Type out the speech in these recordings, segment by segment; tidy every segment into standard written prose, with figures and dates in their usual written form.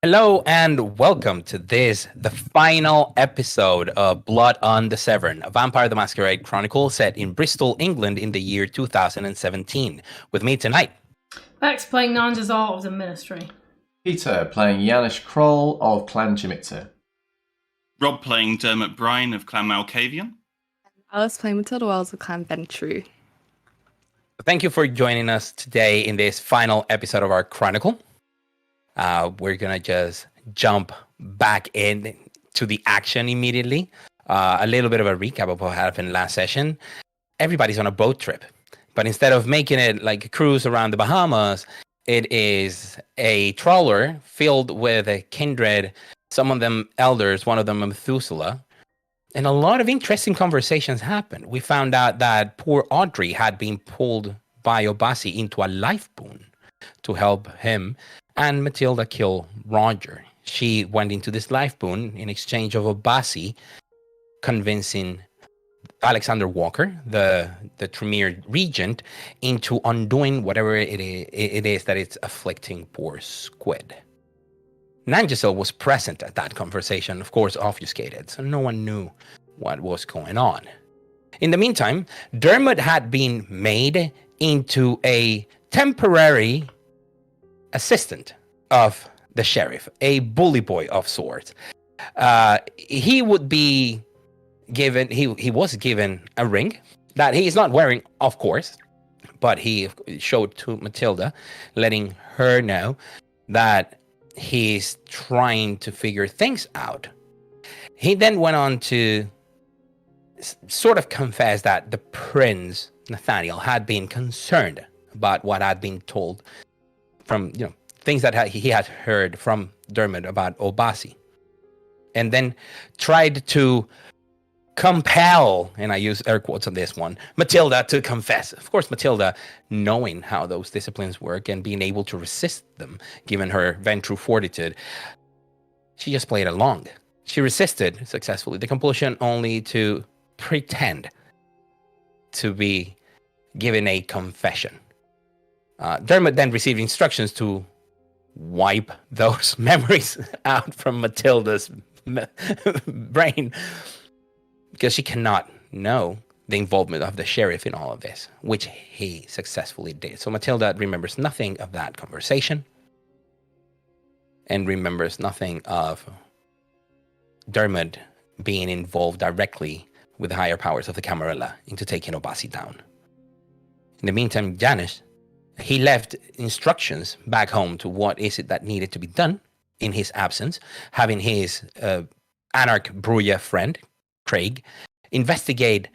Hello and welcome to the final episode of Blood on the Severn, a Vampire the Masquerade Chronicle set in Bristol, England in the year 2017. With me tonight, Max playing Nanjazal of the Ministry. Peter playing Janusz Kroll of Clan Jimitzer. Rob playing Dermot Bryan of Clan Malkavian. Alice playing Matilda Wells of Clan Ventru. thank you for joining us today in this final episode of our Chronicle. We're going to just jump back in to the action immediately. A little bit of a recap of what happened last session. Everybody's on a boat trip, but instead of making it like a cruise around the Bahamas, it is a trawler filled with a kindred, some of them elders, one of them a Methuselah. And a lot of interesting conversations happened. We found out that poor Audrey had been pulled by Obasi into a life boon to help him and Matilda kill Roger. She went into this life boon in exchange of Obasi convincing Alexander Walker, the Tremere regent, into undoing whatever it is that it's afflicting poor Squid. Nanjazil was present at that conversation, of course obfuscated, so no one knew what was going on. In the meantime, Dermot had been made into a temporary assistant of the sheriff, a bully boy of sorts. He would be given, he was given a ring that he is not wearing, of course, but he showed to Matilda, letting her know that he's trying to figure things out. He then went on to sort of confess that the prince, Nathaniel, had been concerned about what had been told from, things that he had heard from Dermot about Obasi. And then tried to compel, and I use air quotes on this one, Matilda to confess. Of course, Matilda, knowing how those disciplines work and being able to resist them, given her Ventru fortitude, she just played along. She resisted successfully the compulsion only to pretend to be given a confession. Dermot then received instructions to wipe those memories out from Matilda's brain, because she cannot know the involvement of the sheriff in all of this, which he successfully did. So Matilda remembers nothing of that conversation and remembers nothing of Dermot being involved directly with the higher powers of the Camarilla into taking Obasi down. In the meantime, Janusz, he left instructions back home to what is it that needed to be done in his absence, having his Anarch Bruya friend, Craig, investigate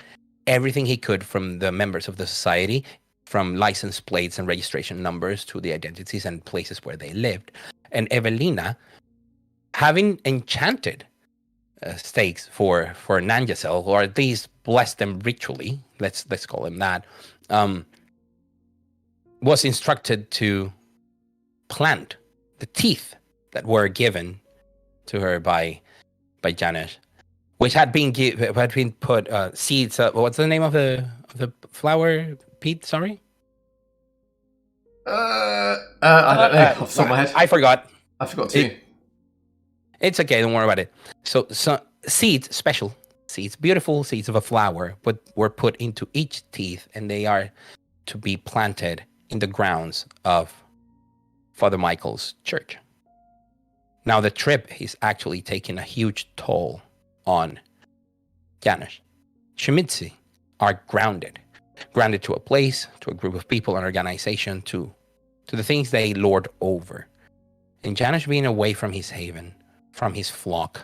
everything he could from the members of the society, from license plates and registration numbers to the identities and places where they lived. And Evelina, having enchanted stakes for Nanjazil, or at least blessed them ritually, let's call him that, was instructed to plant the teeth that were given to her by Janusz, which had been put seeds. What's the name of the flower, Pete? Sorry. I don't know off the top of my head. I forgot. I forgot too. It's okay. Don't worry about it. So seeds, special seeds, beautiful seeds of a flower, but were put into each teeth, and they are to be planted in the grounds of Father Michael's church. Now the trip is actually taking a huge toll on Janusz. Cherimisinov are grounded to a place, to a group of people, an organization, to the things they lord over. And Janusz being away from his haven, from his flock,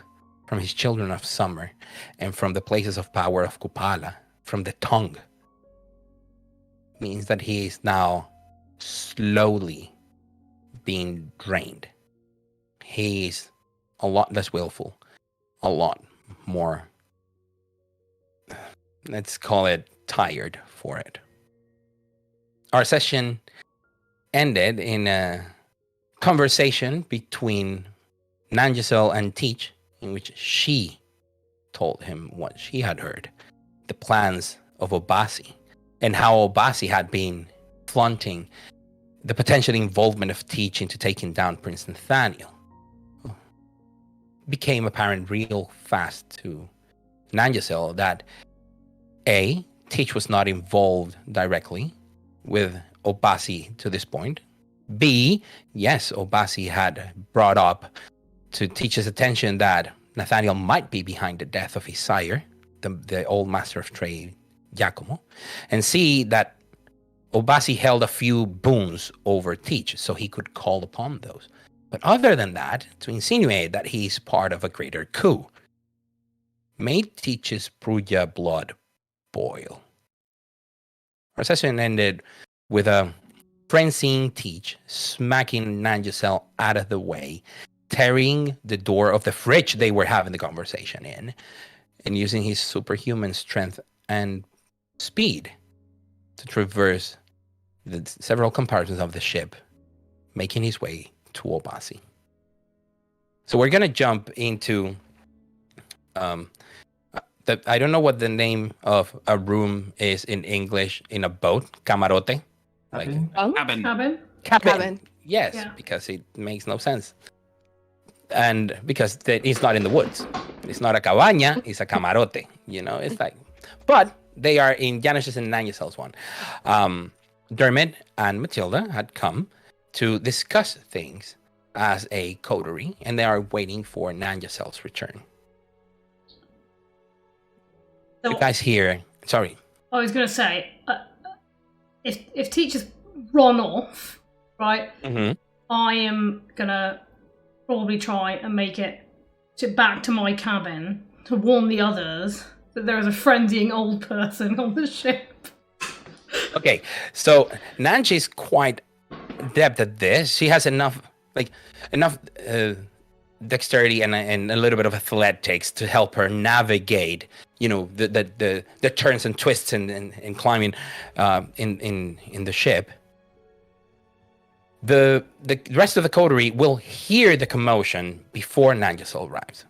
from his children of summer, and from the places of power of Kupala, from the tongue, means that he is now slowly being drained. He's a lot less willful, a lot more, let's call it, tired for it. Our session ended in a conversation between Nanjazil and Teach, in which she told him what she had heard, the plans of Obasi, and how Obasi had been flaunting the potential involvement of Teach into taking down Prince Nathaniel. became apparent real fast to Nanjacel that A, Teach was not involved directly with Obasi to this point. B, yes, Obasi had brought up to Teach's attention that Nathaniel might be behind the death of his sire, the old master of trade, Giacomo. And C, that Obasi held a few boons over Teach, so he could call upon those. But other than that, to insinuate that he's part of a greater coup made Teach's Pruja blood boil. Our session ended with a frenzying Teach smacking Nanjacel out of the way, tearing the door of the fridge they were having the conversation in, and using his superhuman strength and speed to traverse the several compartments of the ship, making his way to Obasi. So we're going to jump into I don't know what the name of a room is in English in a boat. Camarote. Cabin? Cabin. Yes, Yeah. because it makes no sense. And because it's not in the woods. It's not a cabaña, it's a camarote. You know, it's like, but they are in Janish's and Nanyacel's one. Dermot and Matilda had come to discuss things as a coterie, and they are waiting for Nanyacel's return. So, You guys here, sorry. I was going to say, if teachers run off, right, Mm-hmm. I am going to probably try and make it back to my cabin to warn the others that there is a frenzying old person on the ship. Okay, so Nanji's quite adept at this. She has enough dexterity and a little bit of athletics to help her navigate, you know, the turns and twists and climbing in the ship. The rest of the coterie will hear the commotion before Nanjacel arrives.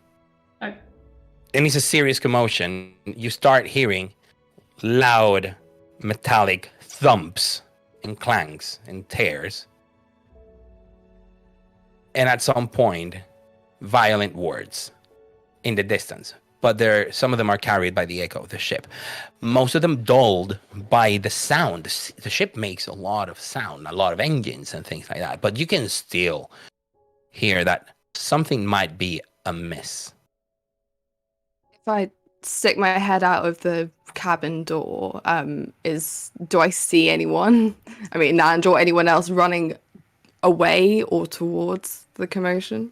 Okay. And it's a serious commotion. You start hearing loud metallic thumps and clangs and tears. And at some point, violent words in the distance. But some of them are carried by the echo of the ship. Most of them dulled by the sound. The ship makes a lot of sound, a lot of engines and things like that. But you can still hear that something might be amiss. If I stick my head out of the cabin door, do I see anyone? I mean, Nand or anyone else running away or towards the commotion?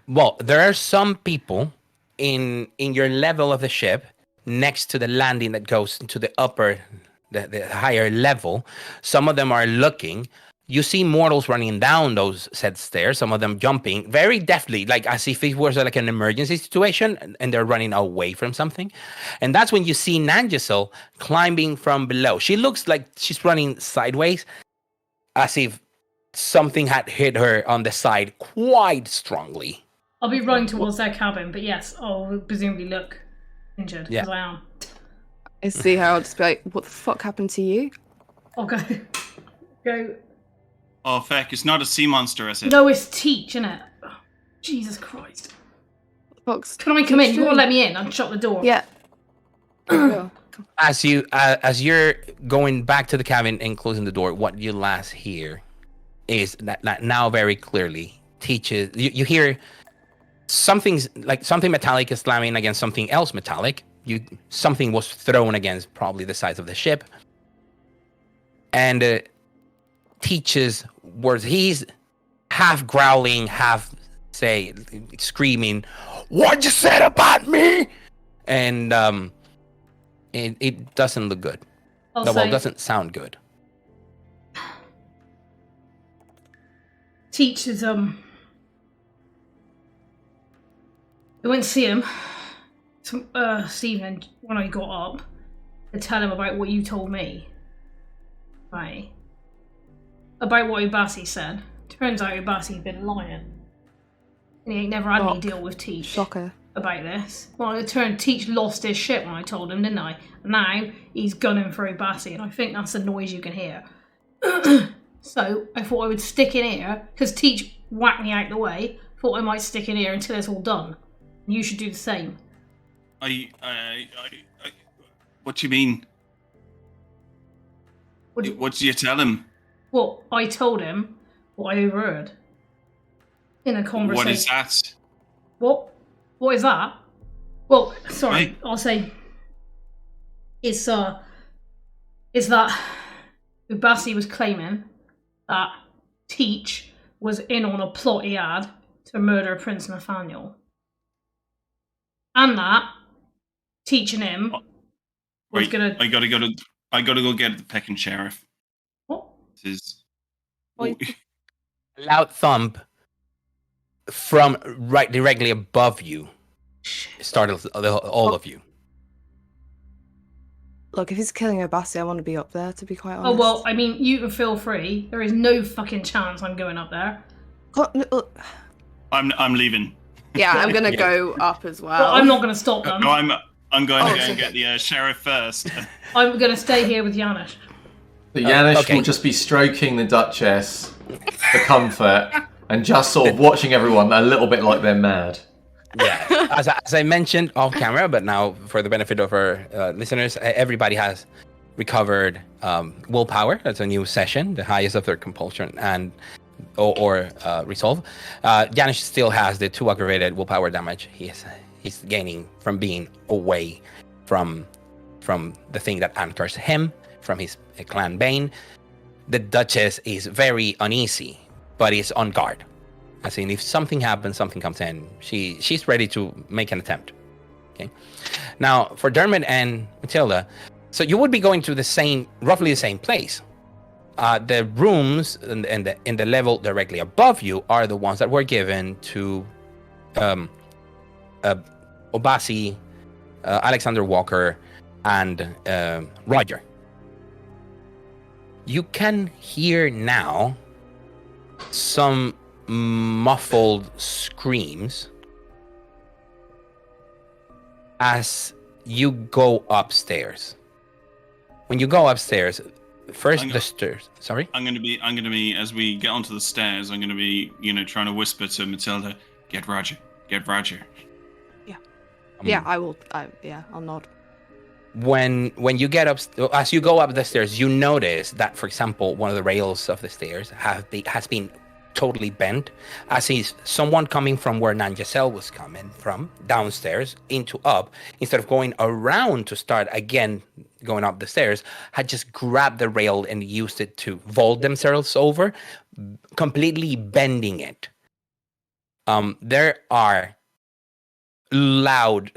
Well, there are some people in your level of the ship next to the landing that goes into the higher level. Some of them are looking. You see mortals running down those said stairs, some of them jumping very deftly, like as if it was like an emergency situation and they're running away from something. And that's when you see Nanjacel climbing from below. She looks like she's running sideways, as if something had hit her on the side quite strongly. I'll be running towards their cabin, but yes, I'll presumably look injured, because I am. I see her, I'll just be like, what the fuck happened to you? I'll go. Oh, feck, it's not a sea monster, is it? No, it's Teach, isn't it? Oh, Jesus Christ. Fox. Can I come in? You want to let me in? I'll shut the door. Yeah. As you're going back to the cabin and closing the door, what you last hear is that now very clearly teaches you hear something metallic is slamming against something else metallic. Something was thrown against probably the sides of the ship, and teaches words. He's half growling, half screaming, "What you said about me?" And it doesn't look good. It doesn't sound good. Teach is I went to see him this evening when I got up to tell him about what you told me. Right. About what Ubasi said. Turns out Ubasi's been lying. And he ain't never had any deal with Teach. Shocker. About this. Well, it turned Teach lost his shit when I told him, didn't I? And now he's gunning for Ubasi, and I think that's the noise you can hear. So I thought I would stick in here, because Teach whacked me out the way. Thought I might stick in here until it's all done. You should do the same. What do you mean? What do you tell him? Well, I told him what I overheard in a conversation. What is that? What? What is that? Well, sorry, Right. I'll say it's that Ubasi was claiming that Teach was in on a plot he had to murder Prince Nathaniel, and that Teach and him was Wait, gonna. I gotta go get the pecking sheriff. What? This is. Wait. Loud thump from right directly above you startles all of you. Look, if he's killing Obasi, I want to be up there, to be quite honest. Oh well, I mean, you can feel free. There is no fucking chance I'm going up there. I'm leaving. Yeah, I'm gonna go up as well. Well, I'm not going to stop them. No, I'm going to go so- and get the sheriff first. I'm going to stay here with Janusz. But Janusz okay. will just be stroking the Duchess for comfort and just sort of watching everyone a little bit like they're mad. Yeah, as I mentioned off camera, but now for the benefit of our listeners, everybody has recovered willpower. That's a new session, the highest of their compulsion and or resolve. Janusz still has the 2 aggravated willpower damage he's gaining from being away from the thing that anchors him, from his clan bane. The Duchess is very uneasy, but is on guard. As in, if something happens, something comes in, she's ready to make an attempt. Okay. Now, for Dermot and Matilda, so you would be going to roughly the same place. The rooms in the level directly above you are the ones that were given to Obasi, Alexander Walker, and Roger. You can hear now some muffled screams as you go upstairs. When you go upstairs, first the stairs. Sorry? I'm gonna be as we get onto the stairs, I'm gonna be, trying to whisper to Matilda, get Roger. Yeah, I will. I'll nod. When you get up, as you go up the stairs, you notice that, for example, one of the rails of the stairs has been totally bent, as is someone coming from where Nanjacel was coming from, downstairs into up, instead of going around to start again going up the stairs, had just grabbed the rail and used it to vault themselves over, completely bending it. There are loud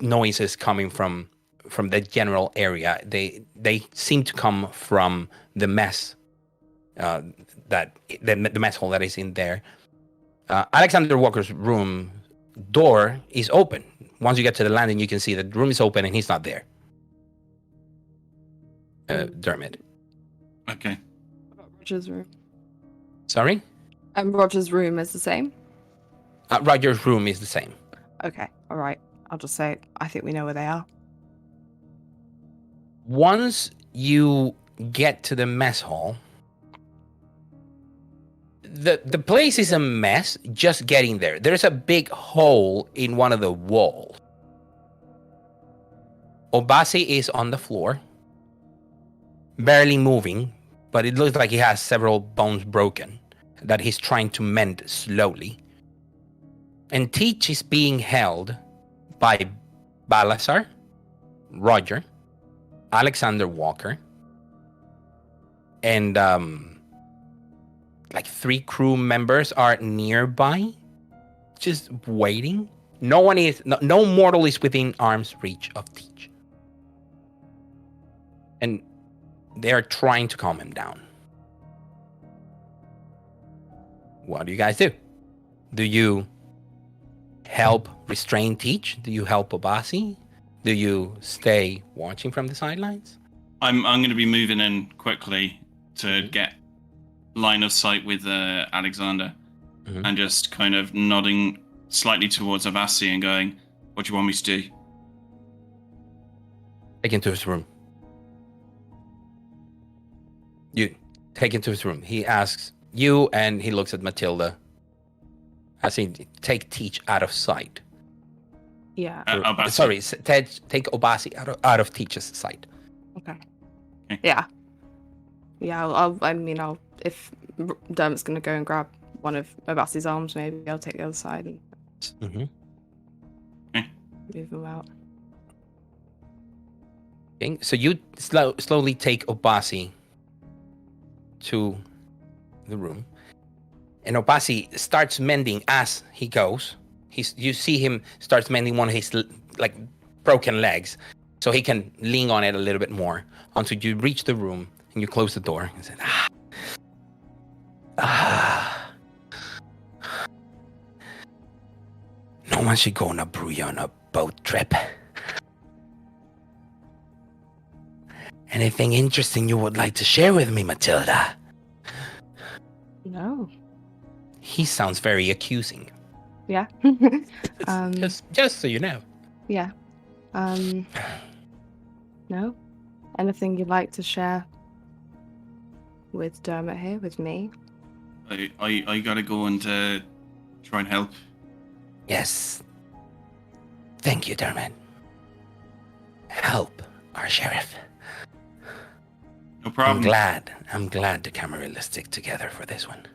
noises coming from the general area. They seem to come from the mess, the mess hall that is in there. Alexander Walker's room door is open. Once you get to the landing, you can see the room is open and he's not there. Dermot. Okay. What about Roger's room? Sorry? Roger's room is the same? Roger's room is the same. Okay, alright. I'll just say, I think we know where they are. Once you get to the mess hall, the place is a mess just getting there. There's a big hole in one of the walls. Obasi is on the floor, barely moving, but it looks like he has several bones broken that he's trying to mend slowly. And Teach is being held by Balazar, Roger, Alexander Walker, and like 3 crew members are nearby, just waiting. No mortal is within arm's reach of Teach, and they are trying to calm him down. What do you guys do? Do you help restrain Teach? Do you help Obasi? Do you stay watching from the sidelines? I'm going to be moving in quickly to get line of sight with Alexander, and just kind of nodding slightly towards Obasi and going, "What do you want me to do?" Take him to his room. You take him to his room. He asks you, and he looks at Matilda. As he take Teach out of sight. Yeah. Obasi. Sorry, Ted, take Obasi out of Teach's sight. Okay. Okay. Yeah. Yeah. I'll if Dermot's gonna go and grab one of Obasi's arms, maybe I'll take the other side and move him out. Okay, so you slowly take Obasi to the room, and Obasi starts mending as he goes. You see him starts mending one of his broken legs, so he can lean on it a little bit more until you reach the room and you close the door and say, no one should go on a brew on a boat trip. Anything interesting you would like to share with me, Matilda? No. He sounds very accusing. Yeah. Just so you know. Yeah. No. Anything you'd like to share with Dermot here, with me? I gotta go and try and help. Yes. Thank you, Dermot. Help our sheriff. No problem. I'm glad the Camarilla stick together for this one.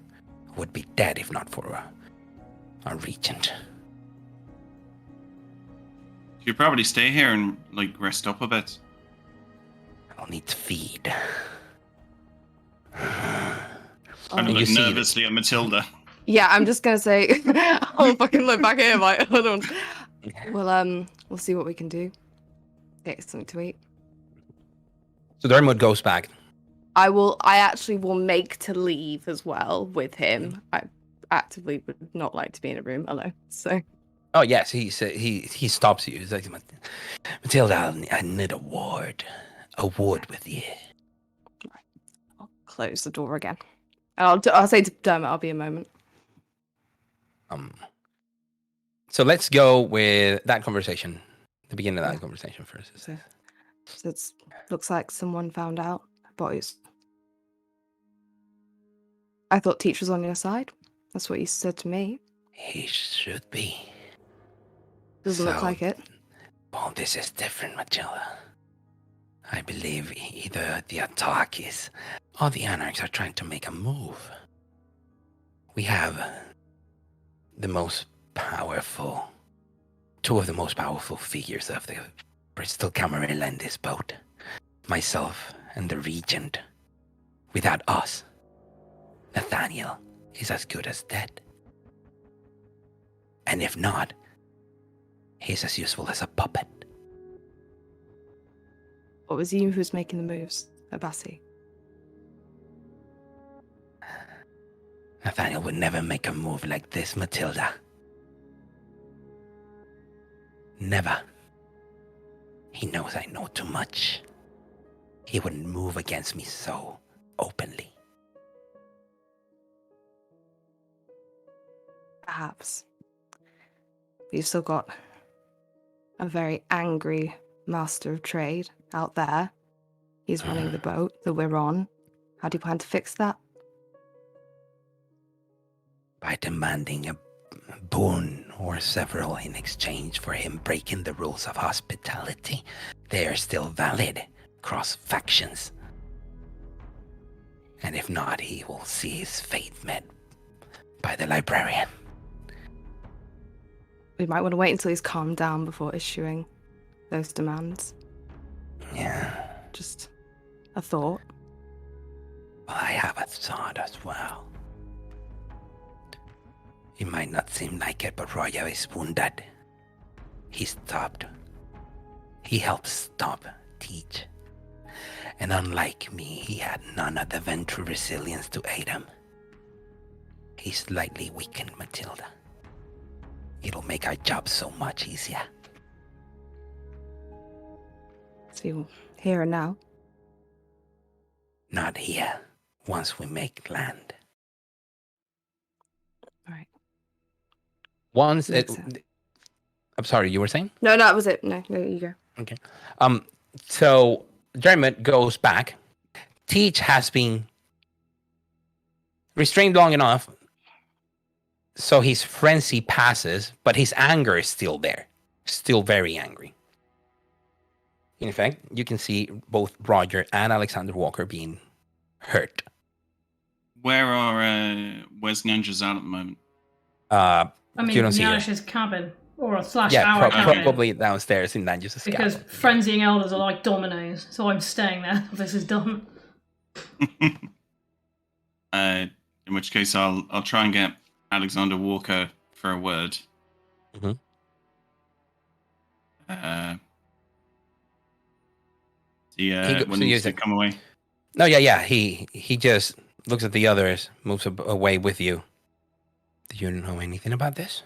Would be dead if not for our regent. You probably stay here and rest up a bit. I'll need to feed. Kind of You see nervously at Matilda. Yeah, I'm just gonna say, I'll fucking look back here, like, hold on. We'll see what we can do. Get something to eat. So Dermot goes back. I actually will make to leave as well with him. I actively would not like to be in a room alone, so. Oh yes, he stops you. He's like, Matilda, I need a word with you. I'll close the door again. I'll say to Dermot, I'll be a moment. So let's go with that conversation. The beginning of that conversation first. So it looks like someone found out about it. I thought Teach was on your side. That's what you said to me. He should be. Doesn't look like it. Well, this is different, Matilda. I believe either the Atakis or the Anarchs are trying to make a move. We have two of the most powerful figures of the Bristol Camarilla in this boat. Myself and the Regent. Without us, Nathaniel is as good as dead. And if not, he's as useful as a puppet. What was you who's making the moves, Abasi? Nathaniel would never make a move like this, Matilda. Never. He knows I know too much. He wouldn't move against me so openly. Perhaps. But you've still got a very angry master of trade out there. He's running the boat that we're on. How do you plan to fix that? By demanding a boon or several in exchange for him breaking the rules of hospitality. They are still valid across factions. And if not, he will see his fate met by the librarian. We might want to wait until he's calmed down before issuing those demands. Yeah. Just a thought. Well, I have a thought as well. It might not seem like it, but Roya is wounded. He helped stop Teach. And unlike me, he had none of the venture resilience to aid him. He's slightly weakened, Matilda. It'll make our job so much easier. So, here and now? Not here, once we make land. All right. I'm sorry, you were saying? No, that was it. No, you go. Okay. So Dermot goes back. Teach has been restrained long enough so his frenzy passes, but his anger is still there. still very angry. In fact, you can see both Roger and Alexander Walker being hurt. Where's Ninjas at the moment? I mean, you don't see her. Nanish's cabin. Or a slash Yeah, our cabin. probably downstairs in Nanjus' Because cabin. frenzying elders are like dominoes, so I'm staying there if this is done. In which case, I'll try and get Alexander Walker for a word. Mm-hmm. When he needs to come away. No, yeah. He just looks at the others, moves away with you. Do you know anything about this?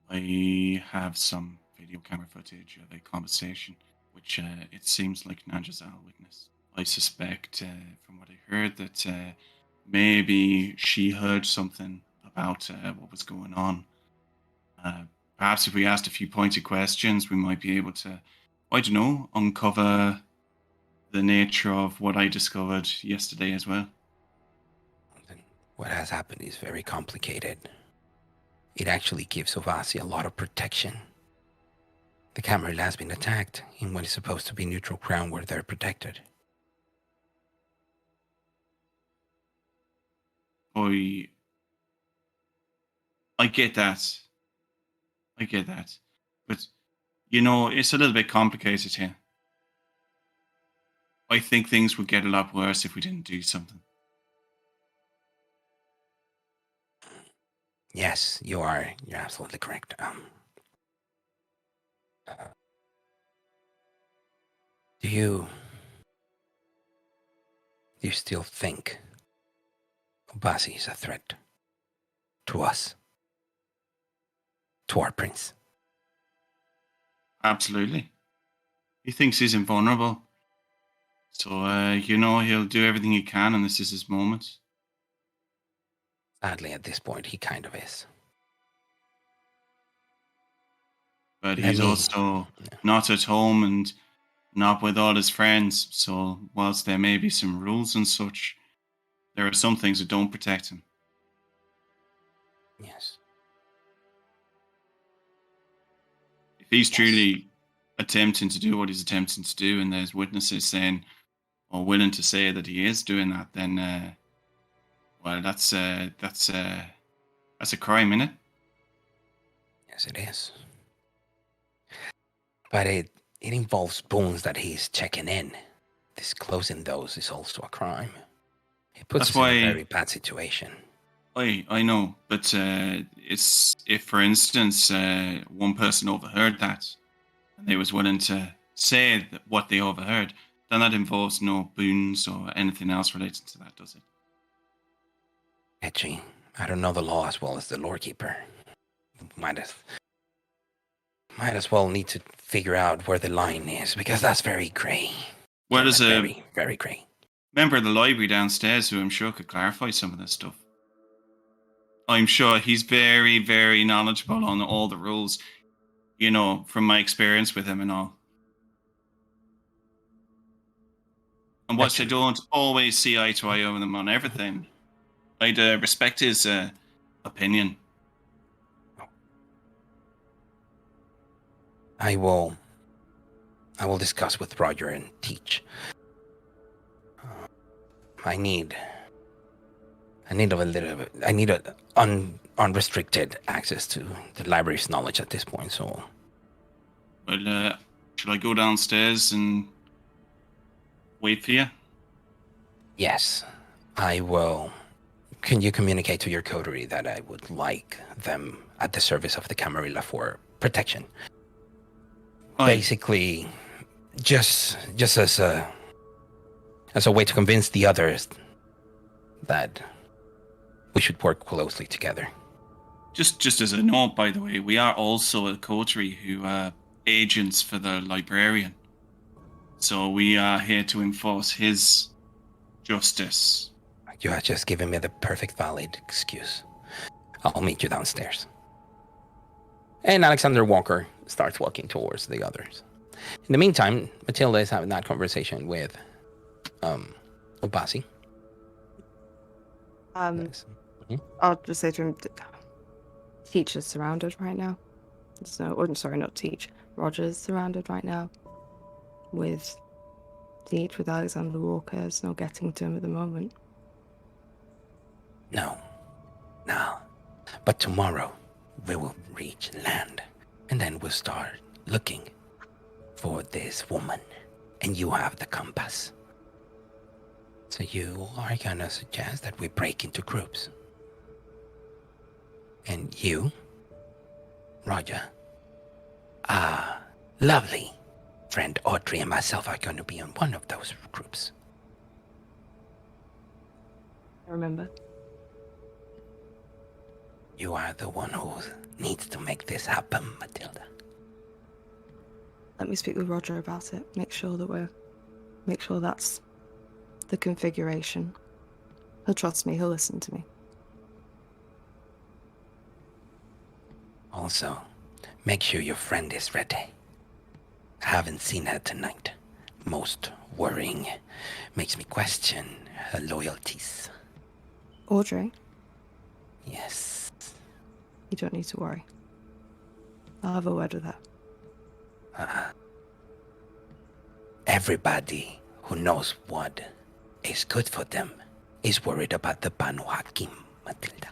I have some video camera footage of a conversation, which it seems like Nanjazal witnessed. I suspect, from what I heard, that maybe she heard something about what was going on. Perhaps if we asked a few pointed questions, we might be able to, I don't know, uncover the nature of what I discovered yesterday as well. What has happened is very complicated. It actually gives Ovasi a lot of protection. The Camarilla has been attacked in what is supposed to be neutral ground where they're protected. I get that. But, it's a little bit complicated here. I think things would get a lot worse if we didn't do something. Yes, you're absolutely correct. Do you still think Obasi is a threat to us, to our prince? Absolutely. He thinks he's invulnerable. So, he'll do everything he can, and this is his moment. Sadly, at this point, he kind of is. But he's also not at home and not with all his friends. So, whilst there may be some rules and such, there are some things that don't protect him. Yes. If he's truly attempting to do what he's attempting to do, and there's witnesses saying or willing to say that he is doing that, then well, that's a crime, isn't it? Yes, it is. But it involves Boons that he's checking in. Disclosing those is also a crime. It puts us in a very bad situation. I know, but it's if, for instance, one person overheard that, and they was willing to say what they overheard, then that involves no Boons or anything else related to that, does it? Etchy, I don't know the law as well as the Lordkeeper. Might as well need to figure out where the line is, because that's very grey. Well, there's a very, very grey member of the library downstairs who I'm sure could clarify some of this stuff. I'm sure he's very, very knowledgeable on all the rules, from my experience with him and all. And whilst I don't always see eye to eye with him on everything, I'd respect his opinion. I will discuss with Roger and teach. I need unrestricted access to the library's knowledge at this point. So, well, should I go downstairs and wait for you? Yes, I will. Can you communicate to your coterie that I would like them at the service of the Camarilla for protection? Basically, just as a way to convince the others that we should work closely together. Just as a note, by the way, we are also a coterie who are agents for the librarian. So we are here to enforce his justice. You have just given me the perfect valid excuse. I'll meet you downstairs. And Alexander Walker starts walking towards the others. In the meantime, Matilda is having that conversation with Obasi. I'll just say to him, Teach is surrounded right now. Sorry, not Teach. Roger's surrounded right now. With Teach, with Alexander Walker. There's no getting to him at the moment. No. But tomorrow we will reach land, and then we'll start looking for this woman. And you have the compass. So you are gonna suggest that we break into groups. And you, Roger, lovely friend Audrey and myself are going to be in one of those groups. I remember. You are the one who needs to make this happen, Matilda. Let me speak with Roger about it. Make sure that's the configuration. He'll trust me. He'll listen to me. Also, make sure your friend is ready. I haven't seen her tonight. Most worrying. Makes me question her loyalties. Audrey? Yes. You don't need to worry. I'll have a word with her. Everybody who knows what is good for them is worried about the Banu Hakim, Matilda.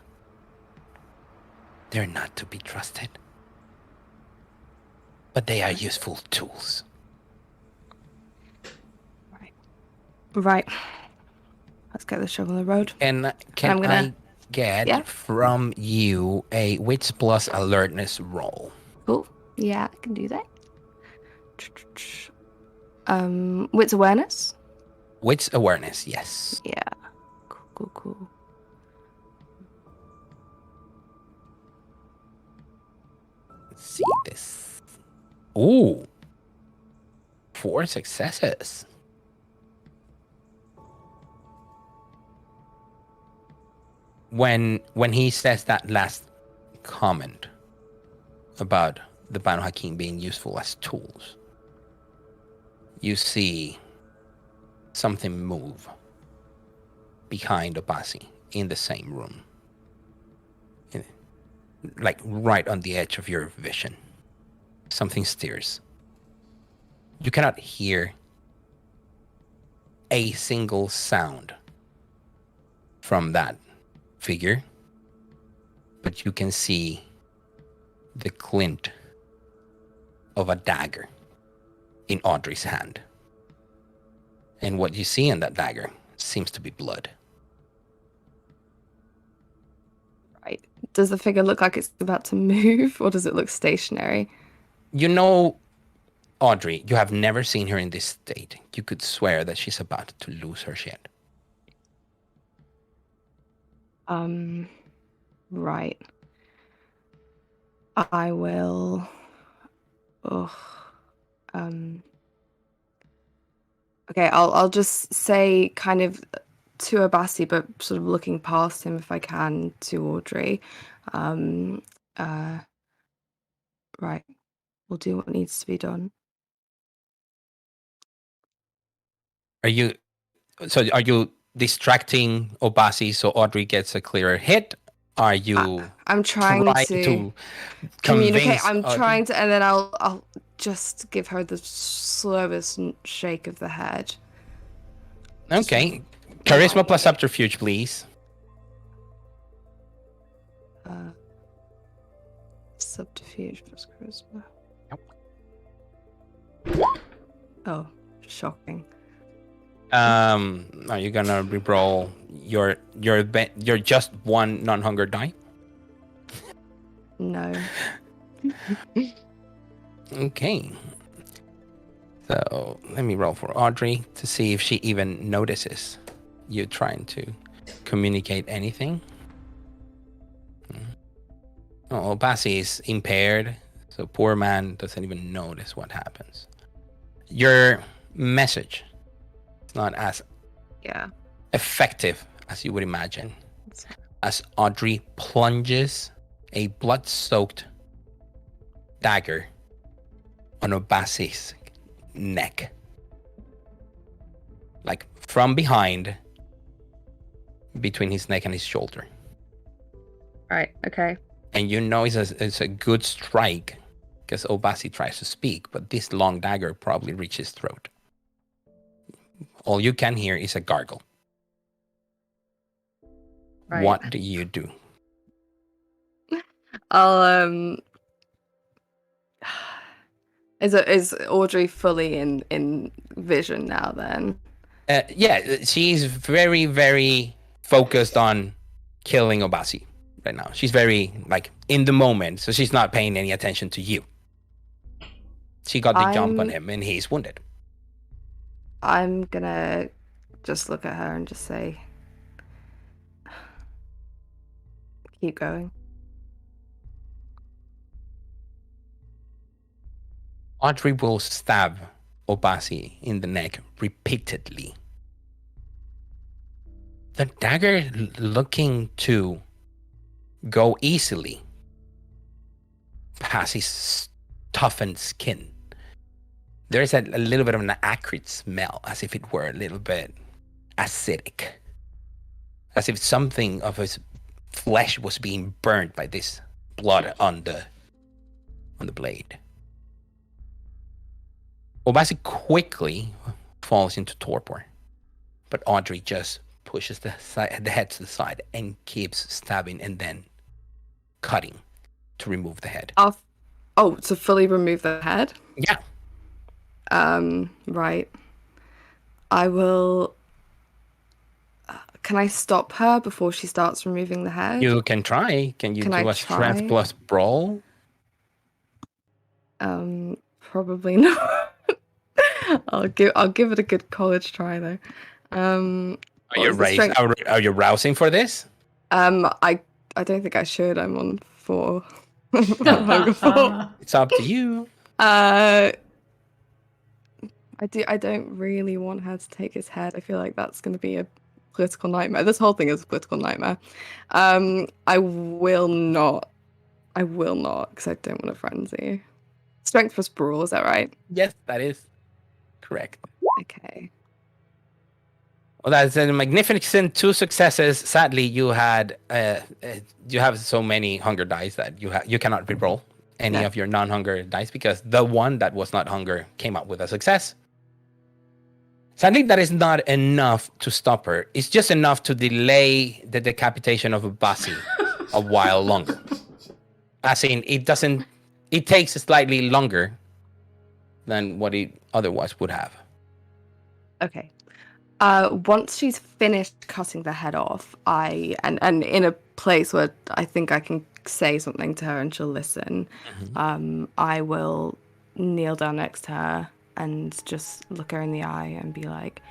They're not to be trusted. But they are useful tools. Right. Let's get this show on the road. And can I get from you a wits plus alertness roll? Cool. Yeah, I can do that. Wits awareness? Wits awareness, yes. Yeah. Cool. Let's see this. Ooh. 4 successes. When he says that last comment about the Banu Hakim being useful as tools, you see something move behind Obasi in the same room. Like right on the edge of your vision. Something stirs. You cannot hear a single sound from that figure, but you can see the glint of a dagger in Audrey's hand. And what you see in that dagger seems to be blood. Right. Does the figure look like it's about to move, or does it look stationary? You know, Audrey, you have never seen her in this state. You could swear that she's about to lose her shit. Right. I will... Okay, I'll just say kind of to Obasi, but sort of looking past him if I can, to Audrey. Right. We'll do what needs to be done. Are you distracting Obasi so Audrey gets a clearer hit? Are you I'm trying to communicate. I'm trying to, and then I'll just give her the slowest shake of the head. Okay. Charisma plus subterfuge, please. Subterfuge plus charisma. Yep. Oh, shocking. Are you gonna reroll your just one non-hunger die? No. Okay. So let me roll for Audrey to see if she even notices you trying to communicate anything. Oh, Obasi is impaired, so poor man doesn't even notice what happens. Your message is not as effective as you would imagine, as Audrey plunges a blood-soaked dagger on Obasi's neck. Like from behind, between his neck and his shoulder. Right, okay. And you know it's a good strike because Obasi tries to speak, but this long dagger probably reaches his throat. All you can hear is a gargle. Right. What do you do? I'll Is Audrey fully in vision now then? Yeah, she's very, very focused on killing Obasi right now. She's very, like, in the moment, so she's not paying any attention to you. She got the jump on him, and he's wounded. I'm gonna just look at her and just say, keep going. Audrey will stab Obasi in the neck repeatedly. The dagger looking to go easily past his toughened skin. There's a little bit of an acrid smell, as if it were a little bit acidic. As if something of his flesh was being burned by this blood on the blade. Obasi quickly falls into torpor, but Audrey just pushes the head to the side and keeps stabbing and then cutting to remove the head. To fully remove the head? Yeah. Right. I will... Can I stop her before she starts removing the head? You can try. Can you do a strength plus brawl? Probably not. I'll give it a good college try though. Are you rousing for this? I don't think I should. I'm on 4. Hunger 4. It's up to you. I don't really want her to take his head. I feel like that's going to be a political nightmare. This whole thing is a political nightmare. I will not, because I don't want a frenzy. Strength plus brawl, is that right? Yes, that is correct. Okay. Well, that's a magnificent 2 successes. Sadly, you have so many hunger dice that you cannot reroll any of your non-hunger dice because the one that was not hunger came up with a success. Sadly, that is not enough to stop her. It's just enough to delay the decapitation of Obasi a while longer. As in, it takes slightly longer than what it otherwise would have. Okay. Once she's finished cutting the head off, and in a place where I think I can say something to her and she'll listen, I will kneel down next to her and just look her in the eye and be like,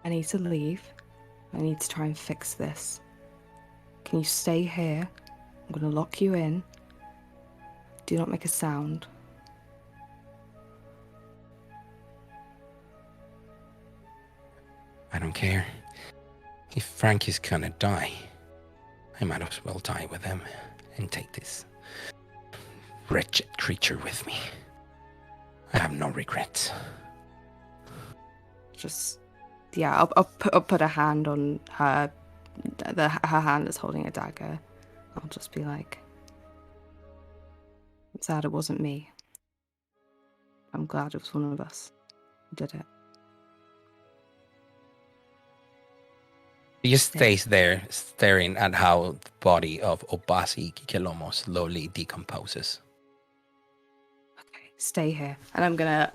I need to leave. I need to try and fix this. Can you stay here? I'm going to lock you in. Do not make a sound. I don't care. If Frank is gonna die, I might as well die with him and take this wretched creature with me. I have no regrets. Just, yeah, I'll put a hand on her. Her hand is holding a dagger. I'll just be like, I'm sad it wasn't me. I'm glad it was one of us who did it. He just stays there, staring at how the body of Obasi Kikelomo slowly decomposes. Okay, stay here. And I'm gonna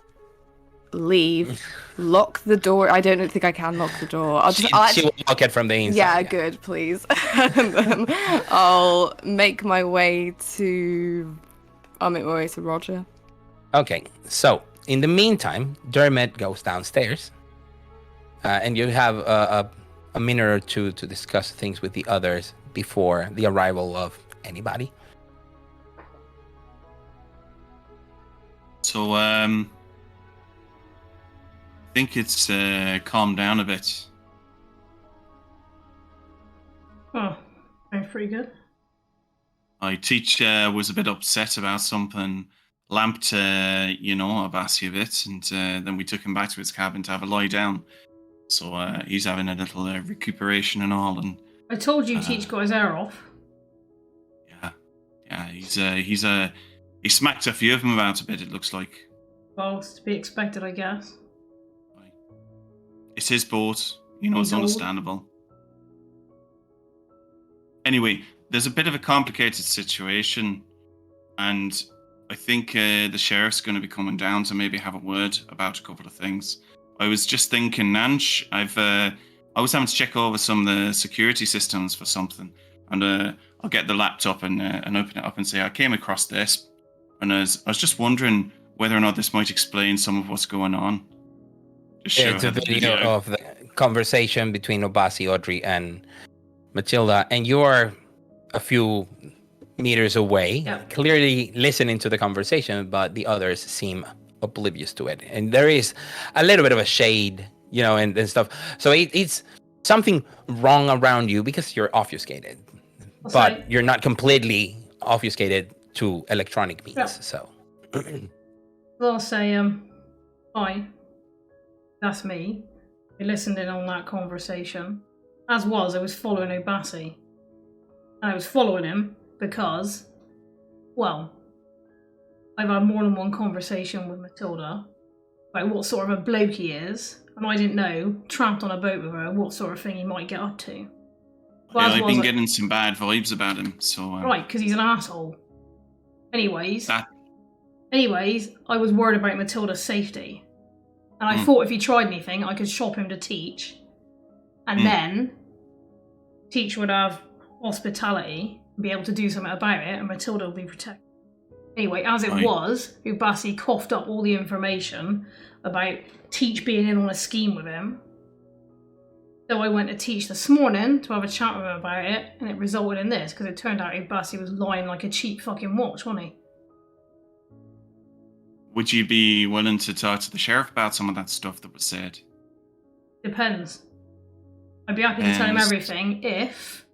leave, lock the door. I don't think I can lock the door. She will lock it from the inside. Yeah, good, please. And then I'll make my way to Roger. Okay, so in the meantime, Dermot goes downstairs, and you have a minute or two to discuss things with the others before the arrival of anybody. So, I think it's calmed down a bit. Oh, that's pretty good. My teacher was a bit upset about something, lamped, Abasi a bit, and then we took him back to his cabin to have a lie down. So he's having a little recuperation and all, and I told you Teach got his hair off. Yeah. He smacked a few of them about a bit. It looks like. Well, it's to be expected, I guess. It's his boat. You know, He's it's old. understandable. Anyway, there's a bit of a complicated situation, and I think the sheriff's going to be coming down to maybe have a word about a couple of things. I was just thinking, Nanch, I was having to check over some of the security systems for something, and I'll get the laptop and open it up and say I came across this, and I was just wondering whether or not this might explain some of what's going on. Just show It's a her the video of the conversation between Obasi, Audrey, and Matilda, and you're a few meters away, clearly listening to the conversation, but the others seem oblivious to it. And there is a little bit of a shade, you know, and stuff. So it's something wrong around you because you're obfuscated, but you're not completely obfuscated to electronic means. Yeah. So I'll say, hi, that's me. I listened in on that conversation. I was following Obasi. And I was following him because, well, I've had more than one conversation with Matilda about what sort of a bloke he is, and I didn't know, trapped on a boat with her, what sort of thing he might get up to. Well, I've been getting some bad vibes about him, so... Right, because he's an asshole. Anyways, I was worried about Matilda's safety. And I thought if he tried anything, I could shop him to Teach. And then Teach would have hospitality and be able to do something about it, and Matilda would be protected. Anyway, as it was, Ubasi coughed up all the information about Teach being in on a scheme with him. So I went to Teach this morning to have a chat with him about it, and it resulted in this, because it turned out Ubasi was lying like a cheap fucking watch, wasn't he? Would you be willing to talk to the sheriff about some of that stuff that was said? Depends. I'd be happy to tell him everything if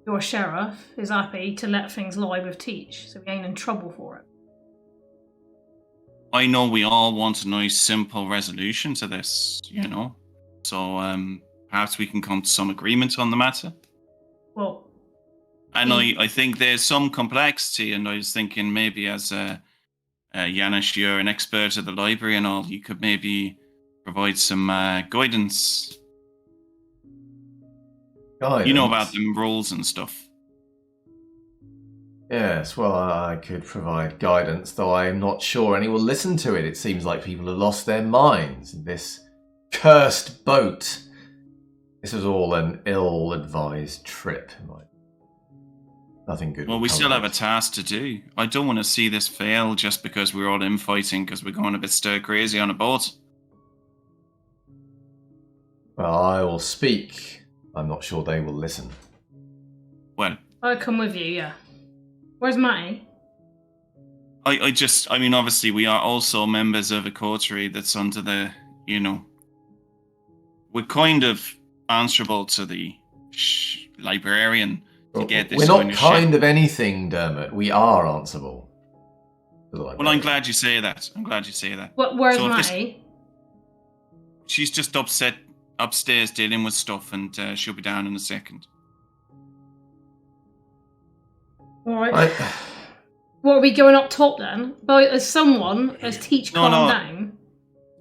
your sheriff is happy to let things lie with Teach, so he ain't in trouble for it. I know we all want a nice, simple resolution to this, you know? So perhaps we can come to some agreement on the matter? Well... And I think there's some complexity, and I was thinking maybe as Janusz, you're an expert at the library and all, you could maybe provide some guidance. You know about them rules and stuff. Yes, well, I could provide guidance, though I am not sure any will listen to it. It seems like people have lost their minds. This cursed boat. This was all an ill-advised trip. Nothing good. Well, we still have a task to do. I don't want to see this fail just because we're all infighting because we're going a bit stir-crazy on a boat. Well, I will speak. I'm not sure they will listen. Well, I'll come with you, yeah. Where's Matty? I mean, obviously, we are also members of a coterie that's under the, you know, we're kind of answerable to the librarian to get this. We're not kind of anything, Dermot. We are answerable. Well, I'm glad you say that. Where's Matty? She's just upstairs dealing with stuff, and she'll be down in a second. Alright. What, are we going up top then? But as Teach calm down?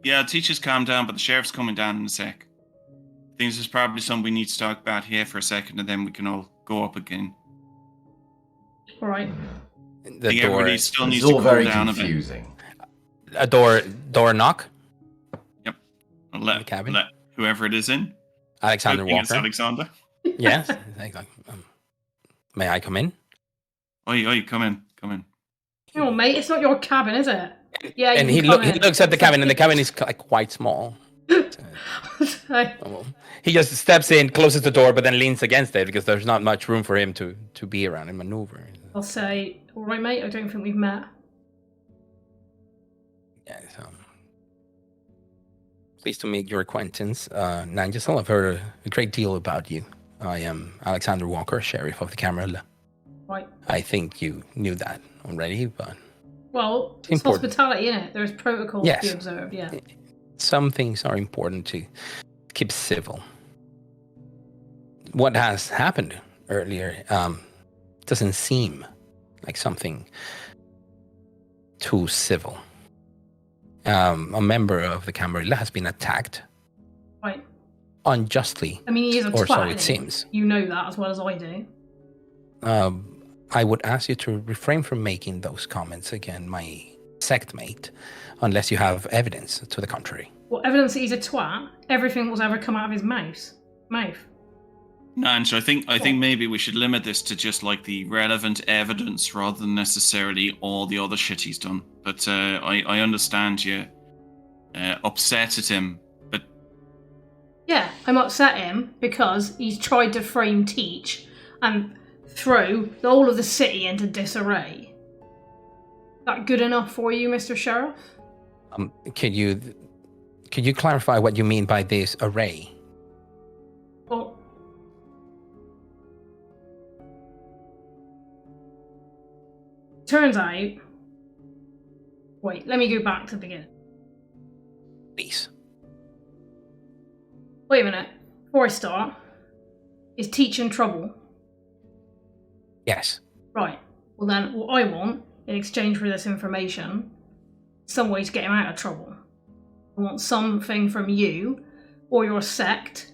Yeah, Teacher's calmed down, but the sheriff's coming down in a sec. I think this is probably something we need to talk about here for a second, and then we can all go up again. Alright. The door everybody still needs it's to all cool very down confusing. a door knock. Yep. I'll let the cabin. Let whoever it is in. Alexander I think it's Walker. Alexander. Yes. May I come in? Oi, come in. Oh, mate, it's not your cabin, is it? Yeah, And he looks at the cabin, and the cabin is like quite small. He just steps in, closes the door, but then leans against it because there's not much room for him to be around and maneuver. I'll say, all right, mate, I don't think we've met. Yeah, so pleased to make your acquaintance. Nangisel, I've heard a great deal about you. I am Alexander Walker, Sheriff of the Camarilla. Right. I think you knew that already, but... Well, it's hospitality, isn't it? There's protocols to be observed, yeah. Some things are important to keep civil. what has happened earlier doesn't seem like something too civil. A member of the Camarilla has been attacked Right. unjustly. I mean, he is a or twat, so it isn't seems. he? You know that as well as I do. I would ask you to refrain from making those comments again, my sect mate, unless you have evidence to the contrary. Well, evidence that he's a twat, everything was ever come out of his mouth. No, and so I think maybe we should limit this to just like the relevant evidence rather than necessarily all the other shit he's done. But I understand you upset at him, but Yeah, I'm upset him because he's tried to frame Teach and throw the whole of the city into disarray. That good enough for you, Mr. Sheriff? Could you clarify what you mean by this array? Well, turns out... Wait, let me go back to the beginning. Please. Wait a minute. Before I start, is Teach in trouble? Yes. Right. Well then, what I want, in exchange for this information, some way to get him out of trouble. I want something from you, or your sect,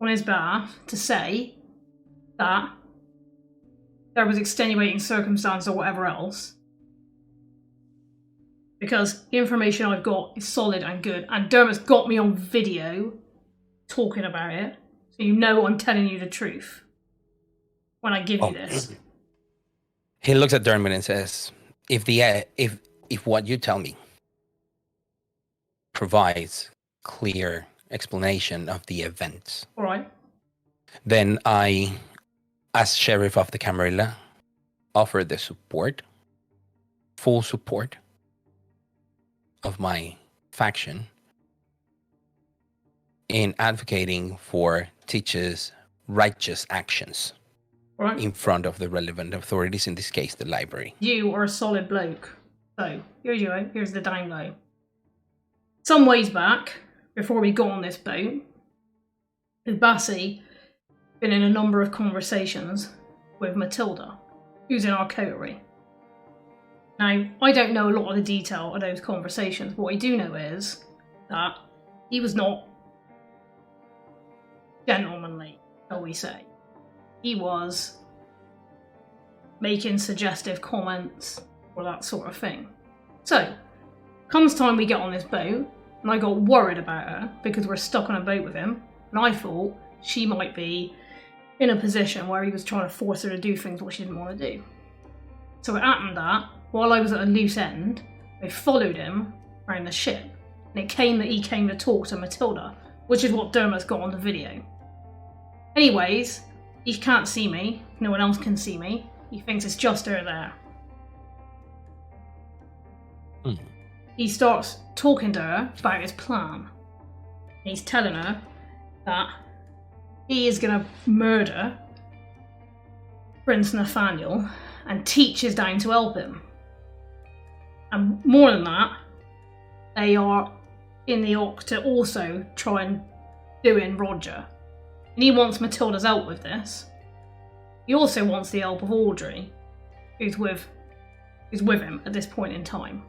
on his behalf, to say that there was extenuating circumstance or whatever else. Because the information I've got is solid and good, and Dermot's got me on video talking about it, so you know I'm telling you the truth when I give you this. He looks at Dermot and says, if what you tell me provides clear explanation of the events, All right. then I, as Sheriff of the Camarilla, offer the support, full support of my faction in advocating for Teach's righteous actions Right. in front of the relevant authorities, in this case, the library. You are a solid bloke. So, here's the down low. Some ways back, before we got on this boat, Ubasi been in a number of conversations with Matilda, who's in our coterie. Now, I don't know a lot of the detail of those conversations. What I do know is that he was not gentlemanly, shall we say. He was making suggestive comments or that sort of thing. So, comes time we get on this boat, and I got worried about her because we're stuck on a boat with him, and I thought she might be in a position where he was trying to force her to do things what she didn't want to do. So it happened that, while I was at a loose end, I followed him around the ship, and it came that he came to talk to Matilda, which is what Dermot's got on the video. Anyways, he can't see me, no one else can see me, he thinks it's just her there. He starts talking to her about his plan. He's telling her that he is going to murder Prince Nathaniel and Teach is down to help him. And more than that, they are in the Ock to also try and do in Roger. And he wants Matilda's help with this. He also wants the help of Audrey, who's with him at this point in time.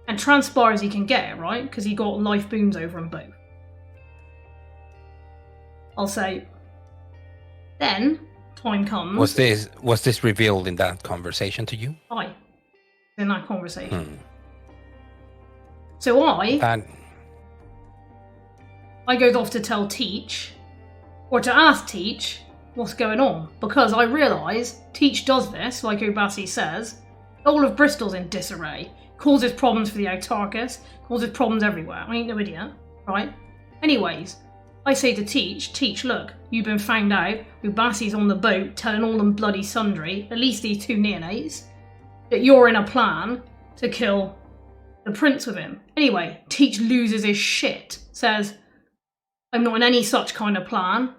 And transpires he can get it, right? Because he got life boons over them both. I'll say, then time comes. Was this revealed in that conversation to you? Aye, in that conversation. So I goes off to tell Teach, or to ask Teach what's going on, because I realise Teach does this, like Ubasi says. The whole of Bristol's in disarray, causes problems for the Autarchus, causes problems everywhere. I ain't no idiot, right? Anyways, I say to Teach, look, you've been found out, Ubasi's on the boat telling all them bloody sundry, at least these two neonates, that you're in a plan to kill the prince with him. Anyway, Teach loses his shit, says, I'm not in any such kind of plan.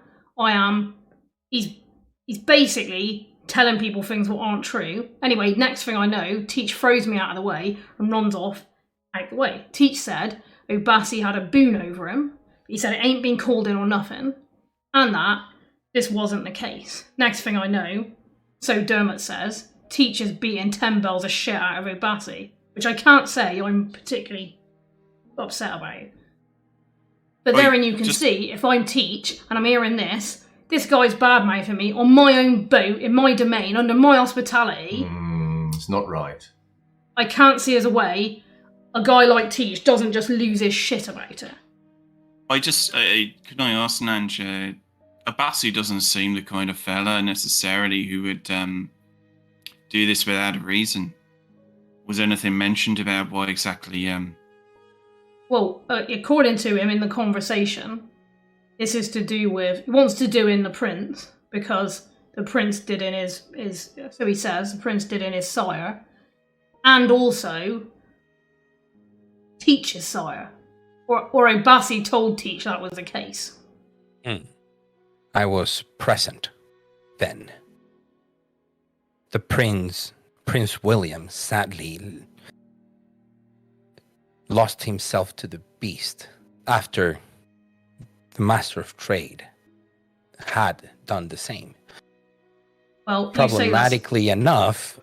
He's basically telling people things that aren't true. Anyway, next thing I know, Teach throws me out of the way and runs off out the way. Teach said Ubasi had a boon over him. He said it ain't been called in or nothing. and that this wasn't the case. Next thing I know, so Dermot says, teachers beating 10 bells of shit out of Obasi, which I can't say I'm particularly upset about. But therein you can see, if I'm Teach and I'm hearing this guy's bad-mouthing me on my own boat, in my domain, under my hospitality. It's not right. I can't see as a way a guy like Teach doesn't just lose his shit about it. Can I ask, Nanj, Obasi doesn't seem the kind of fella necessarily who would do this without a reason. Was anything mentioned about why exactly? Well, according to him in the conversation, this is to do with, he wants to do in the prince, because the prince did in his so he says, the prince did in his sire, and also Teach's sire. Or Obasi told Teach that was the case. I was present then. The Prince William, sadly lost himself to the beast after the Master of Trade had done the same. Well, problematically enough,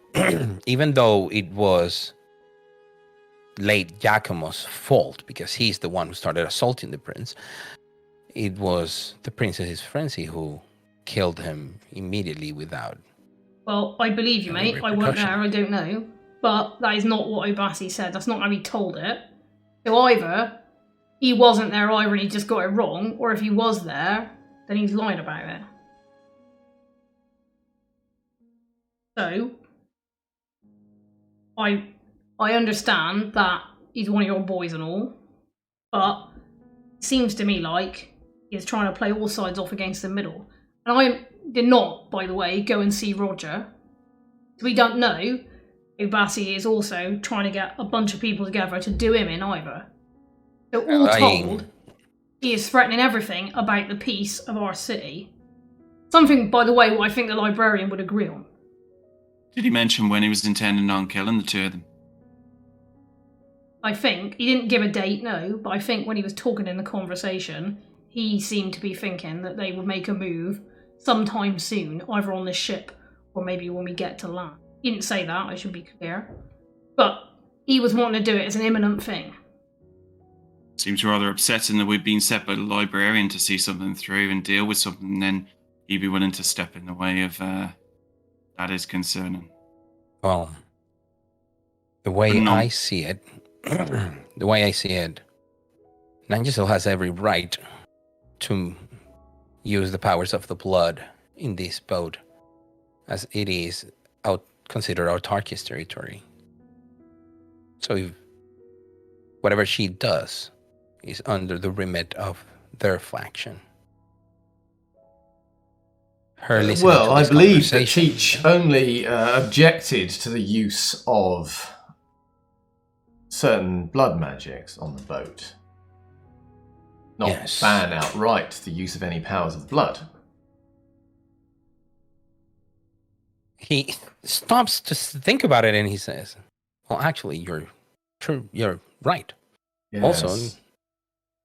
even though it was late Giacomo's fault, because he's the one who started assaulting the prince, it was the princess's frenzy who killed him immediately without... Well, I believe you, mate. I weren't there, I don't know. But that is not what Obasi said. That's not how he told it. So either he wasn't there either and he just got it wrong, or if he was there, then he's lying about it. So, I understand that he's one of your boys and all, but it seems to me like he's trying to play all sides off against the middle. And I did not, by the way, go and see Roger. So we don't know if Obasi is also trying to get a bunch of people together to do him in either. So all told, he is threatening everything about the peace of our city. Something, by the way, what I think the librarian would agree on. Did he mention when he was intending on killing the two of them? I think, he didn't give a date, no, but I think when he was talking in the conversation, he seemed to be thinking that they would make a move sometime soon, either on this ship or maybe when we get to land. He didn't say that, I should be clear. But he was wanting to do it as an imminent thing. Seems rather upsetting that we've been set by the librarian to see something through and deal with something, and then he'd be willing to step in the way of... that is concerning. Well, the way I see it, Nangisel has every right to use the powers of the blood in this boat, as it is considered autarchic territory. So if whatever she does is under the remit of their faction. Well, I believe that Teach only objected to the use of certain blood magics on the boat. Not ban outright the use of any powers of blood. He stops to think about it and he says, well, actually, you're true. You're right. Yes.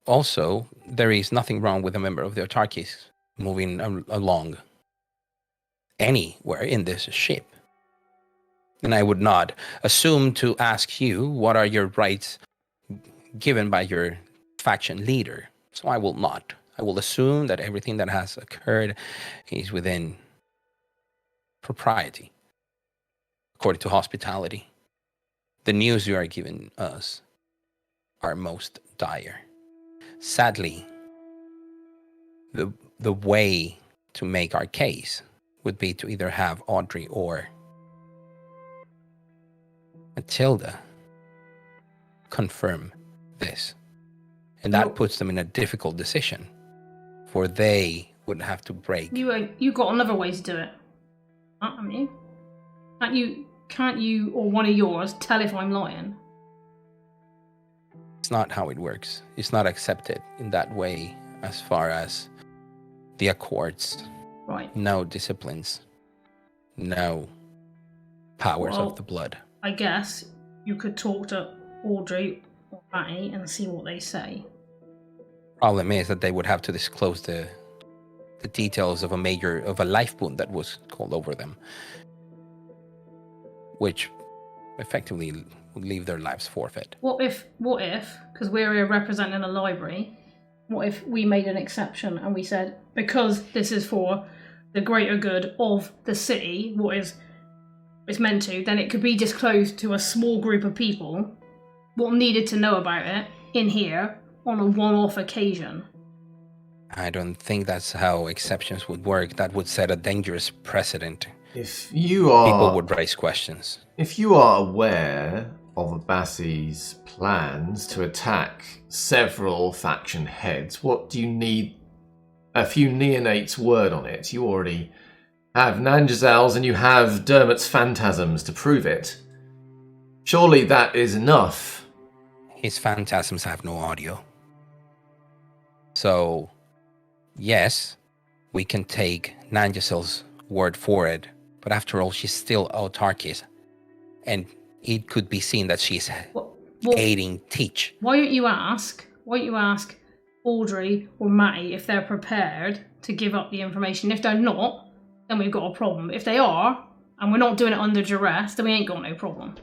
Also, there is nothing wrong with a member of the autarchies moving along anywhere in this ship. And I would not assume to ask you what are your rights given by your faction leader. So I will not. I will assume that everything that has occurred is within propriety, according to hospitality. The news you are giving us are most dire. Sadly, the way to make our case would be to either have Audrey or Matilda confirm this. And that puts them in a difficult decision, for they would have to break. You got another way to do it. I mean, can't you or one of yours tell if I'm lying? It's not how it works. It's not accepted in that way as far as the Accords. Right. No disciplines. No powers of the blood. I guess you could talk to Audrey or Matty and see what they say. Problem is that they would have to disclose the the details of a life boon that was called over them, which effectively would leave their lives forfeit. What if, because we're here representing a library, what if we made an exception and we said, because this is for the greater good of the city, what is it's meant to, then it could be disclosed to a small group of people what needed to know about it in here on a one-off occasion. I don't think that's how exceptions would work. That would set a dangerous precedent. If you are... People would raise questions. If you are aware of Abassi's plans to attack several faction heads, what do you need a few neonates' word on it? You already have Nanjazal's and you have Dermot's phantasms to prove it. Surely that is enough. His phantasms have no audio. So, yes, we can take Nanjazal's word for it, but after all, she's still autarkis, and it could be seen that she's aiding Teach. Why don't you ask Audrey or Matty if they're prepared to give up the information? If they're not, then we've got a problem. If they are, and we're not doing it under duress, then we ain't got no problem.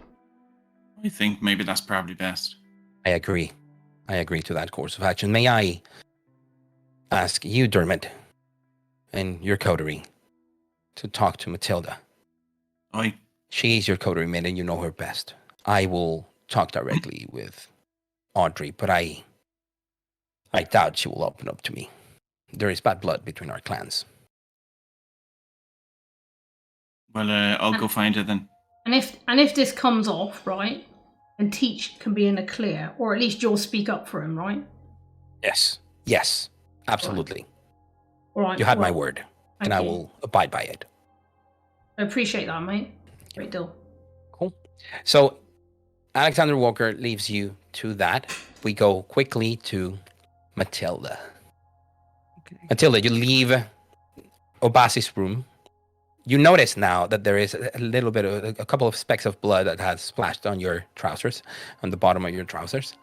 I think maybe that's probably best. I agree to that course of action. May I ask you, Dermot, and your coterie, to talk to Matilda? Aye. She is your coterie mate and you know her best. I will talk directly with Audrey, but I doubt she will open up to me. There is bad blood between our clans. Well, I'll go find her then. And if this comes off, right, then Teach can be in the clear, or at least you'll speak up for him, right? Yes, absolutely. All right. You had my word, and I will abide by it. I appreciate that, mate. Great deal. Cool. So, Alexander Walker leaves you to that. We go quickly to Matilda. Okay. Matilda, you leave Obassi's room. You notice now that there is a little bit of a couple of specks of blood that has splashed on your trousers, on the bottom of your trousers.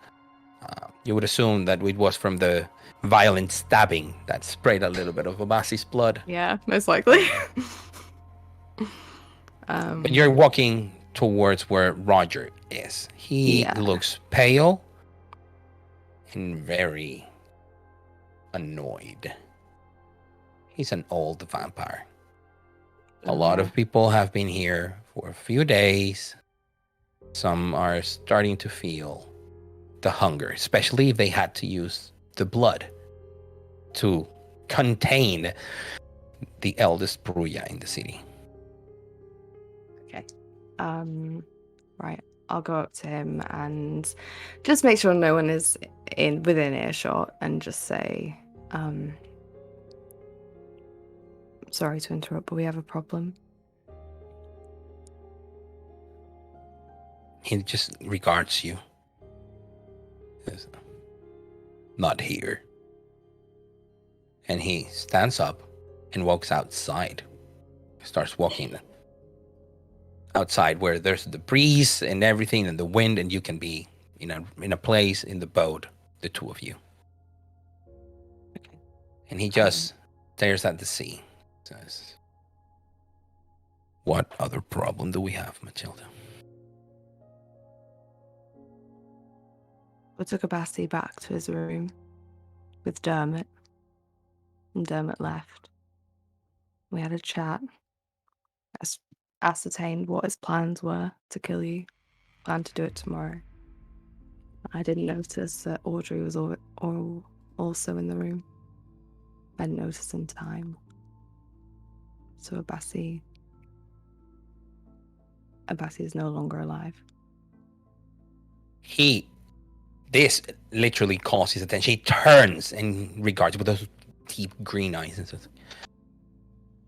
You would assume that it was from the violent stabbing that sprayed a little bit of Obassi's blood. Yeah, most likely. But you're walking towards where Roger is. He looks pale and very annoyed. He's an old vampire. A lot of people have been here for a few days. Some are starting to feel the hunger, especially if they had to use the blood to contain the eldest Bruja in the city. Okay. Right. I'll go up to him and just make sure no one is within earshot and just say, sorry to interrupt, but we have a problem. He just regards you. Says, not here. And he stands up and walks outside. Starts walking outside where there's the breeze and everything and the wind, and you can be in a place in the boat, the two of you. Okay. And he just stares at the sea. Says, what other problem do we have, Matilda? We took Abassi back to his room with Dermot, and Dermot left. We had a chat, ascertained what his plans were to kill you, planned to do it tomorrow. I didn't notice that Audrey was also in the room. I didn't notice in time. So Abassi is no longer alive. This literally calls his attention. He turns and regards with those deep green eyes and says,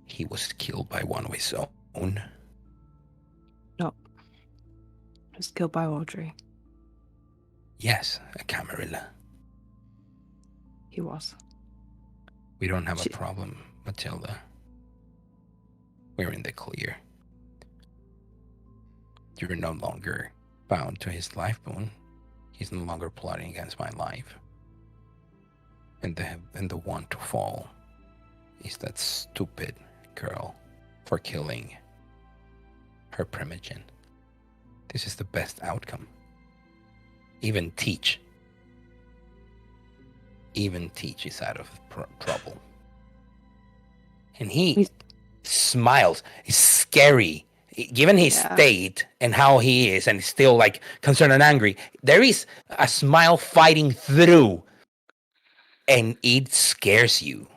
he was killed by one of his own. No. He was killed by Audrey. Yes, a Camarilla. He was. We don't have a problem, Matilda. We're in the clear. You're no longer bound to his life boon. He's no longer plotting against my life. And the one to fall is that stupid girl for killing her primogen. This is the best outcome. Even Teach is out of trouble. And he smiles. He's scary. Given his state and how he is, and still like concerned and angry, there is a smile fighting through, and it scares you.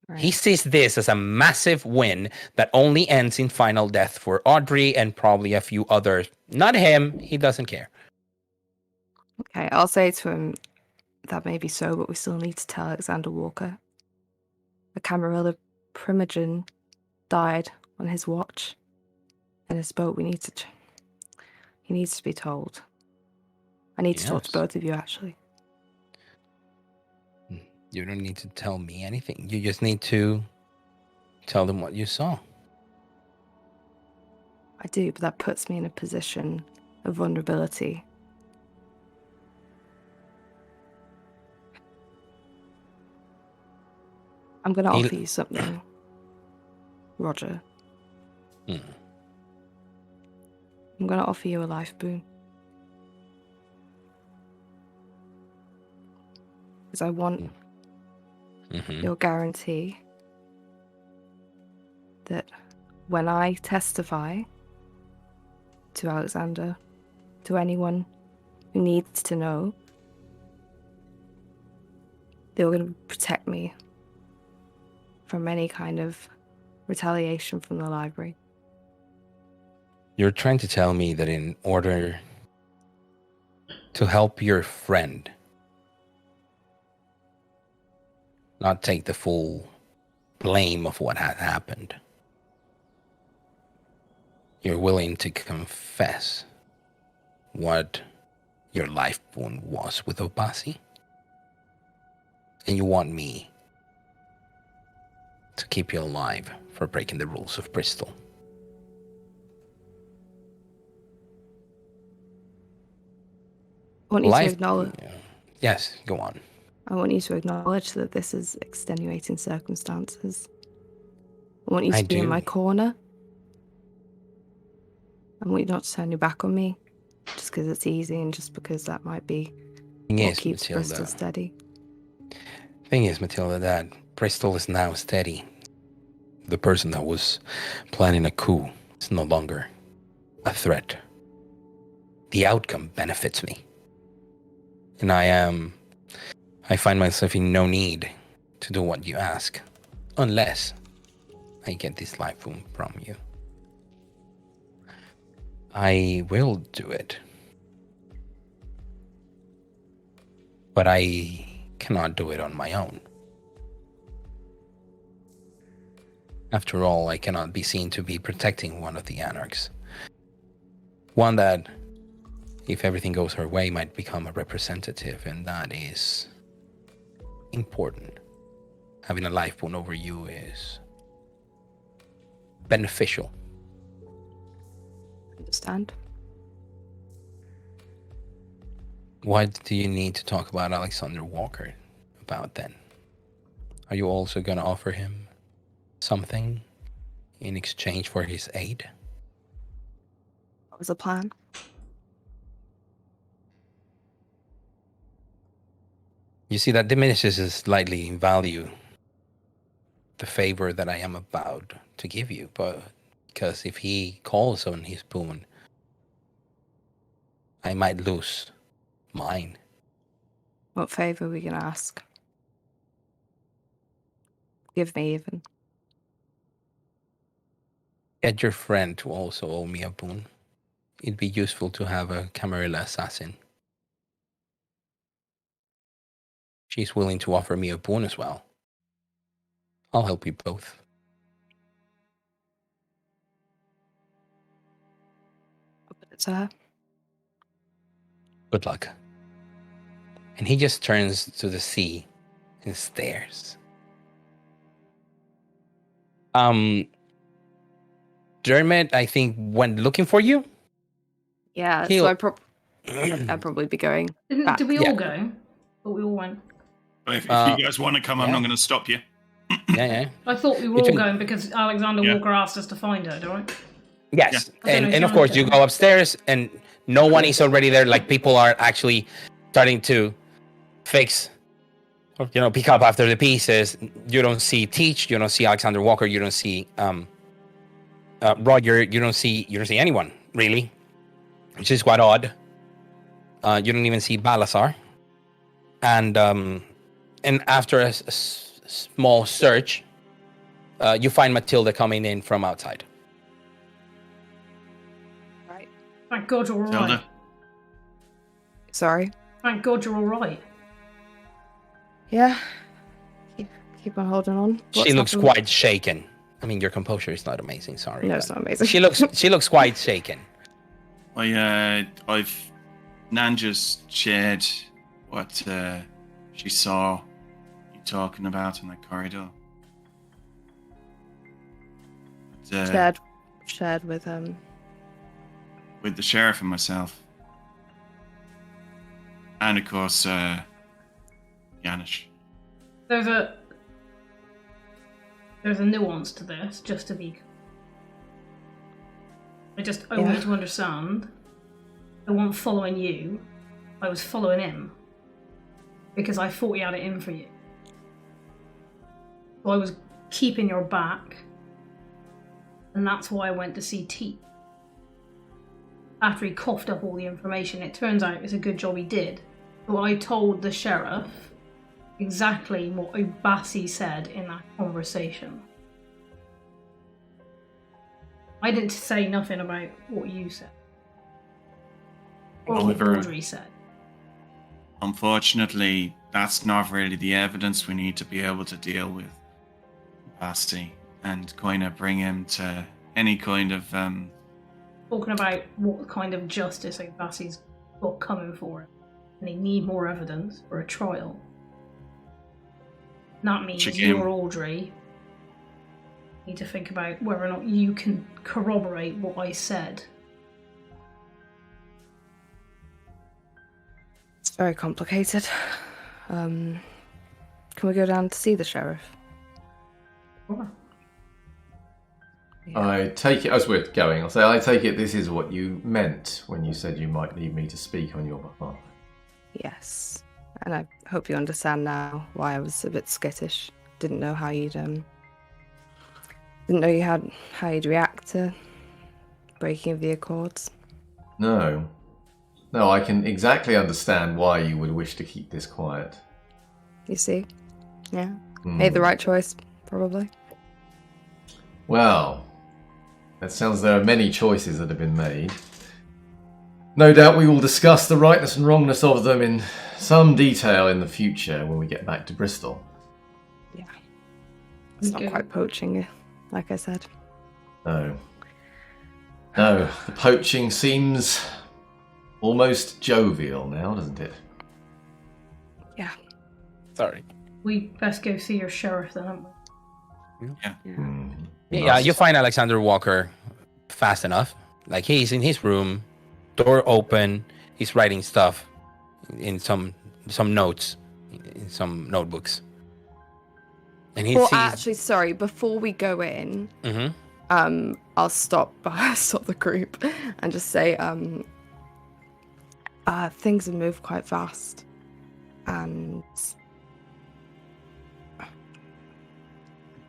Right. He sees this as a massive win that only ends in final death for Audrey and probably a few others. Not him. He doesn't care. Okay, I'll say to him that may be so, but we still need to tell Alexander Walker. The Camarilla Primogen died on his watch in his boat. He needs to be told. I need to talk to both of you, actually. You don't need to tell me anything. You just need to tell them what you saw. I do, but that puts me in a position of vulnerability. I'm going to offer you something, Roger. I'm going to offer you a life boon. Because I want your guarantee that when I testify to Alexander, to anyone who needs to know, they're going to protect me from any kind of retaliation from the library. You're trying to tell me that in order to help your friend not take the full blame of what had happened, you're willing to confess what your life boon was with Obasi? And you want me to keep you alive for breaking the rules of Bristol? I want you to acknowledge. Yes, go on. I want you to acknowledge that this is extenuating circumstances. I want you to be in my corner. I want you not to turn your back on me, just because it's easy and just because that might be what keeps Bristol steady. Thing is, Matilda, that Bristol is now steady. The person that was planning a coup is no longer a threat. The outcome benefits me. And I find myself in no need to do what you ask, unless I get this life boon from you. I will do it. But I cannot do it on my own. After all, I cannot be seen to be protecting one of the anarchs. One that, if everything goes her way, might become a representative, and that is important. Having a life boon over you is beneficial. Understand. What do you need to talk about Alexander Walker about then? Are you also going to offer him something in exchange for his aid? What was the plan? You see, that diminishes slightly in value the favor that I am about to give you, but because if he calls on his boon, I might lose mine. What favor are we going to ask? Give me even. Get your friend to also owe me a boon. It'd be useful to have a Camarilla assassin. She's willing to offer me a boon as well. I'll help you both. I'll put it to her. Good luck. And he just turns to the sea and stares. Dermot, I think, went looking for you. Yeah, so I'd probably be going back. Did we all go? Or we all went? If you guys want to come, I'm not going to stop you. Yeah. I thought we were all going because Alexander Walker asked us to find her, don't I? Yes, Yeah. and of course you go upstairs and no one is already there. Like people are actually starting to fix, or pick up after the pieces. You don't see Teach, you don't see Alexander Walker, you don't see Roger, you don't see anyone really, which is quite odd. You don't even see Balazar, and after a small search, you find Matilda coming in from outside. Thank God you're all right. Sorry. Thank God you're all right. Yeah. Keep on holding on. She looks quite shaken. I mean, your composure is not amazing. Sorry. No, it's not amazing. She looks quite shaken. Nan just shared what she saw you talking about in the corridor. Shared with with the sheriff and myself. And of course, Janish. There's a nuance to this, just to be... I want you to understand, I wasn't following you, I was following him. Because I thought he had it in for you. So I was keeping your back, and that's why I went to see T. After he coughed up all the information, it turns out it's a good job he did. So I told the sheriff exactly what Obasi said in that conversation. I didn't say nothing about what you said. Or what Audrey said. Unfortunately, that's not really the evidence we need to be able to deal with Basti and kind of bring him to any kind of... Talking about what kind of justice Obasi's got coming for him. And they need more evidence for a trial. That means you're Audrey. Need to think about whether or not you can corroborate what I said. It's very complicated. Can we go down to see the sheriff? Sure. Yeah. I take it, as we're going, I'll say, I take it this is what you meant when you said you might need me to speak on your behalf. Yes. And I hope you understand now why I was a bit skittish. Didn't know how you'd react to breaking of the accords. No, I can exactly understand why you would wish to keep this quiet. You see? Yeah. Made the right choice, probably. Well, it sounds there are many choices that have been made. No doubt we will discuss the rightness and wrongness of them in some detail in the future when we get back to Bristol. Yeah. It's not quite poaching, like I said. No, the poaching seems almost jovial now, doesn't it? Yeah. Sorry. We best go see your sheriff then, haven't we? Yeah. Yeah, you find Alexander Walker fast enough. Like he's in his room, door open. He's writing stuff in some notes, in some notebooks. And he sees... actually, sorry. Before we go in, I'll stop the group and just say, things have moved quite fast, and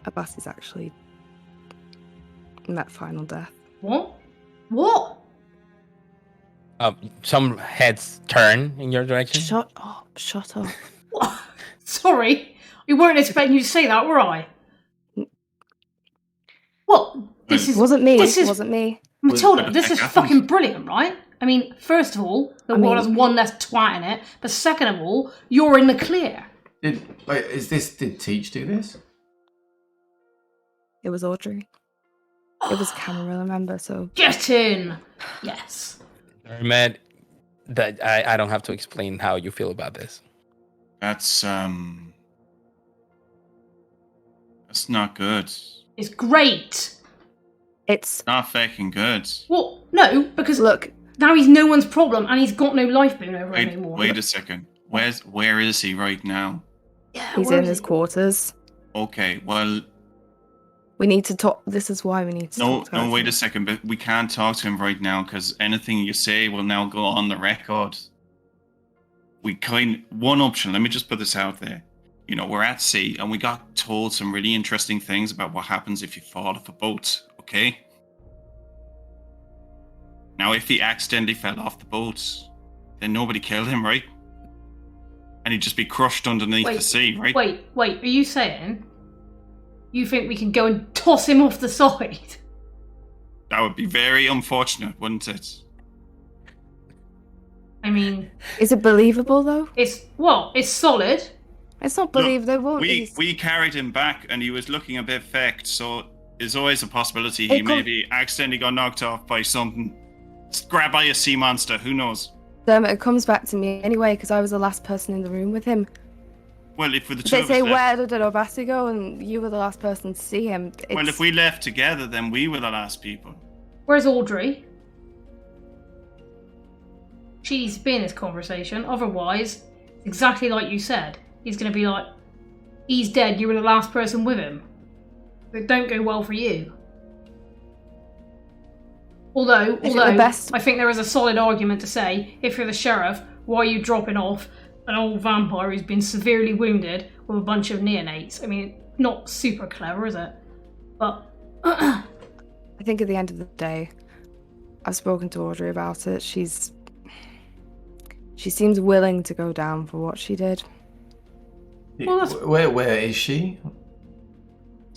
Abbas is actually met final death. What? Some heads turn in your direction. Shut up. What? Sorry, we weren't expecting you to say that, were I? What? Wasn't me. Matilda, this is fucking brilliant, right? I mean, first of all, the world has one less twat in it, but second of all, you're in the clear. Did Teach do this? It was Audrey. It was Cameron, remember, so... Get in! Yes. Matt, that I don't have to explain how you feel about this. That's not good. It's great. It's not fucking good. Well, no, because look, now he's no one's problem and he's got no life boon over anymore. Wait a second. Where is he right now? Yeah, he's in his quarters. Okay, well, We need to talk. This is why we need to talk. no, wait a second. But we can't talk to him right now because anything you say will now go on the record. One option. Let me just put this out there. You know, we're at sea and we got told some really interesting things about what happens if you fall off a boat. Okay. Now, if he accidentally fell off the boat, then nobody killed him, right? And he'd just be crushed underneath the sea, right? Wait. Are you saying you think we can go and toss him off the side? That would be very unfortunate, wouldn't it? I mean... Is it believable, though? It's solid. It's not believable. We carried him back and he was looking a bit fecked, so there's always a possibility he maybe accidentally got knocked off by something. Grabbed by a sea monster, who knows? It comes back to me anyway, because I was the last person in the room with him. Well, if we're the two They of us say, left, where did Obasi go? And you were the last person to see him. well, if we left together, then we were the last people. Where's Audrey? She's been in this conversation. Otherwise, exactly like you said, he's going to be like, he's dead, you were the last person with him. It don't go well for you. Although I think there is a solid argument to say, if you're the sheriff, why are you dropping off an old vampire who's been severely wounded with a bunch of neonates? I mean, not super clever, is it? But I think at the end of the day, I've spoken to Audrey about it. She seems willing to go down for what she did. Well, where is she?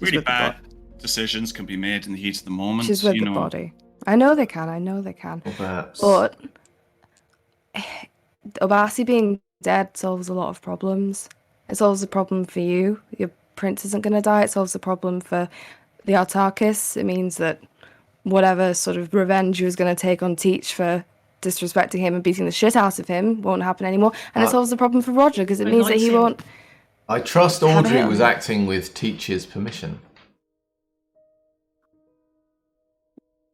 Really bad decisions can be made in the heat of the moment. She's with the body. I know they can. Or perhaps. But Obasi being dead solves a lot of problems. It solves a problem for you. Your prince isn't going to die. It solves a problem for the Artakis. It means that whatever sort of revenge you was going to take on Teach for disrespecting him and beating the shit out of him won't happen anymore. And it solves the problem for Roger, because it means that he won't... I trust Audrey was acting with Teach's permission.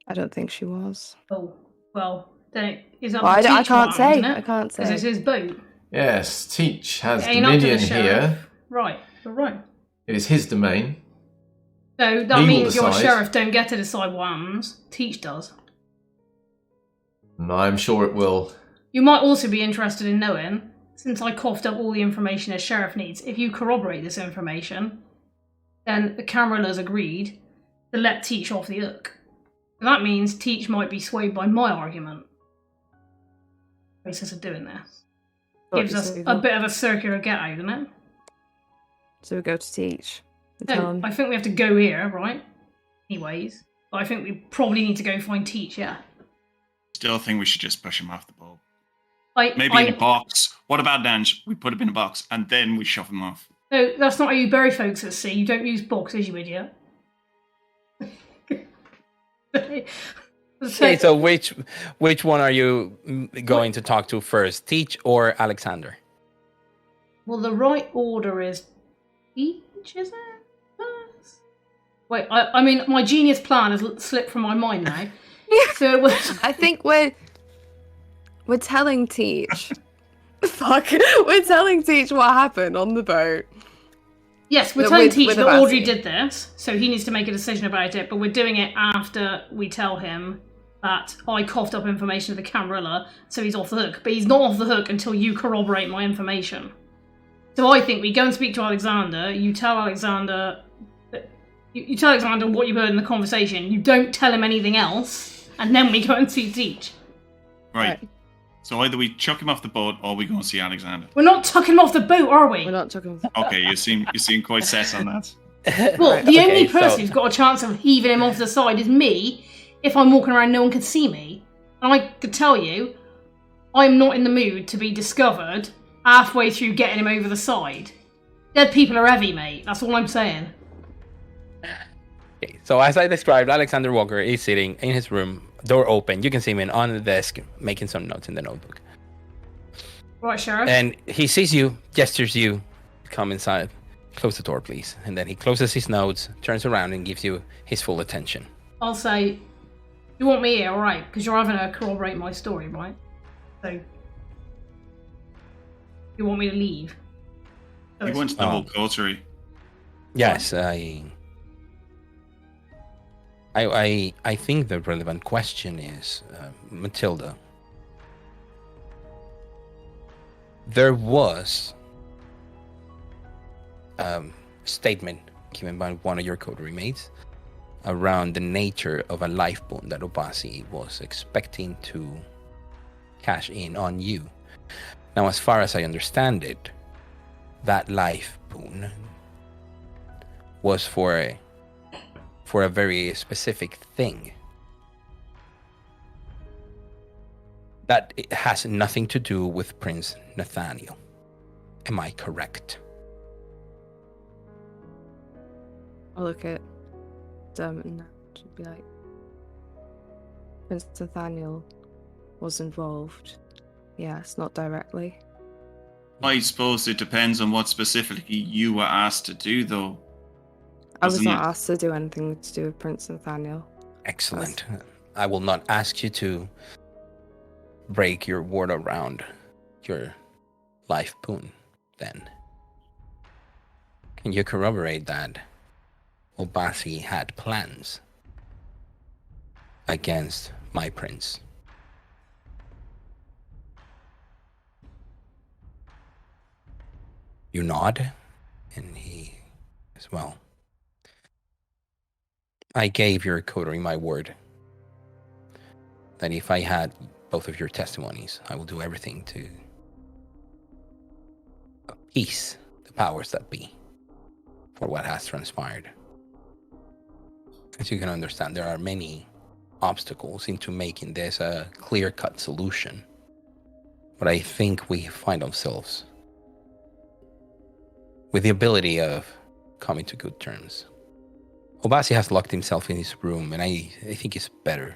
I don't think she was. Oh, well, then is that I can't say. I can't say. Because it's his boat. Yes, Teach has Ain't up to the dominion sheriff. here. Right, you're right. It is his domain. So that He will means your decide. sheriff don't get to decide what happens. Teach does. And I'm sure it will. You might also be interested in knowing, since I coughed up all the information a sheriff needs, if you corroborate this information, then the Camarillers agreed to let Teach off the hook. And that means Teach might be swayed by my argument. Basis of doing this. Gives us a bit of a circular get out, doesn't it? So we go to Teach. No, I think we have to go here, right? Anyways. But I think we probably need to go find Teach, yeah. Still think we should just push him off the boat. Maybe in a box. What about Dange? We put him in a box and then we shove him off. No, that's not how you bury folks at sea. You don't use boxes, you idiot. Okay, so which one are you going to talk to first, Teach or Alexander? Well, the right order is Teach, is it? Wait, I mean, my genius plan has slipped from my mind now. So it was... I think we're telling Teach. We're telling Teach what happened on the boat. Yes, we're telling Teach that Obasi. Audrey did this, so he needs to make a decision about it, but we're doing it after we tell him that I coughed up information of the Camarilla, so he's off the hook. But he's not off the hook until you corroborate my information. So I think we go and speak to Alexander, you tell Alexander... You tell Alexander what you heard in the conversation, you don't tell him anything else, and then we go and see Teach. Right. So either we chuck him off the boat or we go and see Alexander. We're not tucking him off the boat, are we? We're not talking. Okay, you seem quite set on that. Well, the only person who's got a chance of heaving him off the side is me. If I'm walking around, no one can see me. And I could tell you, I'm not in the mood to be discovered halfway through getting him over the side. Dead people are heavy, mate. That's all I'm saying. Okay, so as I described, Alexander Walker is sitting in his room, door open. You can see him on the desk making some notes in the notebook. Right, Sheriff. And he sees you, gestures you, come inside. Close the door, please. And then he closes his notes, turns around, and gives you his full attention. I'll say, you want me here, alright, because you're having to corroborate my story, right? So, you want me to leave? He wants the whole coterie. Yes, I think the relevant question is, Matilda, there was a statement given by one of your coterie mates around the nature of a life boon that Obasi was expecting to cash in on you. Now, as far as I understand it, that life boon was for a very specific thing that it has nothing to do with Prince Nathaniel. Am I correct? I'll look at Dermot and should be like, Prince Nathaniel was involved. Yes, not directly. I suppose it depends on what specifically you were asked to do, though. I was Doesn't not it? asked to do anything to do with Prince Nathaniel. Excellent. I will not ask you to break your word around your life boon, then. Can you corroborate that Obasi had plans against my prince? You nod, and he as well. I gave your coterie my word that if I had both of your testimonies, I will do everything to appease the powers that be for what has transpired. As you can understand, there are many obstacles into making this a clear-cut solution. But I think we find ourselves with the ability of coming to good terms. Obasi has locked himself in his room, and I think it's better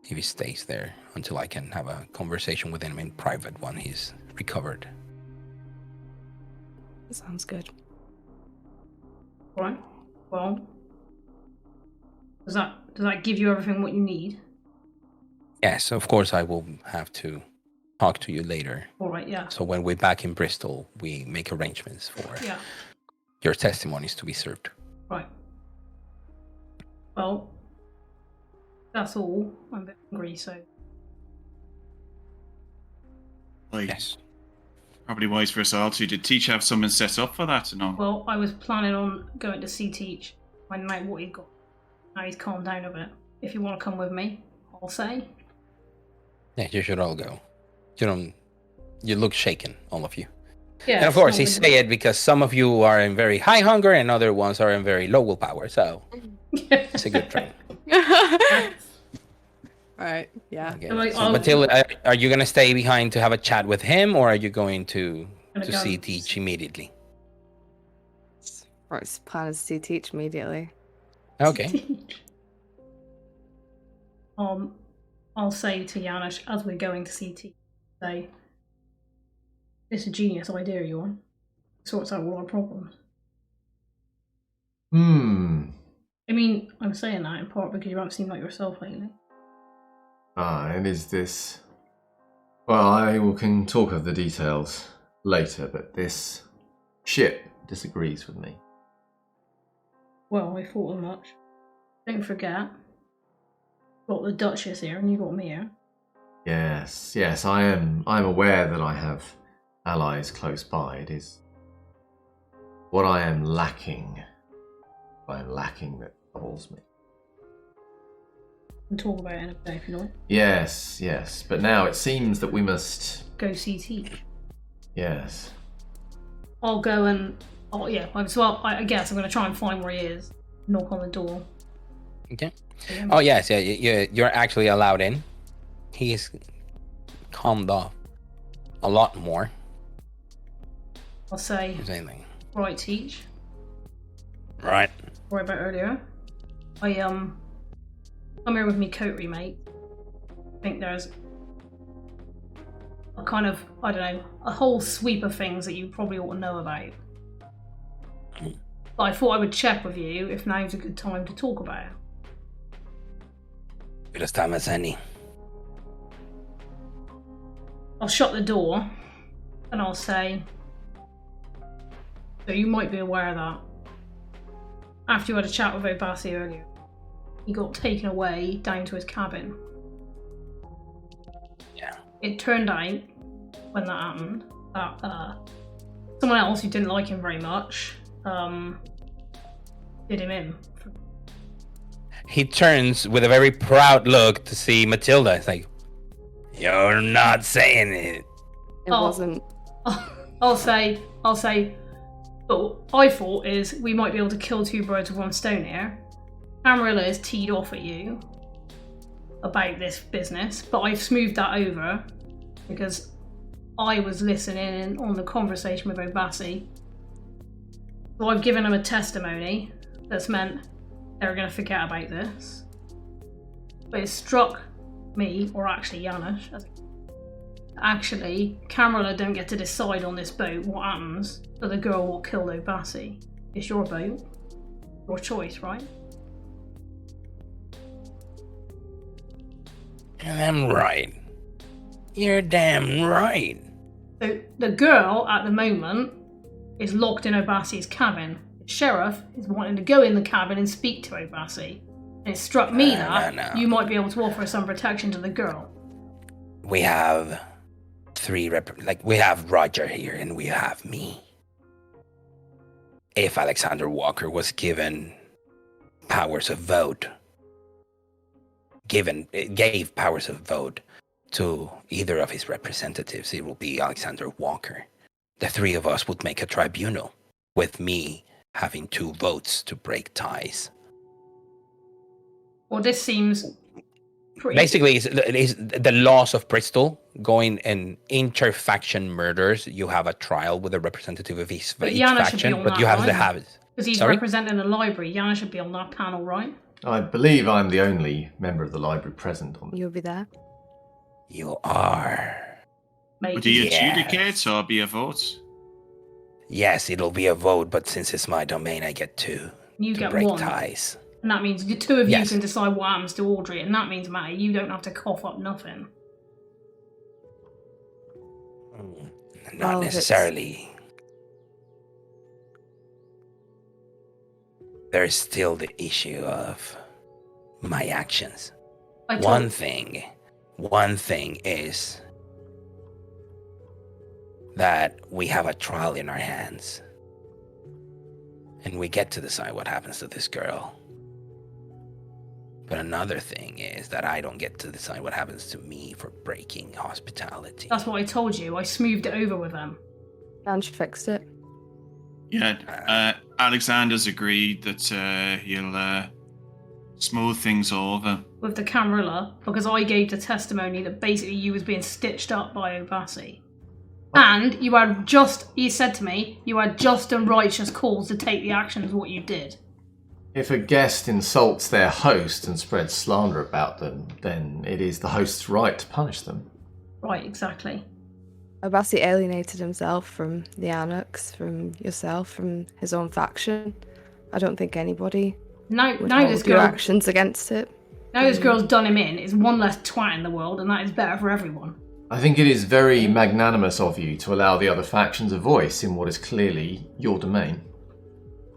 if he stays there until I can have a conversation with him in private when he's recovered. That sounds good. Right. Well, does that give you everything what you need? Yes, of course I will have to talk to you later. All right. Yeah. So when we're back in Bristol, we make arrangements for Yeah. your testimonies to be served. Right. Well, that's all. I'm a bit hungry, so. Like, Yes. probably wise for us all to. Did Teach have something set up for that or no? Well, I was planning on going to see Teach, finding out what he got. Now he's calmed down a bit. If you want to come with me, I'll say. Yeah, you should all go. You look shaken, all of you. Yeah. And of course, he it's say it because some of you are in very high hunger and other ones are in very low willpower. So it's a good trade. Right, yeah. Okay. Like, So, Matilda, are you going to stay behind to have a chat with him, or are you going to Gonna go see and- Teach immediately? Right, plan is to teach immediately. Okay. I'll say to Janusz as we're going to see Teach, say, it's a genius idea, you want. Sorts out all our problems. I mean, I'm saying that in part because you haven't seemed like yourself lately. And is this... Well, can talk of the details later, but this ship disagrees with me. Well, I thought as much. Don't forget, got the Duchess here and you got me here. Yes, I'm aware that I have allies close by. It is what I am lacking that troubles me. And talk about it another day if you like. Yes, but now it seems that we must... Go see Teach. Yes. I'll go and... Oh, yeah. So I guess I'm going to try and find where he is. Knock on the door. Okay. Oh, yes. Yeah, you're actually allowed in. He's calmed off a lot more. I'll say, If anything. right, Teach. Right. Right about earlier. I'm here with me coterie mate. I think there's a kind of, I don't know, a whole sweep of things that you probably ought to know about. But I thought I would check with you if now's a good time to talk about it. Good as time as any. I'll shut the door and I'll say, so you might be aware that after you had a chat with Obasi earlier, he got taken away down to his cabin. Yeah. It turned out, when that happened, that someone else who didn't like him very much did him in. He turns with a very proud look to see Matilda. It's like, you're not saying it. It wasn't. I'll say, but what I thought is we might be able to kill two birds with one stone here. Camarilla is teed off at you about this business, but I've smoothed that over because I was listening on the conversation with Obasi. So I've given him a testimony that's meant they're going to forget about this. But it struck me, or actually Janusz, actually, Camarilla don't get to decide on this boat what happens to the girl what killed Obasi. It's your boat. Your choice, right? And I'm right. You're damn right. So the girl at the moment is locked in Obasi's cabin. The sheriff is wanting to go in the cabin and speak to Obasi. And it struck me that you might be able to offer some protection to the girl. We have we have Roger here and we have me. If Alexander Walker was given powers of vote, gave powers of vote to either of his representatives, it will be Alexander Walker. The three of us would make a tribunal, with me having 2 votes to break ties. Well, this seems pretty... Basically, it's the laws of Bristol going in interfaction murders. You have a trial with a representative of each faction, but you have to have it. Because he's representing the library. Yana should be on that panel, right? I believe I'm the only member of the library present on You'll be there. You are. Maybe. Would he adjudicate or be a vote? Yes, it'll be a vote, but since it's my domain, I get 2 You to get break 1. ties. And that means the 2 of you can decide what happens to Audrey, and that means, Matty, you don't have to cough up nothing. Not necessarily. There's still the issue of my actions. One thing is that we have a trial in our hands. And we get to decide what happens to this girl. But another thing is that I don't get to decide what happens to me for breaking hospitality. That's what I told you. I smoothed it over with them. And she fixed it. Yeah, Alexander's agreed that he'll smooth things over. With the Camarilla, because I gave the testimony that basically you was being stitched up by Obasi. And you said to me, you had just and righteous cause to take the actions what you did. If a guest insults their host and spreads slander about them, then it is the host's right to punish them. Right, exactly. Obasi alienated himself from the Anarchs, from yourself, from his own faction. I don't think anybody would hold your actions against it. Now this girl's done him in, is one less twat in the world, and that is better for everyone. I think it is very magnanimous of you to allow the other factions a voice in what is clearly your domain.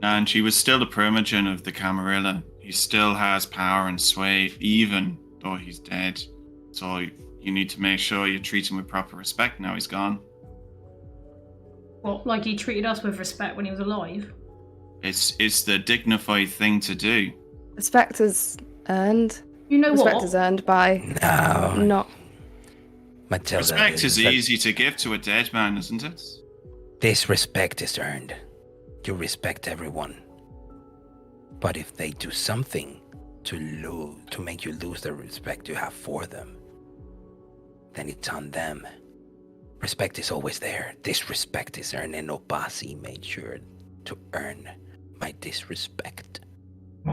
And she was still the primogen of the Camarilla. He still has power and sway, even though he's dead. So you need to make sure you treat him with proper respect now he's gone. Well, like he treated us with respect when he was alive. It's the dignified thing to do. Respect is earned. You know respect what? is earned by not... Matilda, respect is easy to give to a dead man, isn't it? This respect is earned. You respect everyone. But if they do something to make you lose the respect you have for them, then it's on them. Respect is always there. Disrespect is earned, and Obasi made sure to earn my disrespect.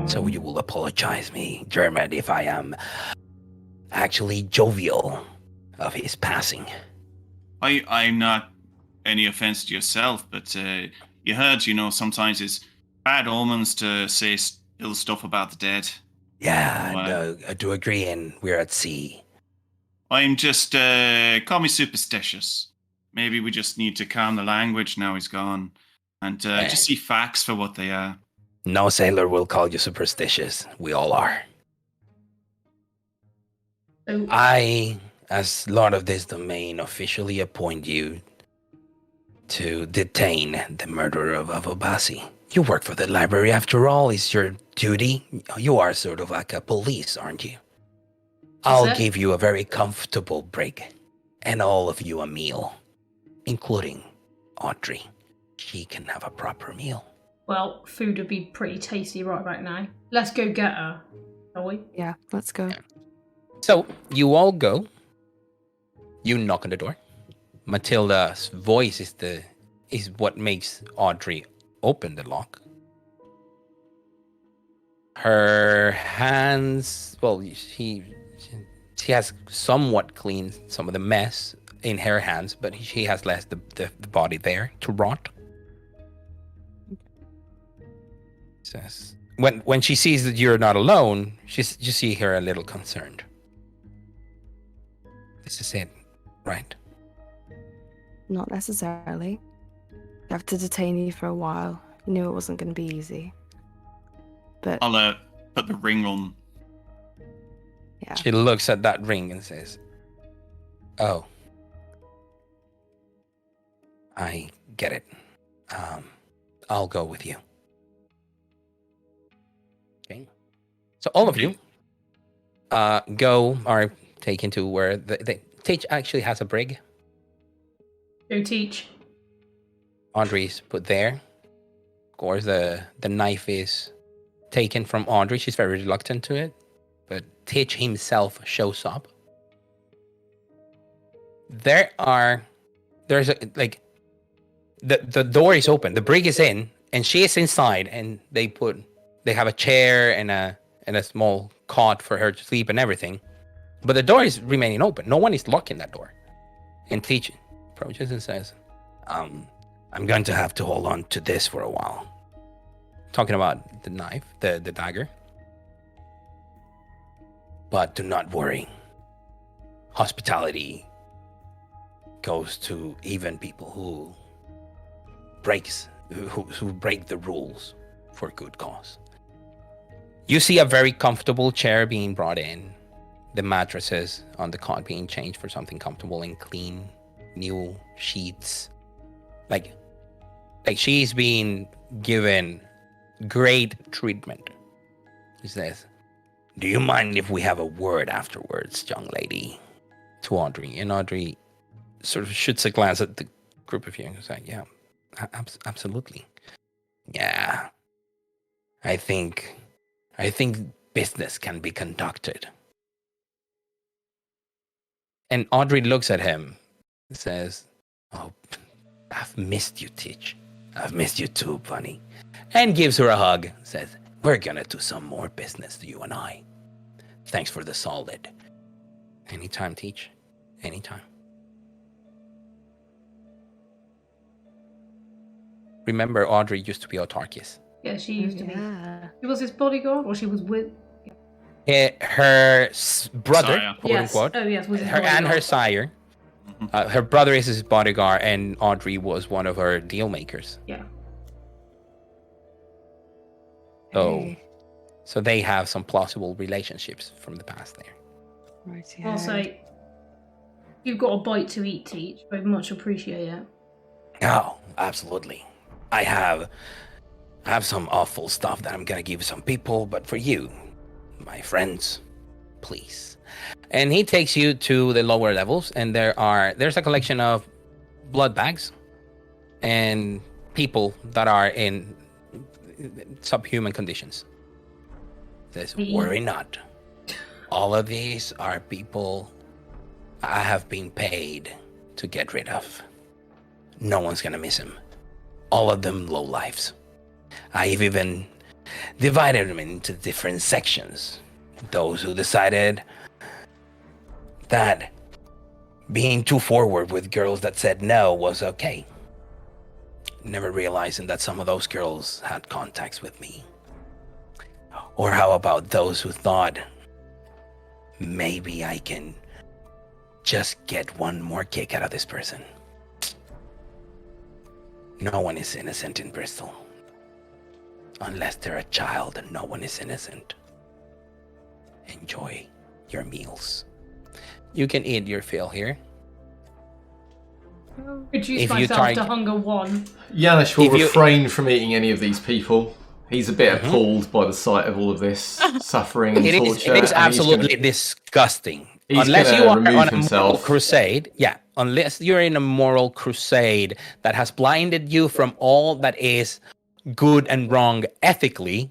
So you will apologize me, German, if I am actually jovial of his passing. I'm not any offense to yourself, but you heard, sometimes it's bad omens to say ill stuff about the dead. Yeah, no, I do agree, and we're at sea. I'm just, call me superstitious. Maybe we just need to calm the language now he's gone, and just see facts for what they are. No sailor will call you superstitious. We all are. So, I, as Lord of this domain, officially appoint you to detain the murderer of Avobasi. You work for the library after all. It's your duty. You are sort of like a police, aren't you? I'll it? give you a very comfortable break, and all of you a meal, including Audrey. She can have a proper meal. well, food would be pretty tasty right about now. Let's go get her, shall we? Yeah, let's go. So you all go. You knock on the door. Matilda's voice is what makes Audrey open the lock. Her hands, well, she has somewhat cleaned some of the mess in her hands, but she has left the body there to rot. Says when she sees that you're not alone, you see her a little concerned. This is it, right? Not necessarily. I have to detain you for a while. You knew it wasn't going to be easy. But I'll put the ring on. yeah, She looks at that ring and says, "Oh, I get it. I'll go with you." Okay. So all of you go or taken to where the Teach actually has a brig. Go teach. Audrey's put there. Of course, the knife is taken from Audrey. She's very reluctant to it, but Teach himself shows up. There's the door is open. The brig is in, and she is inside. And they have a chair and a small cot for her to sleep and everything. But the door is remaining open. No one is locking that door. And Teach approaches and says, I'm going to have to hold on to this for a while. Talking about the knife, the dagger. But do not worry. Hospitality goes to even people who break the rules for good cause. You see a very comfortable chair being brought in. The mattresses on the cot being changed for something comfortable and clean. New sheets. Like she's being given great treatment. He says, "Do you mind if we have a word afterwards, young lady?" To Audrey. And Audrey sort of shoots a glance at the group of you and says, "Yeah, absolutely. Yeah. I think business can be conducted." And Audrey looks at him and says, "Oh, I've missed you, Teach. I've missed you too, Bunny." And gives her a hug. Says, "We're gonna do some more business, you and I. Thanks for the solid." Anytime, Teach. Anytime. Remember, Audrey used to be Autarchus. Yeah, she used to be. yeah. She was his bodyguard, or she was with. Her brother, Sire. quote Yes. unquote, Oh yes, was his her and her bodyguard. sire. Her brother is his bodyguard, and Audrey was one of her deal makers. Yeah. So, Hey. so they have some plausible relationships from the past there. Right, I'll say, you've got a bite to eat, Teach. I much appreciate it. Oh, absolutely. I have some awful stuff that I'm gonna give some people, but for you, my friends, please. And he takes you to the lower levels, and there's a collection of blood bags and people that are in subhuman conditions. Says, "Worry not. All of these are people I have been paid to get rid of. No one's gonna miss him. All of them low lives. I've even divided them into different sections. Those who decided that being too forward with girls that said no was okay. Never realizing that some of those girls had contacts with me. Or how about those who thought maybe I can just get one more kick out of this person? No one is innocent in Bristol. unless they're a child and no one is innocent. Enjoy your meals. You can eat your fill here. Reduce If you myself try- to hunger 1. Yanish will If you- refrain from eating any of these people. He's a bit appalled by the sight of all of this suffering and It torture. is and he's absolutely gonna- disgusting. he's Unless gonna you are remove on a himself. moral crusade, unless you're in a moral crusade that has blinded you from all that is good and wrong ethically,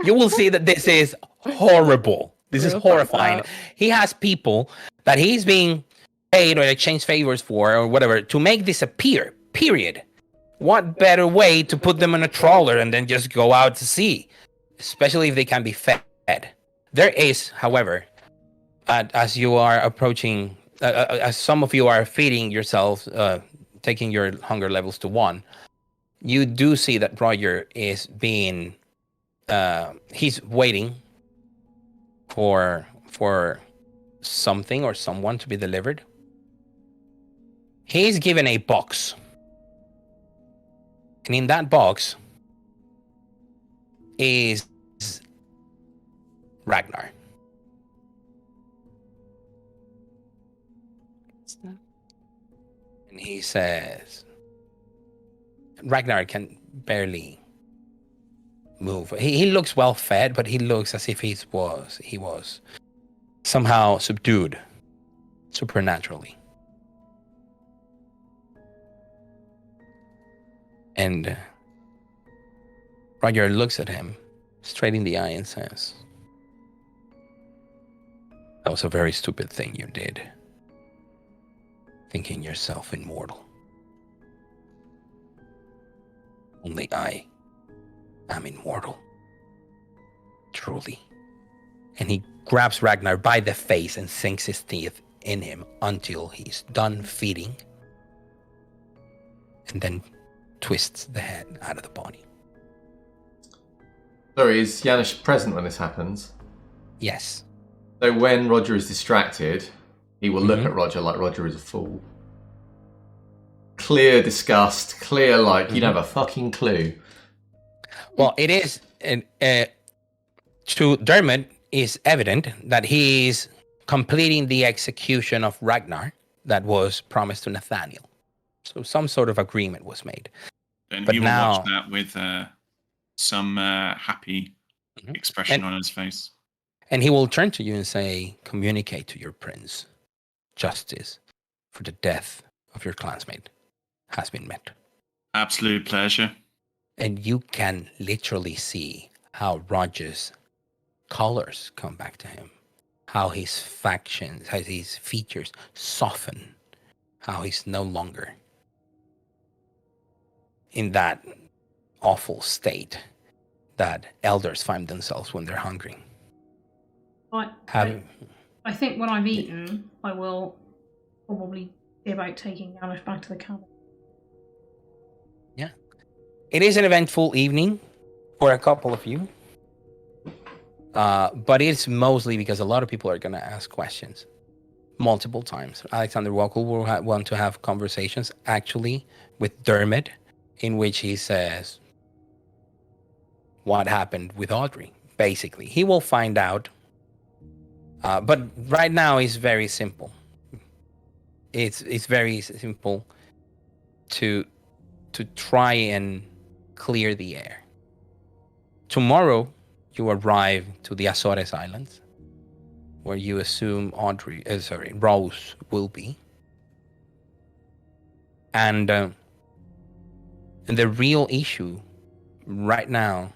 you will see that this is horrible. This is Real horrifying. fucked up. He has people that he's being paid or exchange favors for or whatever to make disappear, period. What better way to put them in a trawler and then just go out to sea, especially if they can be fed? There is, however, as you are approaching, as some of you are feeding yourselves, taking your hunger levels to 1, you do see that Roger is being, he's waiting for something or someone to be delivered. He's given a box. And in that box is Ragnar. And he says, Ragnar can barely move. He looks well fed, but he looks as if he was somehow subdued supernaturally. And Roger looks at him straight in the eye and says, "That was a very stupid thing you did, thinking yourself immortal. Only I am immortal, truly." And he grabs Ragnar by the face and sinks his teeth in him until he's done feeding, and then twists the head out of the body. Sorry, is Yanish present when this happens? Yes. So when Roger is distracted, he will look Mhm. at Roger like Roger is a fool. Clear disgust, clear like you don't have a fucking clue. Well, it is to Dermot is evident that he's completing the execution of Ragnar that was promised to Nathaniel. So some sort of agreement was made. And But he will now- watch that with some happy Mhm. expression And- on his face. And he will turn to you and say, "Communicate to your prince. Justice for the death of your clansmate has been met." Absolute pleasure. And you can literally see how Roger's colors come back to him, how his factions, how his features soften, how he's no longer in that awful state that elders find themselves when they're hungry. I think when I've eaten, I will probably be about taking Yanish back to the cabin. It is an eventful evening for a couple of you, but it's mostly because a lot of people are going to ask questions multiple times. Alexander Walker will want to have conversations actually with Dermot, in which he says what happened with Audrey. Basically, he will find out. But right now, it's very simple. It's very simple to try and clear the air. Tomorrow, you arrive to the Azores Islands, where you assume Rose will be. And the real issue right now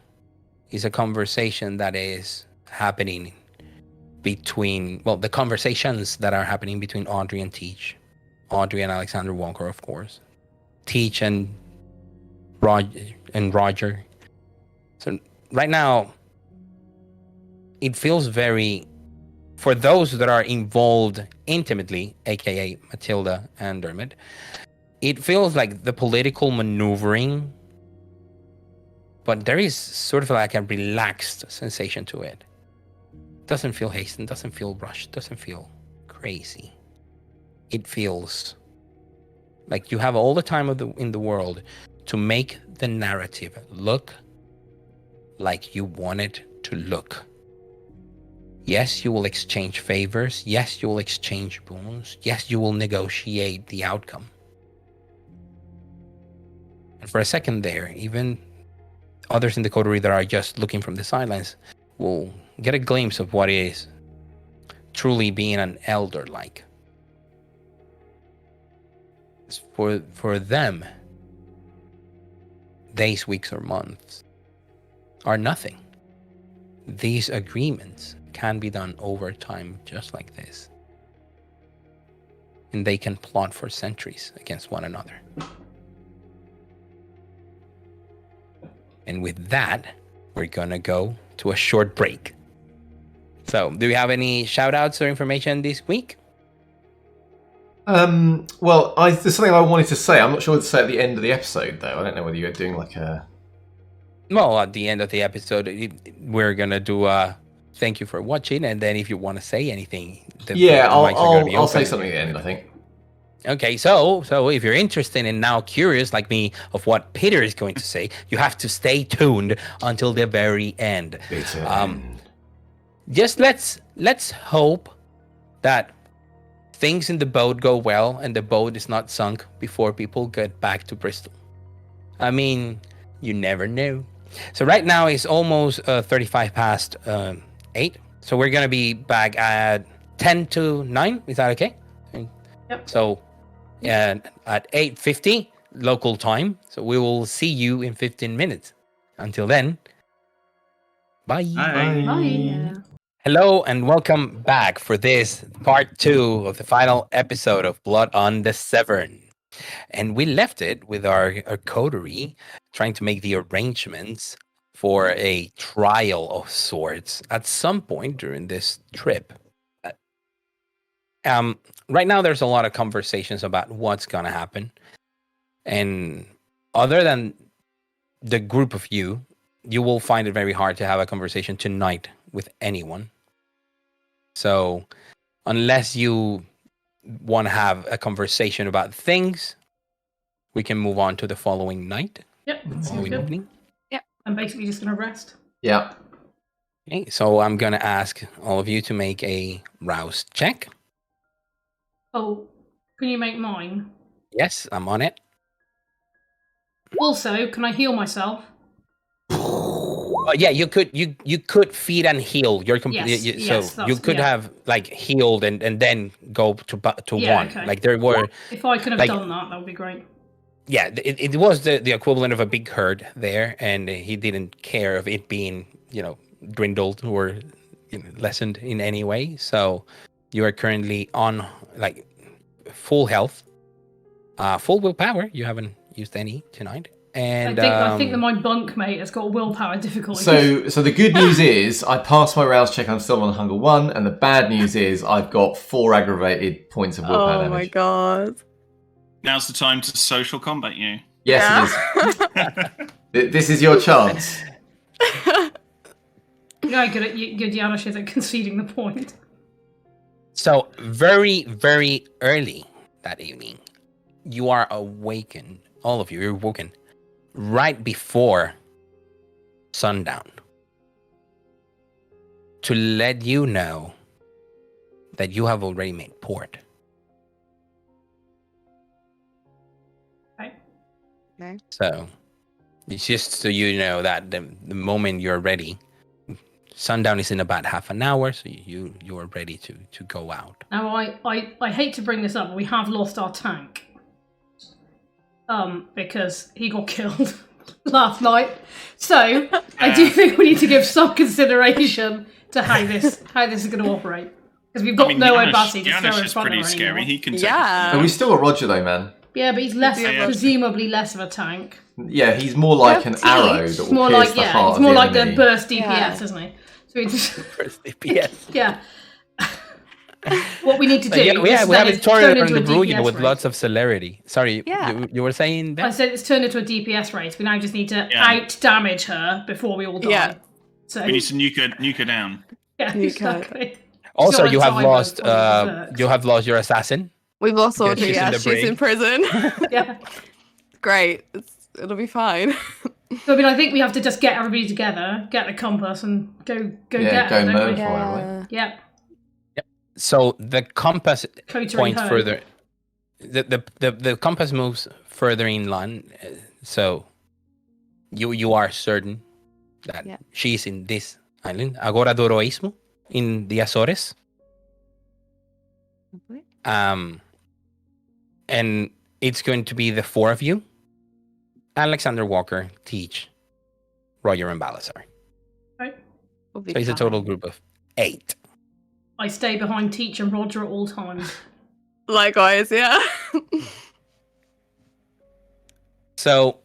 is a conversation that is happening between, well, the conversations that are happening between Audrey and Teach. Audrey and Alexander Walker, of course. Teach and Roger. So right now, it feels very, for those that are involved intimately, aka Matilda and Dermot, it feels like the political maneuvering, but there is sort of like a relaxed sensation to it. Doesn't feel hastened, doesn't feel rushed, doesn't feel crazy. It feels like you have all the time in the world to make the narrative look like you want it to look. Yes, you will exchange favors. Yes, you will exchange boons. Yes, you will negotiate the outcome. And for a second there, even others in the coterie that are just looking from the sidelines will get a glimpse of what is truly being an elder like. For them, days, weeks, or months are nothing. These agreements can be done over time just like this. And they can plot for centuries against one another. And with that, we're going to go to a short break. So, do we have any shout outs or information this week? Well, there's something I wanted to say. I'm not sure what to say at the end of the episode, though. I don't know whether you're doing like a... Well, at the end of the episode, we're going to do a thank you for watching. And then if you want to say anything... I'll say something at the end, I think. Okay, so if you're interested and now curious like me of what Peter is going to say, you have to stay tuned until the very end. Just let's hope that things in the boat go well and the boat is not sunk before people get back to Bristol. I mean, you never know. So right now it's almost 35 past 8. So we're going to be back at 10 to 9. Is that okay? Yep. So at 8:50 local time. So we will see you in 15 minutes. Until then, bye. Bye. Bye. Hello and welcome back for this part 2 of the final episode of Blood on the Severn. And we left it with our coterie trying to make the arrangements for a trial of sorts at some point during this trip. Right now, there's a lot of conversations about what's going to happen. And other than the group of you will find it very hard to have a conversation tonight with anyone. So unless you want to have a conversation about things, we can move on to the following night. Yep. Following evening. Yep. I'm basically just going to rest. Yeah. Okay, so I'm going to ask all of you to make a rouse check. Oh, can you make mine? Yes, I'm on it. Also, can I heal myself? Yeah, you could feed and heal. You're Yes, you could have like healed and then go to one. Okay. Like there were. If I could have done that would be great. Yeah, it was the equivalent of a big herd there, and he didn't care of it being dwindled or lessened in any way. So you are currently on like full health, full willpower. You haven't used any tonight. And I think that my bunkmate has got willpower difficulties. So the good news is I passed my rouse check. I'm still on hunger 1, and the bad news is I've got 4 aggravated points of willpower damage. Oh my god! Now's the time to social combat you. Yes, it is. This is your chance. Good Yanush at conceding the point. So very, very early that evening, you are awakened. All of you, you're woken right before sundown to let you know that you have already made port. Okay. So it's just so you know that the moment you're ready, sundown is in about half an hour, so you are ready to go out. Now I hate to bring this up, but we have lost our tank. Because he got killed last night. So I do think we need to give some consideration to how this is going to operate. Because we've got no Obasi to throw in is front of pretty her scary. anymore. He can take But we still got Roger though, man. Yeah, but he's presumably less of a tank. Yeah, he's more like an arrow that will pierce the heart. He's more of like enemy. the burst DPS, isn't he? So he just First DPS. yeah. What we need to do we have a tutorial on the Bruja with race. lots of celerity. Sorry, you were saying that? I said it's turned into a DPS race. We now just need to out-damage her before we all die. Yeah. So We need to nuke her down. yeah, Nuke her. exactly. Also, She's you got have a timer lost. for the You have lost your assassin. We've lost Yeah, Audrey. she's in Yeah, the she's brig. in prison. Yeah. Great. It'll be fine. So, I mean, I think we have to just get everybody together, get the compass, and go get Yeah, it. go don't murder we? for it, right? Yeah. So the compass Coterie points ho. further. The compass moves further inland. So you are certain that Yeah. she's in this island, Agora do Heroísmo, in the Azores. And it's going to be the four of you: Alexander Walker, Teach, Roger, and Balazar. Right. We'll be So it's a total fine. group of 8. I stay behind Teach and Roger at all times. Likewise, yeah. So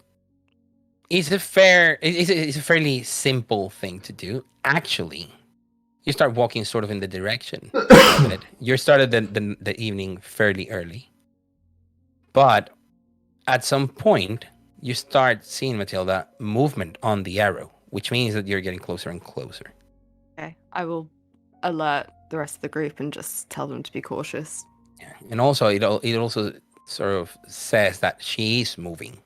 it's a fairly simple thing to do. Actually, you start walking sort of in the direction of it. You started the evening fairly early. But at some point, you start seeing, Matilda, movement on the arrow, which means that you're getting closer and closer. Okay, I will alert the rest of the group and just tell them to be cautious. Yeah. And also, it also sort of says that she is moving.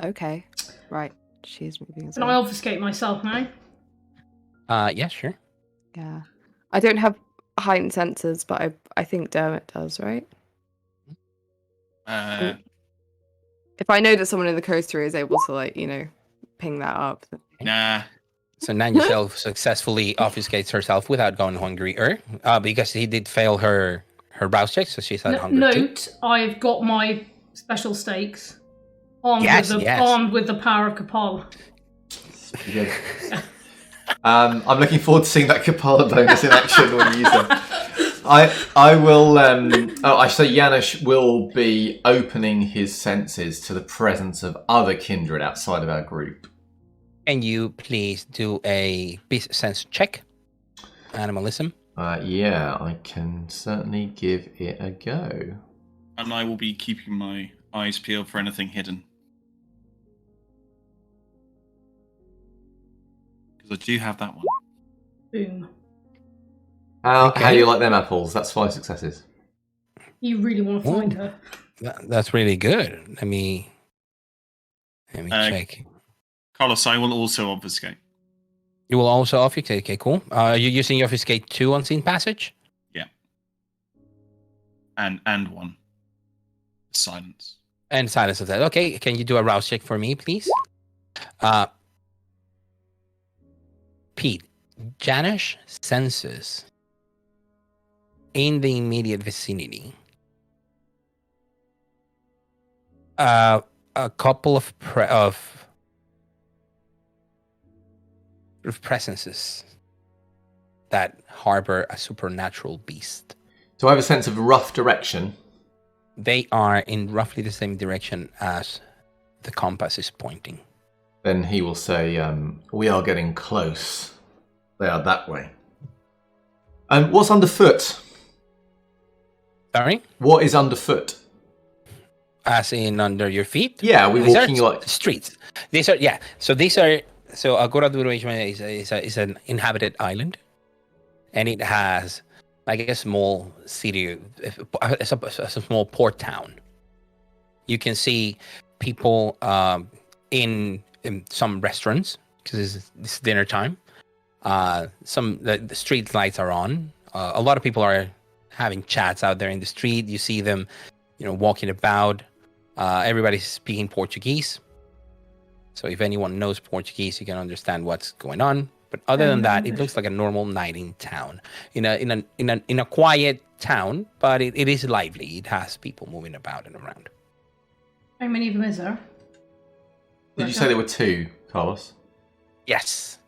Okay, right. She's moving as Can I well. obfuscate myself now? Yeah, sure. Yeah. I don't have heightened senses, but I think Dermot does, right? If I know that someone in the coterie is able to, like, ping that up. Nah. So Nan yourself successfully obfuscates herself without going hungrier, because he did fail her rouse check, so she's had hunger too. Note, I've got my special stakes armed with the power of Kapal. Good. I'm looking forward to seeing that Kapala bonus in action when you use them. I will. I say Janusz will be opening his senses to the presence of other kindred outside of our group. Can you please do a beast sense check? Animalism. Yeah, I can certainly give it a go. And I will be keeping my eyes peeled for anything hidden. Because I do have that one. Boom. How Okay. do you like them apples? That's 5 successes. You really want to find her. That's really good. Let me check. Carlos, I will also obfuscate. You will also obfuscate. Okay, cool. Are you using your obfuscate 2 unseen passage? Yeah. And one. Silence. And silence of that. Okay, can you do a rouse check for me, please? Pete, Janusz senses in the immediate vicinity a couple of presences that harbor a supernatural beast. So I have a sense of rough direction. They are in roughly the same direction as the compass is pointing. Then he will say, we are getting close. They are that way. And what's underfoot? Sorry? What is underfoot? As in under your feet? Yeah, we're These walking are like... streets. These are, yeah. So these are, so Agora do Heroísmo is an inhabited island. And it has like a small city, a small port town. You can see people in some restaurants because it's dinner time. The street lights are on. A lot of people are having chats out there in the street. You see them, walking about. Everybody's speaking Portuguese. So if anyone knows Portuguese, you can understand what's going on. But other than that, it looks like a normal night in town, in a quiet town. But it is lively. It has people moving about and around. How many of them is there? Did you say there were 2, Carlos? Yes.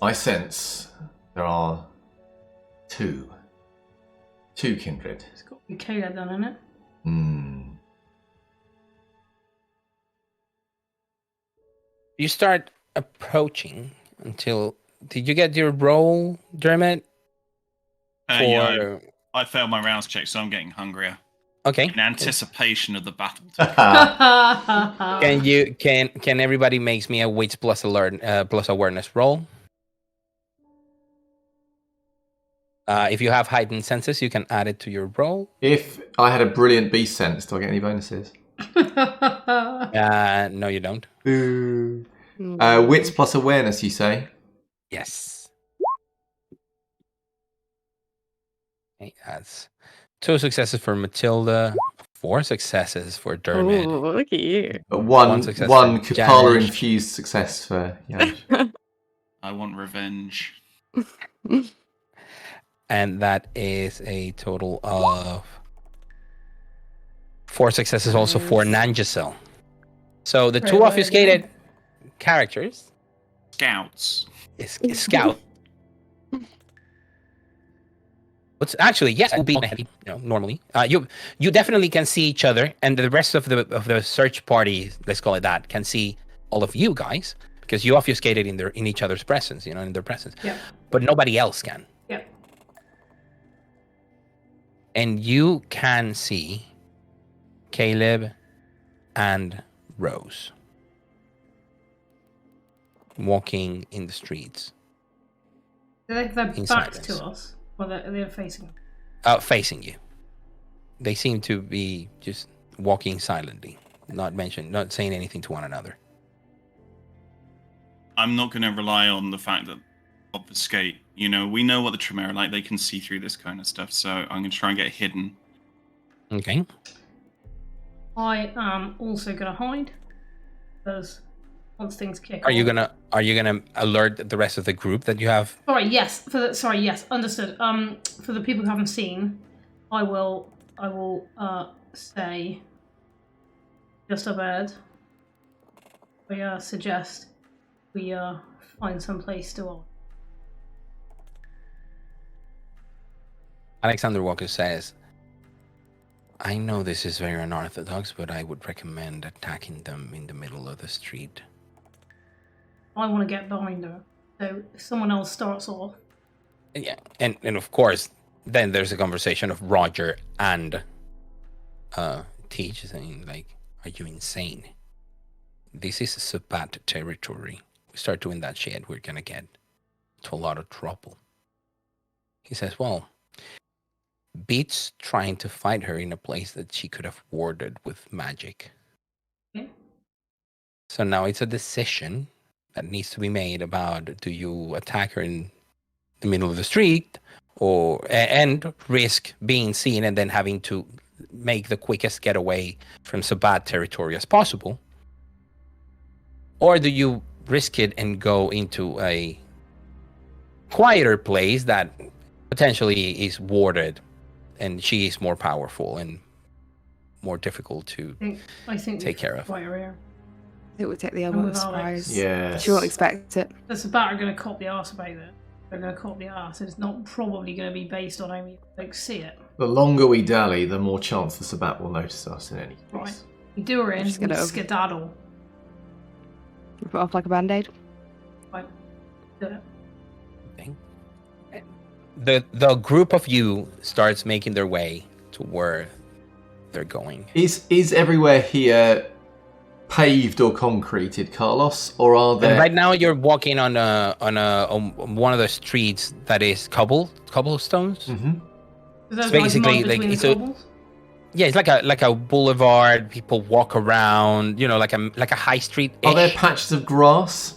I sense there are 2. 2 kindred. It's got to be Caleb then, isn't it? You start approaching until... Did you get your roll, Dermot? Yeah, I failed my rouse check, so I'm getting hungrier. Okay. In anticipation of the battle. Can everybody makes me a wits plus awareness roll? If you have heightened senses, you can add it to your roll. If I had a brilliant beast sense, do I get any bonuses? No, you don't. Boo. Mm. Wits plus awareness, you say? Yes. Okay, that's 2 successes for Matilda, 4 successes for Dermot. Oh, look at you. One success one for Kupala Janish. infused success for Janish. I want revenge. And that is a total of 4 successes also for Nice. Nanjasel. So the Great 2 work, obfuscated characters Scouts. is Scout. What's actually yes, it would be normally. You definitely can see each other, and the rest of the search party, let's call it that, can see all of you guys because you obfuscated in each other's presence, in their presence. Yep. But nobody else can. Yep. And you can see Caleb and Rose walking in the streets, They're In back silence. to us. Well, they're facing. facing you. They seem to be just walking silently, not saying anything to one another. I'm not going to rely on the fact that obfuscate. We know what the Tremere are like. They can see through this kind of stuff. So I'm going to try and get hidden. Okay. I am also gonna hide because once things kick Are you off- gonna alert the rest of the group that you have? Sorry, yes. Yes, understood. For the people who haven't seen, I will say just a bed. We suggest we find some place to hide. Alexander Walker says, I know this is very unorthodox, but I would recommend attacking them in the middle of the street. I want to get behind her, so if someone else starts off. Yeah, and of course, then there's a conversation of Roger and Teach saying, like, are you insane? This is Sabat territory. We start doing that shit, we're gonna get into a lot of trouble. He says, well, beats trying to fight her in a place that she could have warded with magic. Okay. So now it's a decision that needs to be made about, do you attack her in the middle of the street and risk being seen and then having to make the quickest getaway from Sabat territory as possible? Or do you risk it and go into a quieter place that potentially is warded and she is more powerful and more difficult to I think take care of? Quite rare. It would take the And other by with Alex. surprise. Yes. She won't expect it. The Sabat are going to cop the arse about it. They're going to cop the arse. It's not probably going to be based on how many folks see it. The longer we dally, the more chance the Sabat will notice us in any case. Right. We do her in, Just we get over. skedaddle. Rip it off like a band-aid. Right. Do it. The group of you starts making their way to where they're going. Is everywhere here paved or concreted, Carlos, or are And there? right now you're walking on one of the streets that is cobblestones. Hmm. Is that It's basically mud like between it's the a- cobbles? Yeah, it's like a boulevard. People walk around. Like a high street. Are there patches of grass?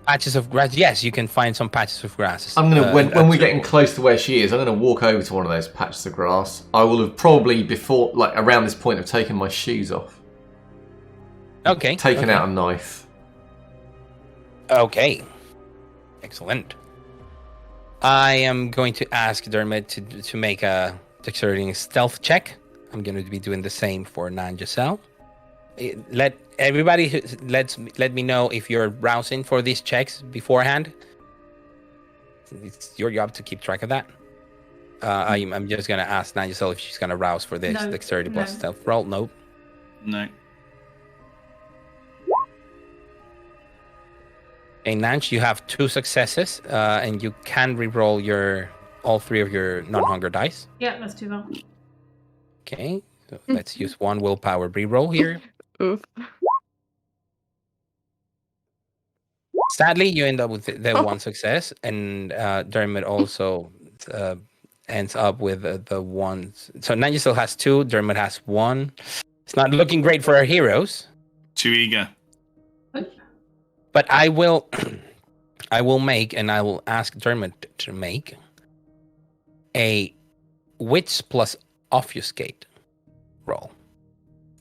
patches of grass? Yes, you can find some patches of grass. I'm gonna when we're getting absolutely. close to where she is, I'm gonna walk over to one of those patches of grass. I will have probably before, like around this point, have taken my shoes off, Okay. taken okay. out a knife. Okay. Excellent. I am going to ask Dermot to make a dexterity stealth check. I'm going to be doing the same for Nanjasel. Let everybody let me know if you're browsing for these checks beforehand. It's your job to keep track of that. I'm just going to ask Nanjasel if she's going to rouse for this No, dexterity plus no. stealth roll. Nope. No. Okay, Nanj, you have 2 successes, and you can re-roll all 3 of your non-hunger dice. Yeah, let's do that. Okay, so let's use 1 willpower re-roll here. Oof. Sadly, you end up with the 1 success, and Dermot also ends up with the 1. So Nanj still has 2, Dermot has 1. It's not looking great for our heroes. Too eager. But I will make, and I will ask Dermot to make a wits plus obfuscate roll.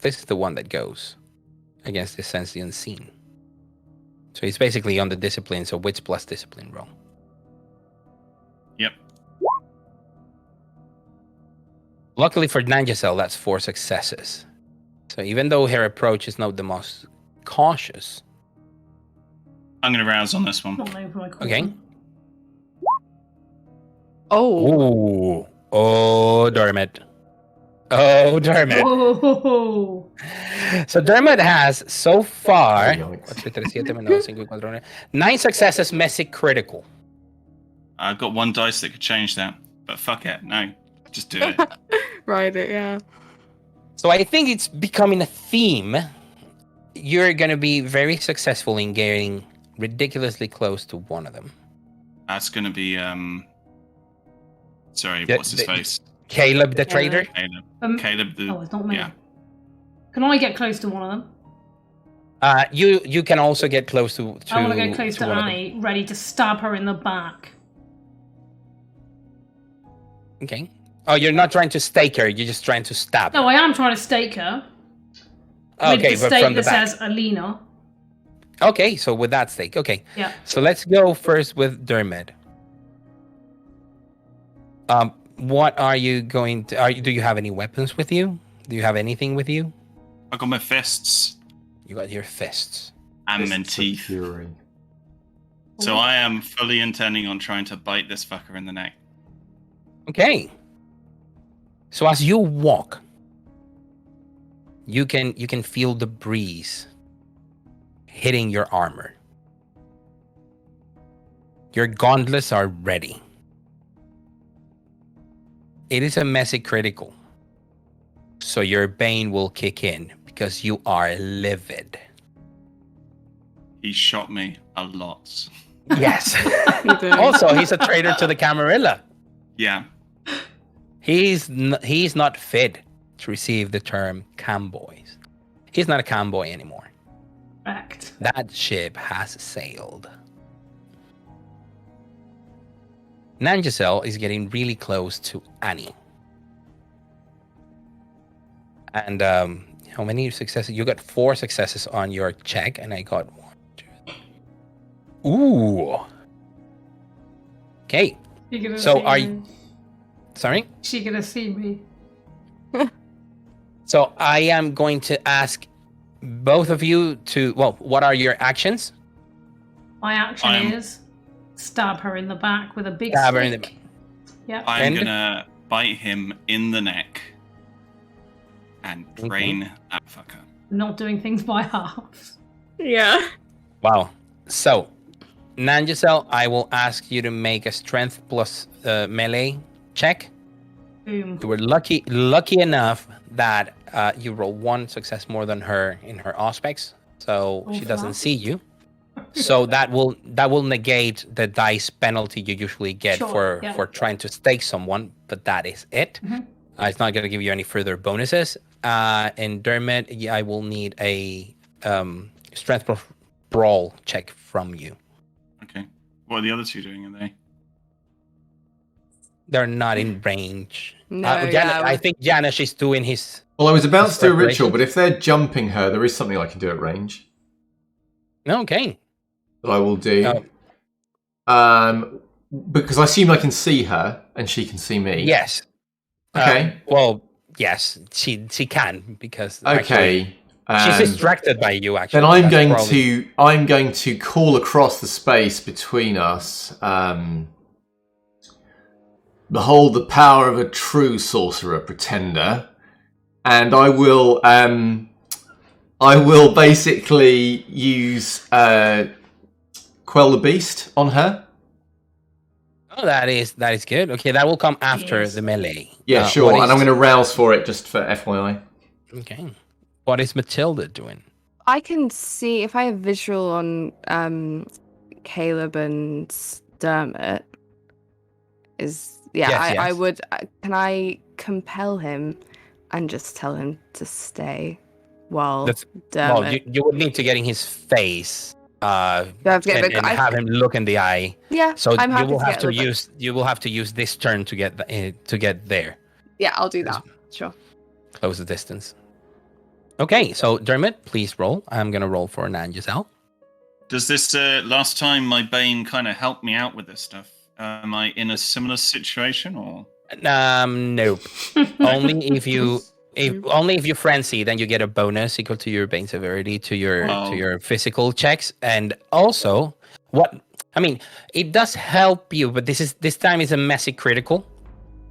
This is the one that goes against the sense the unseen. So he's basically on the discipline, so wits plus discipline roll. Yep. Luckily for Nanjacel, that's 4 successes. So even though her approach is not the most cautious. I'm going to rouse on this one. Not known for my Okay. caution. Oh. Oh, Dermot. Oh, Dermot. Oh. So Dermot has so far Yikes. 9 successes, messy critical. I've got 1 dice that could change that, but fuck it. No, just do it. Right, yeah. So I think it's becoming a theme. You're going to be very successful in getting ridiculously close to one of them. That's going to be, sorry, what's his face? Caleb the Trader? Caleb the... Oh, it's not me. Yeah. Can I get close to one of them? You can also get close to I want to get close to one of them. Annie, ready to stab her in the back. Okay. Oh, you're not trying to stake her, you're just trying to stab her. No, I am trying to stake her. Okay, with the but stake from the that back. says Alina. Okay, so with that stake. Okay. Yeah. So let's go first with Dermot. What are you going to... do you have any weapons with you? Do you have anything with you? I got my fists You got your fists. and my Fists of teeth. Fury. So I am fully intending on trying to bite this fucker in the neck. Okay. So as you walk, you can feel the breeze hitting your armor. Your gauntlets are ready. It is a messy critical. So your bane will kick in because you are livid. He shot me a lot. Yes. You do. Also, he's a traitor to the Camarilla. Yeah. He's not fit to receive the term camboys. He's not a camboy anymore. Correct. That ship has sailed. Nanjacel is getting really close to Annie. And how many successes? You got 4 successes on your check, and I got 1, 2, 3. Ooh. Okay. You're gonna So see are me. you... Sorry? She gonna see me. So I am going to ask both of you to... Well, what are your actions? My action is stab her in the back with a big Stab her in stick. Yep. I'm And? gonna bite him in the neck and drain that fucker. Not doing things by halves. Yeah. Wow. So, Nanjacel, I will ask you to make a strength plus melee check. Boom. You were lucky enough that you roll 1 success more than her in her aspects, so Oh, she doesn't fuck. see you. So that will negate the dice penalty you usually get Sure, yeah. for trying to stake someone, but that is it. Mhm. It's not going to give you any further bonuses. And Dermot, I will need a strength plus brawl check from you. Okay. What are the other 2 doing, are they? They're not in range. No, I think Janish is doing his... Well, I was about to do a Preparation. ritual, but if they're jumping her, there is something I can do at range Okay. that I will do. Oh. Because I assume I can see her and she can see me. Yes. Okay. Well, yes, she can because Okay. actually, she's distracted by you. Actually, Then That's I'm going to call across the space between us. Behold the power of a true sorcerer pretender, and I will basically use Quell the Beast on her. Oh, that is good. Okay, that will come after Yes. the melee. Yeah, sure. what And is- I'm going to rouse for it just for FYI. Okay. What is Matilda doing? I can see if I have visual on Caleb and Dermot. Yes, I yes. would. Can I compel him and just tell him to stay while Well, Dermot... you would need to get in his face Do I have to get and have him look in the eye. Yeah, So I'm you happy will to have get to a little bit- use this turn to get there. Yeah, I'll do that. Sure. Close the distance. Okay, so Dermot, please roll. I'm gonna roll for Nan Giselle. Does this last time my Bane kind of helped me out with this stuff? Am I in a similar situation or? Nope. Only if you frenzy, then you get a bonus equal to your Bane severity to your physical checks, and also it does help you, but this time is a messy critical,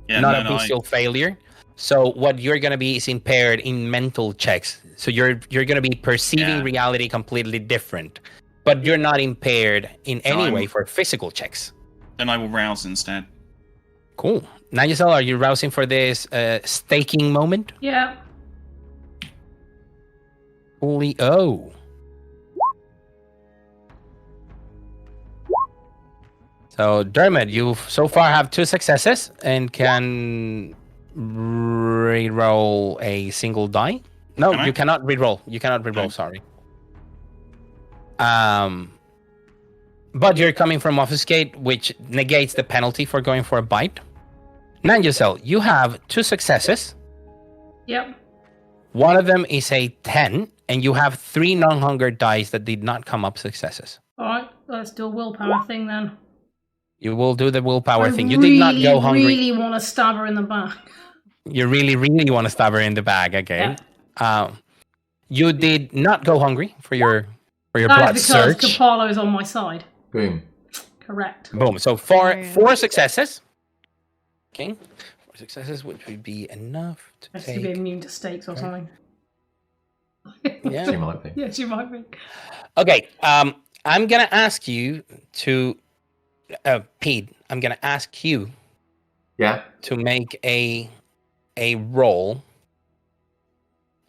not a bestial failure. So what you're gonna be is impaired in mental checks. So you're gonna be perceiving reality completely different, but you're not impaired in any way for physical checks. Then I will rouse instead. Cool. Nigel, are you rousing for this staking moment? Yeah. Holy oh. So Dermot, you so far have 2 successes and can re-roll a single die. No, you cannot re-roll. You cannot re-roll, Okay. sorry. But you're coming from Obfuscate, which negates the penalty for going for a bite. Nanjusel, you have 2 successes. Yep. One of them is a 10, and you have 3 non-hunger dice that did not come up successes. Alright, let's do a willpower thing then. You will do the willpower thing. You really, did not go hungry. really want to stab her in the back. You really, really want to stab her in the bag, okay? Yeah. You did not go hungry for your blood That is because surge. Capallo is on my side. Boom. Correct. Boom. So 4 successes. Okay. 4 successes, which would be enough to I should be take. immune to stakes or something. She Yeah. might be. Yeah, she might be. Okay. I'm gonna ask you to, Pete. I'm gonna ask you Yeah. to make a roll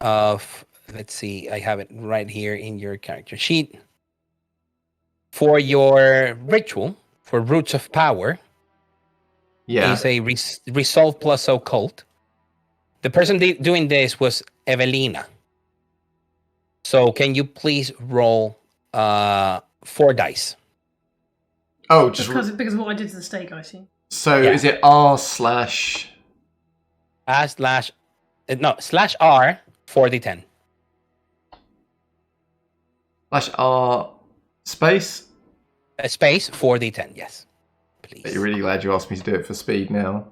of, let's see, I have it right here in your character sheet. For your ritual, for Roots of Power, Yeah. is a Resolve plus Occult. The person doing this was Evelina. So can you please roll 4 dice? Oh, just Because of what I did to the stake, I see. so Yeah. is it R/? /R 4d10. /R space? A space 4d10, yes. Please. You're really glad you asked me to do it for speed now.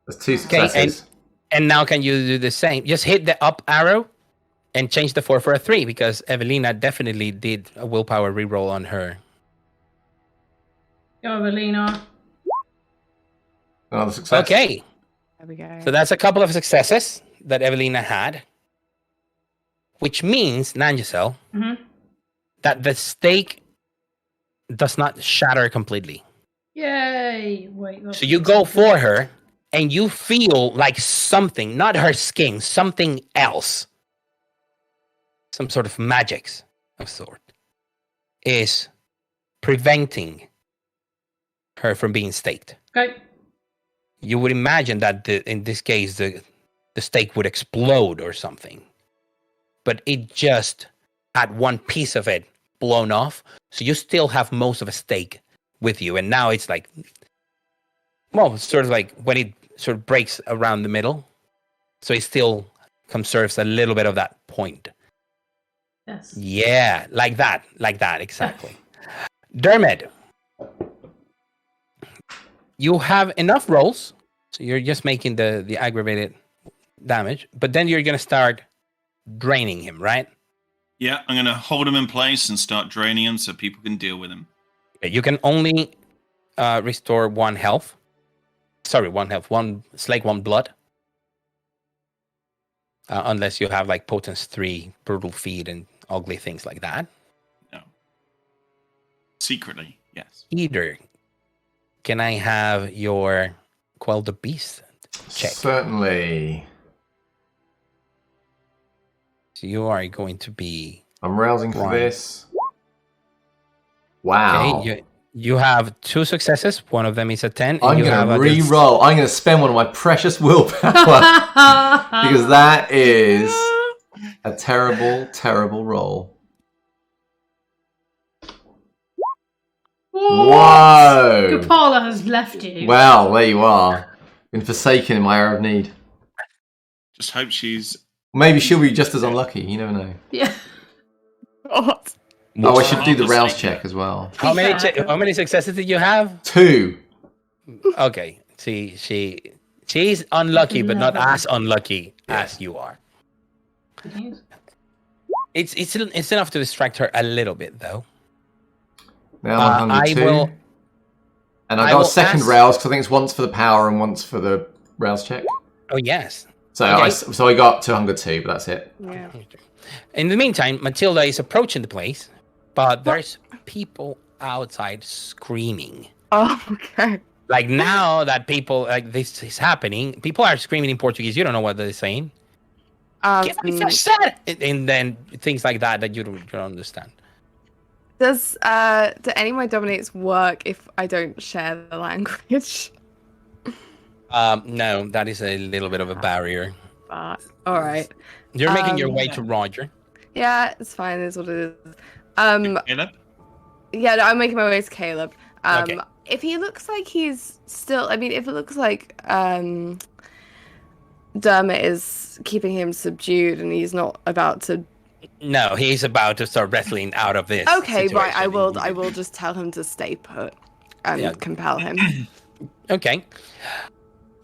There's 2 successes. And now can you do the same? Just hit the up arrow and change the 4 for a 3, because Evelina definitely did a willpower reroll on her. Go, Evelina. Another success. Okay, There we go. so that's a couple of successes that Evelina had, which means, Nanjusel, Mm-hmm. that the stake does not shatter completely. Yay! Wait. So you go for her, and you feel like something, not her skin, something else, some sort of magics of sort, is preventing her from being staked. Okay. You would imagine that in this case, the stake would explode or something. But it just had one piece of it blown off. So you still have most of a stake with you. And now it's like, well, it's sort of like when it sort of breaks around the middle. So it still conserves a little bit of that point. Yes. Yeah, like that, exactly. Dermot, you have enough rolls, so you're just making the aggravated damage, but then you're going to start draining him, right? Yeah, I'm going to hold him in place and start draining him so people can deal with him. You can only restore 1 health. Sorry, 1 health, 1 slake, 1 blood. Unless you have like Potence 3, Brutal Feed, and ugly things like that. No. Secretly, yes. Either. Can I have your Quell the Beast check? Certainly. So you are going to be... I'm rousing for Right. this. Wow. Okay, You have 2 successes. One of them is a 10. I'm going to re-roll. I'm going to spend one of my precious willpower because that is a terrible, terrible roll. Whoa! Gopala has left you. Well, there you are. Been forsaken in my hour of need. Just hope she's. Maybe she'll be just as unlucky. You never know. Yeah. What? Oh, I should do the rouse check as well. How many successes did you have? 2. Okay. She's unlucky, but not as unlucky as you are. It's enough to distract her a little bit, though. Now I'm hungry too. And I got a second rouse because I think it's once for the power and once for the rouse check. Oh yes. So I got to hunger 2, but that's it. Yeah. In the meantime, Matilda is approaching the place, but there's people outside screaming. Oh, okay. Like now that people like this is happening, people are screaming in Portuguese. You don't know what they're saying. And then things like that you don't understand. Does do any of my dominates work if I don't share the language? No, that is a little bit of a barrier. All right. You're making your way to Roger. Yeah, it's fine. It's what it is. Caleb? Yeah, no, I'm making my way to Caleb. Okay. If he looks like he's still, I mean, if it looks like Dermot is keeping him subdued and he's not about to. No, he's about to start wrestling out of this. Okay, right. I situation. will just tell him to stay put and compel him. Okay.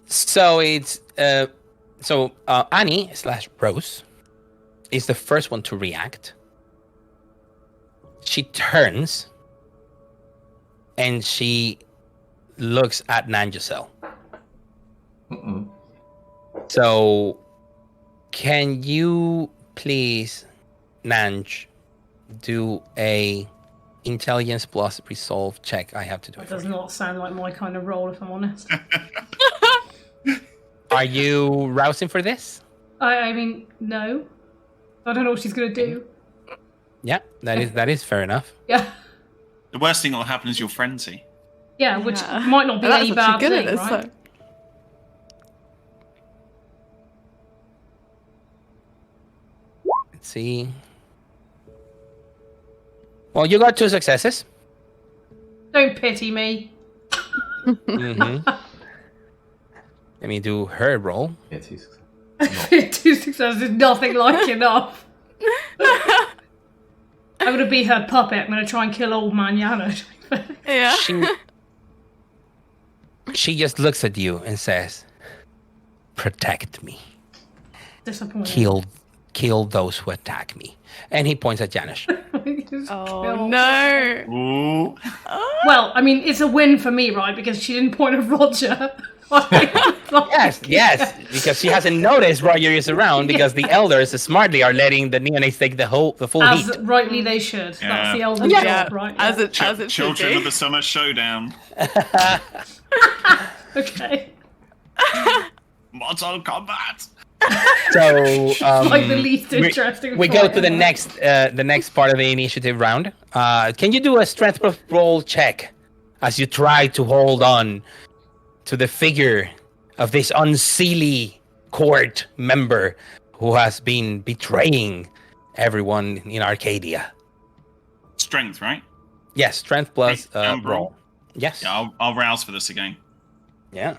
So it's Annie / Rose is the first one to react. She turns and she looks at Nanjacel. So can you please, Nanj, do a intelligence plus resolve check? I have to do it. That does not sound like my kind of role, if I'm honest. Are you rousing for this? I mean, no. I don't know what she's going to do. Yeah, that is fair enough. Yeah. The worst thing that'll happen is your frenzy. Yeah, which might not be any bad thing, right? Let's see. Well, you got 2 successes. Don't pity me. Mm-hmm. Let me do her roll. Yeah, 2 successes. 2 successes is nothing like enough. I'm going to be her puppet. I'm going to try and kill old man Yano. Yeah. She just looks at you and says, "Protect me. Disappointing. Kill those who attack me." And he points at Janish. Oh no! Ooh. Well, I mean, it's a win for me, right? Because she didn't point at Roger. Yes, because she hasn't noticed Roger is around because the elders smartly are letting the neonates take the full As heat. rightly they should. Yeah. That's the elder's job, right? As it should Children be. of the Summer Showdown. Okay. Mortal Kombat. So Like the least interesting. we go fight to the ever. next part of the initiative round. Can you do a strength roll check as you try to hold on to the figure of this unseelie court member who has been betraying everyone in Arcadia? Strength, right? Yes, strength plus And roll. Yes. Yeah, I'll rouse for this again. Yeah.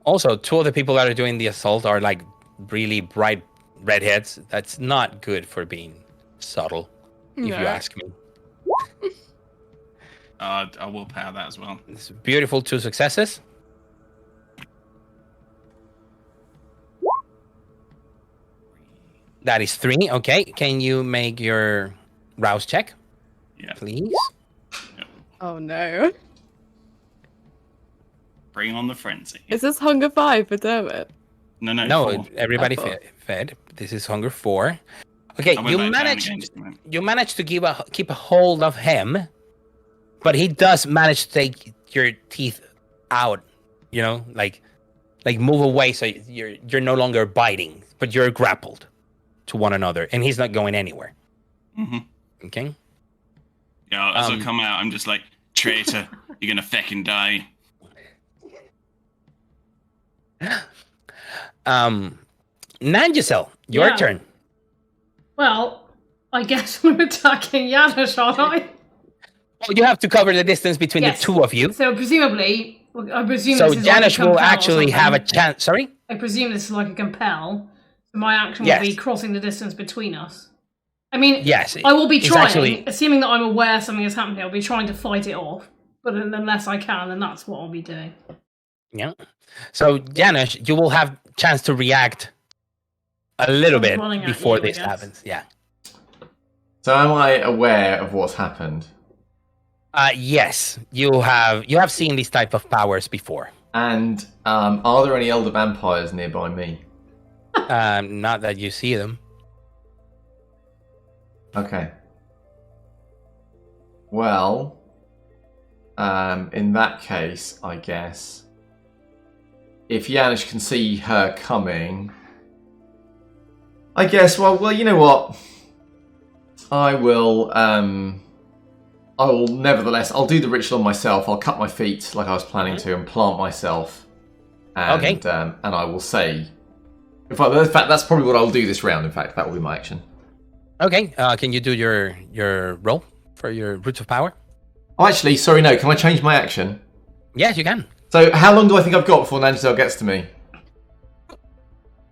Also, 2 of the people that are doing the assault are like really bright redheads. That's not good for being subtle, if you ask me. I will power that as well. It's beautiful 2 successes. That is 3. Okay, can you make your rouse check, Yeah. please? Oh no! Bring on the frenzy. Is this Hunger 5 for Dermot? No, 4. everybody I thought- fed. This is Hunger 4. Okay, I went you back down managed. again just a minute. You managed to keep a hold of him, but he does manage to take your teeth out. You know, like move away, so you're no longer biting, but you're grappled to one another, and he's not going anywhere. Mm-hmm. Okay. Yeah, as I come out, I'm just like, traitor, you're gonna fucking die. Nangisel, your turn. Well, I guess I'm attacking Janusz, aren't I? Oh, you have to cover the distance between the two of you. So presumably, I presume So this is Janusz like a will compel actually have a chance. Sorry? I presume this is like a compel. So my action will be crossing the distance between us. I mean, yes, I will be trying, assuming that I'm aware something is happening, I'll be trying to fight it off. But unless I can, then that's what I'll be doing. Yeah. So, Janusz, you will have chance to react a little bit before this happens. Yeah. So am I aware of what's happened? Yes. You have seen these type of powers before. And are there any elder vampires nearby me? Not that you see them. Okay. Well, in that case, I guess, if Janusz can see her coming, I guess, well, you know what? I will nevertheless, I'll do the ritual on myself. I'll cut my feet like I was planning to and plant myself. And, and I will say, in fact, that's probably what I'll do this round. In fact, that will be my action. Okay, can you do your roll for your Roots of Power? Oh, actually, sorry, no. Can I change my action? Yes, you can. So, how long do I think I've got before Nangisel gets to me?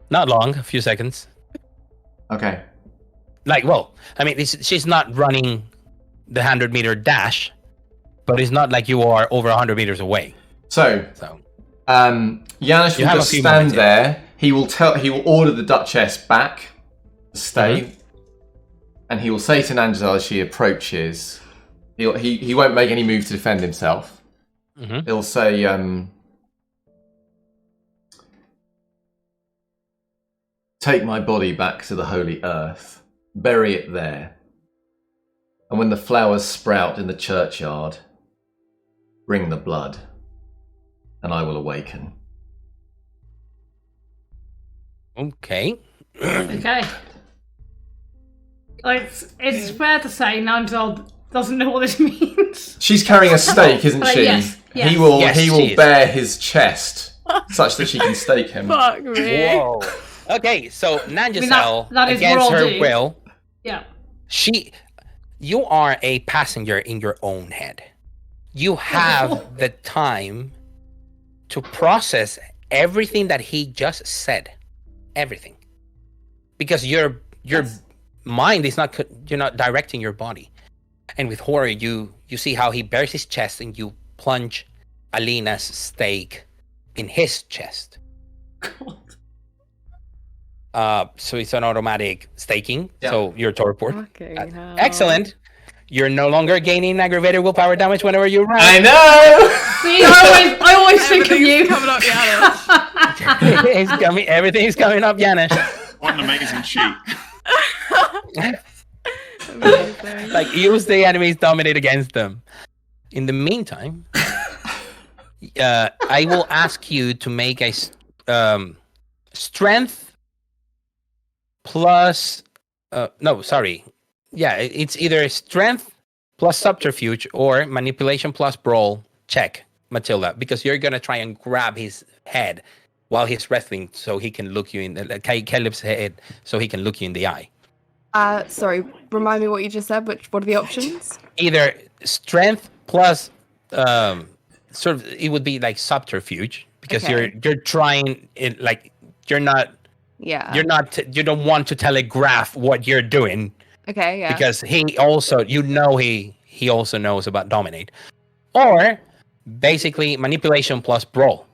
Not long, a few seconds. Okay. She's not running the 100-meter dash, but it's not like you are over 100 meters away. So Janusz will just stand there. He will order the Duchess back to stay. And he will say to Nangisel as she approaches, he won't make any move to defend himself. He'll say, take my body back to the holy earth, bury it there, and when the flowers sprout in the churchyard, bring the blood, and I will awaken. Okay. Okay. It's fair to say Nangisel doesn't know what this means. She's carrying a stake, isn't she? Yes. He will bare his chest such that she can stake him. Fuck me. Whoa. Okay, so Nangisel, that is against what I'll her do. will, Yeah. You are a passenger in your own head. You have the time to process everything that he just said. Everything. Because your mind is not, you're not directing your body. And with horror, you see how he bears his chest and you plunge Alina's stake in his chest. So it's an automatic staking. Yeah. So you're torpor. Excellent. You're no longer gaining aggravated willpower damage whenever you run. I know. See, I always think of you. Coming up, Janusz. Everything is coming up, Janusz. What an amazing cheat. Amazing. Like, use the enemies, dominate against them. In the meantime, I will ask you to make a strength plus. Yeah, it's either strength plus subterfuge or manipulation plus brawl check, Matilda, because you're gonna try and grab his head while he's wrestling, so he can look you in Caleb's head, so he can look you in the eye. Sorry, remind me what you just said. What are the options? Either strength plus sort of, it would be like subterfuge, because you're trying it, like you don't want to telegraph what you're doing. Okay, yeah. Because he also knows about dominate. Or basically manipulation plus brawl.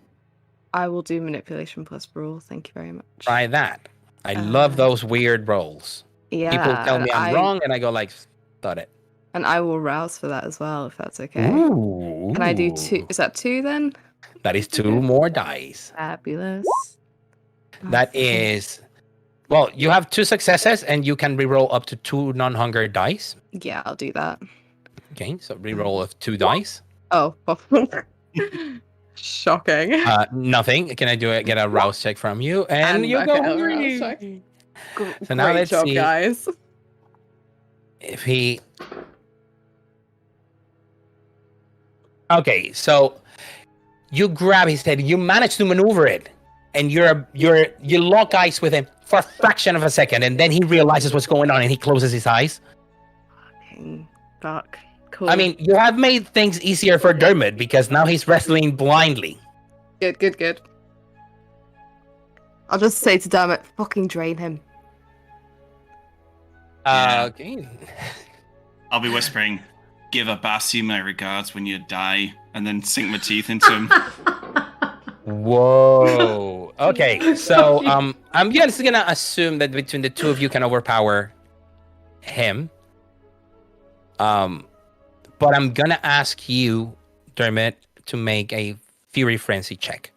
I will do manipulation plus brawl. Thank you very much. Try that. I love those weird rolls. Yeah. People tell me I'm wrong and I go like, thought it. And I will rouse for that as well, if that's okay. Ooh. Can I do 2? Is that 2 then? That is 2 more dice. Fabulous. That is... Well, you have 2 successes and you can reroll up to 2 non-hunger dice. Yeah, I'll do that. Okay, so reroll of 2 dice. Oh. Shocking. Nothing. Can I get a rouse check from you? And you go. So now Great let's job, see guys. if he Okay, so you grab his head, you manage to maneuver it, and you lock eyes with him for a fraction of a second, and then he realizes what's going on and he closes his eyes. Fuck. Cool. I mean, you have made things easier for Dermot because now he's wrestling blindly. Good. I'll just say to Dermot, fucking drain him. Okay. I'll be whispering, give Abasi my regards when you die, and then sink my teeth into him. Whoa. Okay, so I'm just gonna assume that between the two of you can overpower him. But I'm gonna ask you, Dermot, to make a Fury Frenzy check.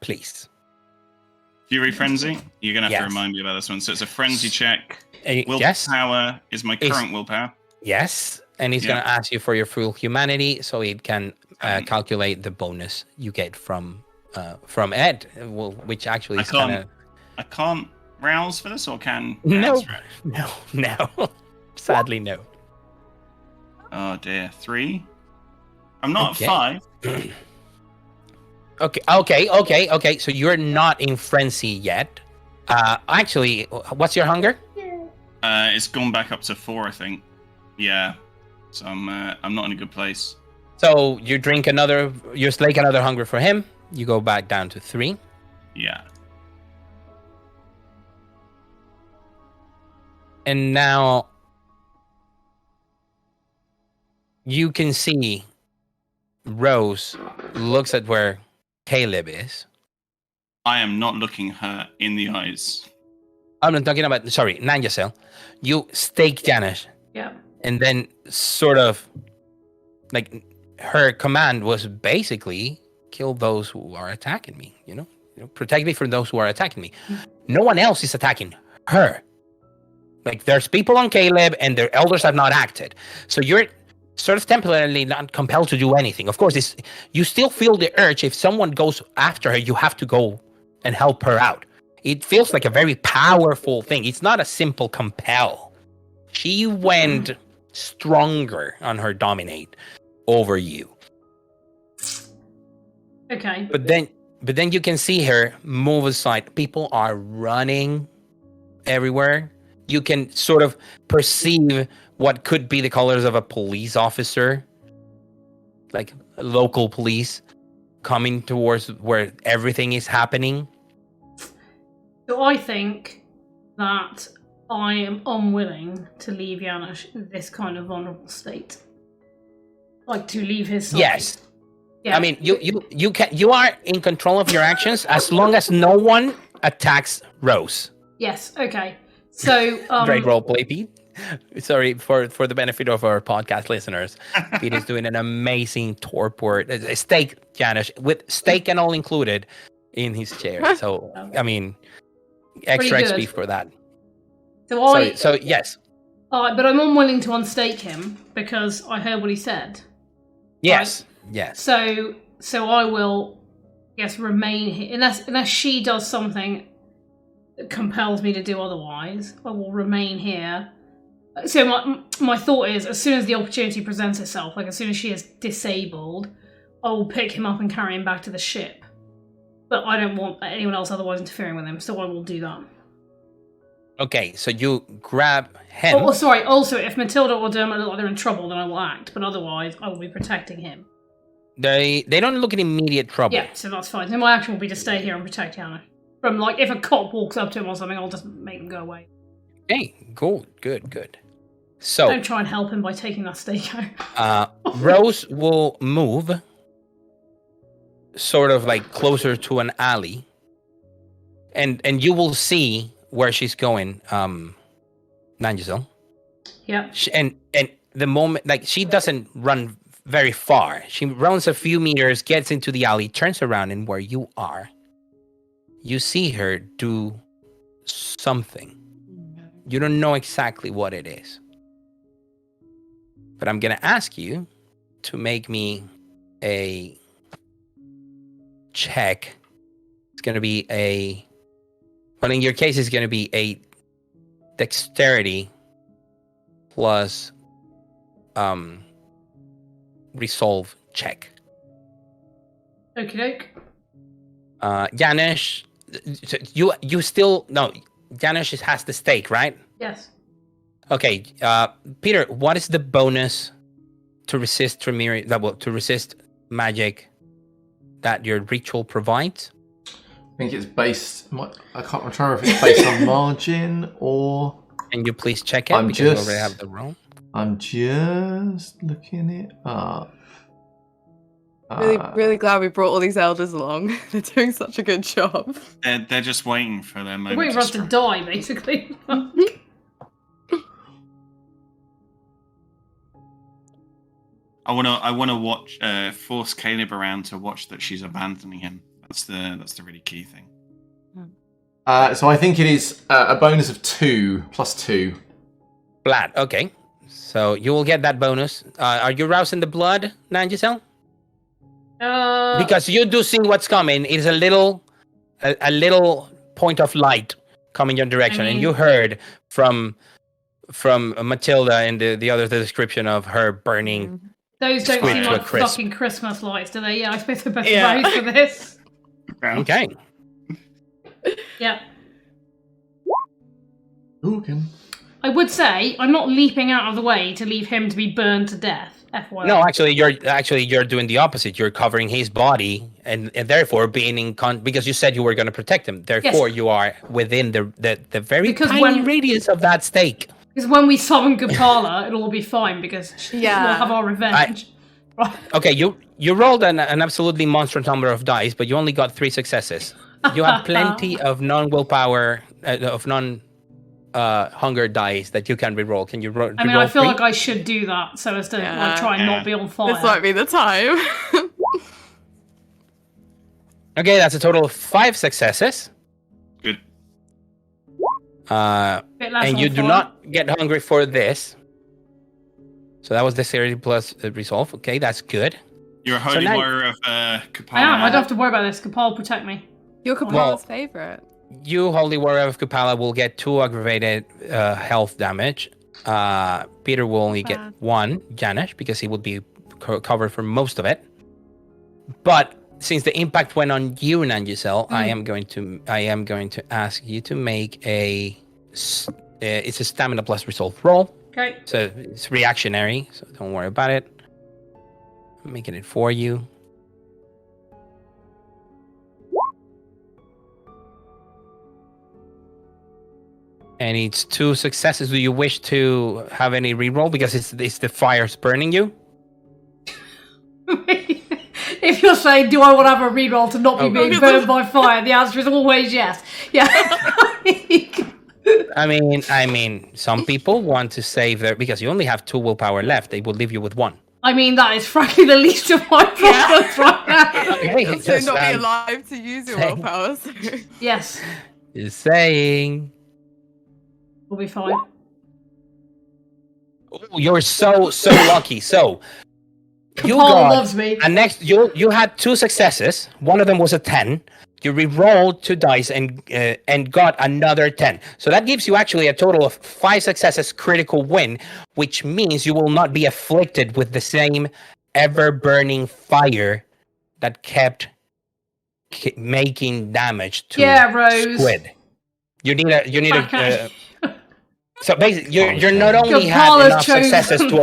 Please. Fury Frenzy? You're gonna have Yes. to remind me about this one. So it's a frenzy check. Yes. Willpower is my current willpower. Yes. And he's gonna ask you for your full humanity, so it can calculate the bonus you get from Ed, which actually is kind of. I can't rouse for this, or can? No. Sadly, no. Oh dear, 3. I'm not at 5. Okay. So you're not in frenzy yet. Actually, what's your hunger? It's gone back up to 4, I think. Yeah. So I'm not in a good place. So you slake another hunger for him. You go back down to 3. Yeah. And now you can see Rose looks at where Caleb is. I am not looking her in the eyes. I'm not talking about, sorry, Nanjacel. You stake Janice. Yeah. And then sort of, like, her command was basically kill those who are attacking me, you know, protect me from those who are attacking me. No one else is attacking her. Like, there's people on Caleb and their elders have not acted. So you're sort of temporarily not compelled to do anything. Of course, you still feel the urge. If someone goes after her, you have to go and help her out. It feels like a very powerful thing. It's not a simple compel. She went stronger on her dominate over you. Okay. But then you can see her move aside. People are running everywhere. You can sort of perceive what could be the colors of a police officer, like local police, coming towards where everything is happening. So I think that I am unwilling to leave Janusz in this kind of vulnerable state. Like, to leave his side. Yes. Yeah. I mean, you are in control of your actions as long as no one attacks Rose. Yes. Okay. So Great roleplay, Pete. Sorry for the benefit of our podcast listeners. Pete is doing an amazing torpor, steak Janish with steak and all included in his chair. So I mean, extra XP for that. So yes. But I'm unwilling to unstake him because I heard what he said. Yes. Right? Yes. So I will, yes, remain here unless she does something that compels me to do otherwise. I will remain here. So my thought is, as soon as the opportunity presents itself, like as soon as she is disabled, I will pick him up and carry him back to the ship. But I don't want anyone else otherwise interfering with him, so I will do that. Okay, so you grab him. Oh, sorry. Also, if Matilda or Dermot look like they're in trouble, then I will act. But otherwise, I will be protecting him. They don't look in immediate trouble. Yeah, so that's fine. So my action will be to stay here and protect Hannah. From, like, if a cop walks up to him or something, I'll just make them go away. Okay, cool. Good. So Don't try and help him by taking that stake out. Rose will move sort of like closer to an alley. And you will see where she's going, Nanjisel. Yeah. And the moment, like, she doesn't run very far. She runs a few meters, gets into the alley, turns around, and where you are, you see her do something. You don't know exactly what it is. But I'm going to ask you to make me a check. It's going to be well, in your case, it's going to be a dexterity plus resolve check. Okie doke. Janesh, you still no. Janesh has the stake, right? Yes. Okay. Peter, what is the bonus to resist to resist magic that your ritual provides? I think it's based. I'm trying to remember if it's based on margin or. Can you please check it? You already have the roll. I'm just looking it up. Really glad we brought all these elders along. They're doing such a good job. They're just waiting for their moment. Waiting for us to die, basically. I wanna watch force Caleb around to watch that she's abandoning him. That's the really key thing. So I think it is a bonus of 2 plus 2. Flat. Okay. So you will get that bonus. Are you rousing the blood, Nangisel? Because you do see what's coming. It's a little point of light coming your direction, and you heard from Matilda and the other description of her burning. Those don't seem like fucking Christmas lights, do they? Yeah, I suppose they're best praise for this. Okay. Yeah. Okay. I would say I'm not leaping out of the way to leave him to be burned to death. FYI. No, you're doing the opposite. You're covering his body, and therefore being in because you said you were going to protect him. Therefore, you are within the very tiny radius of that stake. Because when we summon Gopala, it'll all be fine because we'll have our revenge. Okay, you rolled an absolutely monstrous number of dice, but you only got 3 successes. You have plenty of non-willpower, hunger dice that you can reroll. Can you roll? I mean, I feel like I should do that so as to try and not be on fire. This might be the time. Okay, that's a total of 5 successes. Good. And you do not get hungry for this. So that was dexterity plus resolve. Okay, that's good. You're a holy warrior of Kapala. I am. I don't have to worry about this. Kapala will protect me. You're Kapala's favourite. You, Holy Warrior of Kupala, will get 2 aggravated health damage. Peter will only get 1, Janesh, because he would be covered for most of it. But since the impact went on you, Nangisel, I am going to ask you to make it's a stamina plus resolve roll. Okay. So it's reactionary, so don't worry about it. I'm making it for you. And it's 2 successes. Do you wish to have any reroll because it's the fire's burning you? If you're saying, do I want to have a reroll to not be being burned by fire? The answer is always yes. Yeah. I mean, some people want to save their because you only have 2 willpower left. They will leave you with 1. I mean, that is frankly the least of my problems right now. Okay, so not be alive to use your willpower. So. Yes. Just saying. We'll be fine. Oh, you're so lucky. So you loves me. And next, you had 2 successes. One of them was a 10. You re-rolled 2 dice and got another 10. So that gives you actually a total of 5 successes, critical win, which means you will not be afflicted with the same ever-burning fire that kept making damage to Rose. Squid. You need a. So basically, you're not only have enough successes to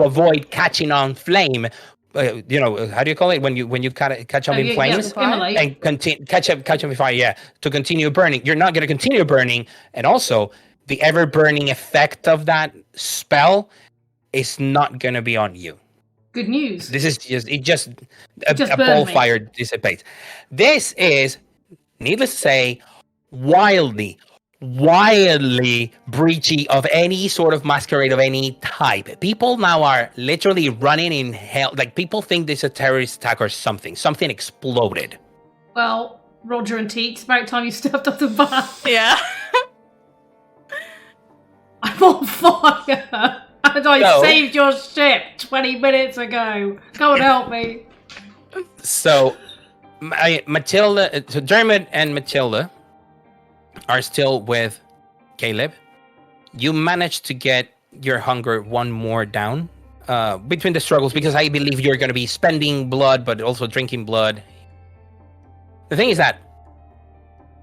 avoid catching on flame. How do you call it when you catch on in flames and continue catch up in fire? Yeah, to continue burning. You're not going to continue burning, and also the ever burning effect of that spell is not going to be on you. Good news. This is just a ball fire dissipates. This is, needless to say, wildly breachy of any sort of masquerade of any type. People now are literally running in hell. Like, people think this is a terrorist attack or something. Something exploded. Well, Roger and Teat, it's about time you stepped up the bar. Yeah. I'm on fire. And I saved your ship 20 minutes ago. Come and help me. So, Dermot and Matilda are still with Caleb. You managed to get your hunger 1 more down. between the struggles, because I believe you're going to be spending blood, but also drinking blood. The thing is that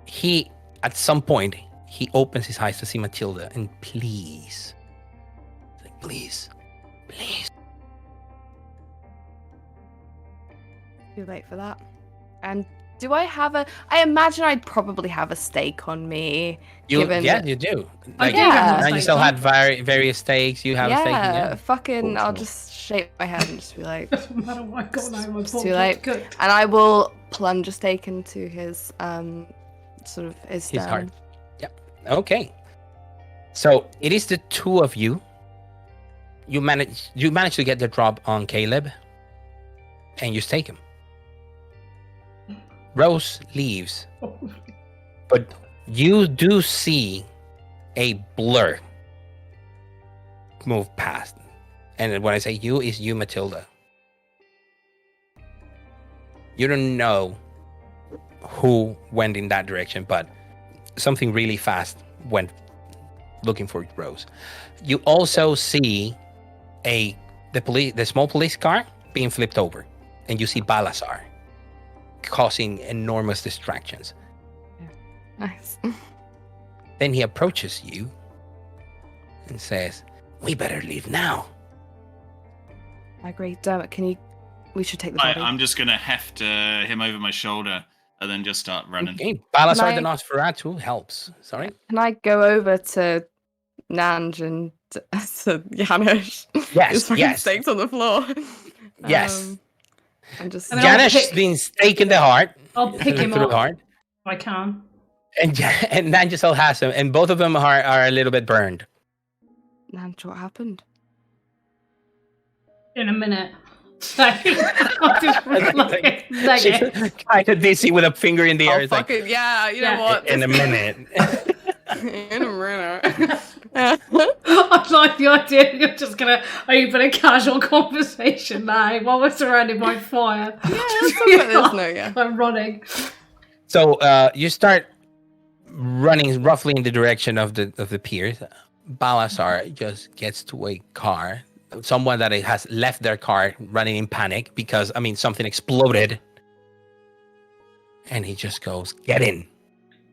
he, at some point, he opens his eyes to see Matilda, and please, please. Too late for that. And do I have a? I imagine I'd probably have a stake on me. You do. Like, Yeah. and you still had various stakes. You have a stake. Yeah, fucking. I'll just shake my head and just be like, Doesn't matter what I got now. My it's too late. Good. And I will plunge a stake into his sort of his heart. Yep. Okay. So it is the two of you. You manage to get the drop on Caleb, and you stake him. Rose leaves, but you do see a blur move past. And when I say you, is you, Matilda. You don't know who went in that direction, but something really fast went looking for Rose. You also see the small police car being flipped over, and you see Balazar causing enormous distractions. Nice. Then he approaches you and says, "We better leave now." I agree. Dermot, we should take the body. I'm just gonna heft him over my shoulder and then just start running. Okay, Balazar the Nosferatu helps. Sorry? Can I go over to Nanj and to Janusz? Yes. Stakes on the floor. Yes. And just Janusz has been staked in the heart. I'll pick him through up the heart. if I can. And Nanj still has him, and both of them are a little bit burned. Nanj, what happened? In a minute. I'll just like She's kind of dizzy with a finger in the air. Oh, It's like, yeah, you know what? in a minute. In a minute. I like the idea you're just going to open a casual conversation now while we're surrounded by fire. Yeah, let's talk about this now, yeah. I'm running. So you start running roughly in the direction of the piers. Balazar just gets to a car. Someone that has left their car running in panic because, something exploded. And he just goes, "Get in."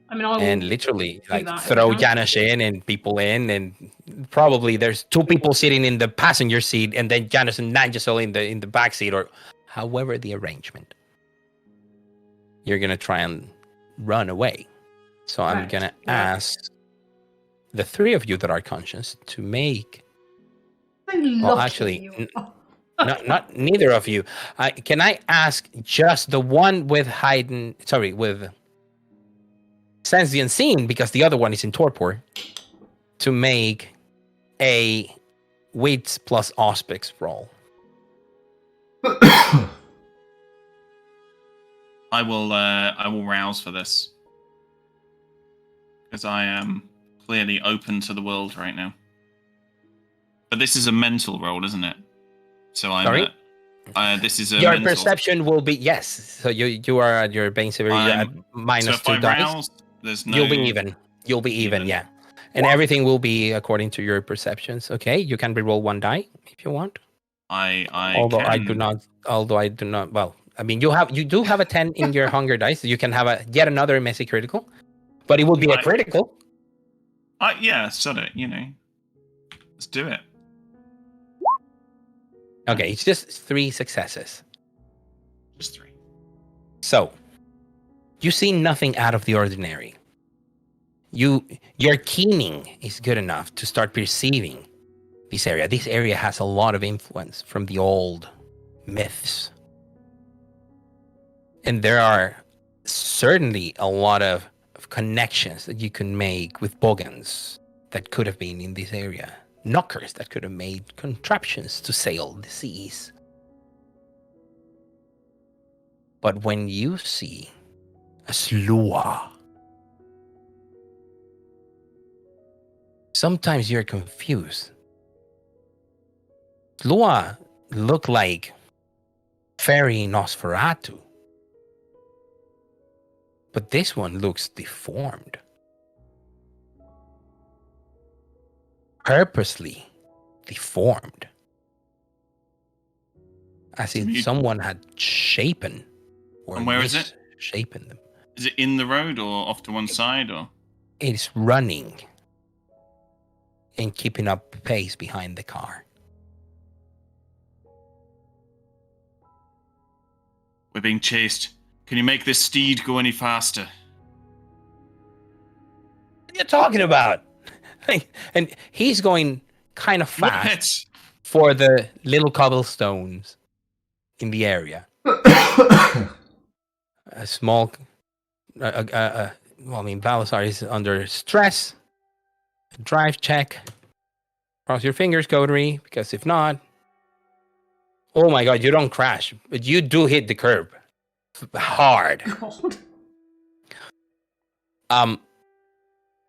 And literally, throw Janusz in and people in. And probably there's two people sitting in the passenger seat and then Janusz and Nanjasol in the back seat, or however the arrangement. You're going to try and run away. So I'm going to ask the three of you that are conscious to make... Well, actually, not neither of you. Can I ask just the one with with sense the unseen, because the other one is in torpor, to make a wits plus auspics roll? I will rouse for this because I am clearly open to the world right now. But this is a mental roll, isn't it? So I'm. Sorry? This is a. Your mental. Perception will be yes. So you are at your bane severity at -2 dice. Rouse, there's no... You'll be even. You'll be even. Yeah. And everything will be according to your perceptions. Okay, you can reroll 1 die if you want. Although I do not. Well, you do have a 10 in your hunger dice. So you can have yet another messy critical, but it will be a critical. Yeah, sod it. Let's do it. Okay, it's just 3 successes. Just 3. So, you see nothing out of the ordinary. Your keening is good enough to start perceiving this area. This area has a lot of influence from the old myths. And there are certainly a lot of connections that you can make with Bogans that could have been in this area. Knockers that could have made contraptions to sail the seas. But when you see a slua, sometimes you're confused. Slua look like fairy Nosferatu, but this one looks deformed. Purposely deformed. as if someone had shapen or And where is it? Shapen them. Is it in the road or off to one side or? It's running and keeping up pace behind the car. We're being chased. Can you make this steed go any faster? What are you talking about? And he's going kind of fast for the little cobblestones in the area. A small... Balasar is under stress. Drive check. Cross your fingers, Coterie, because if not... Oh my god, you don't crash, but you do hit the curb. Hard. God.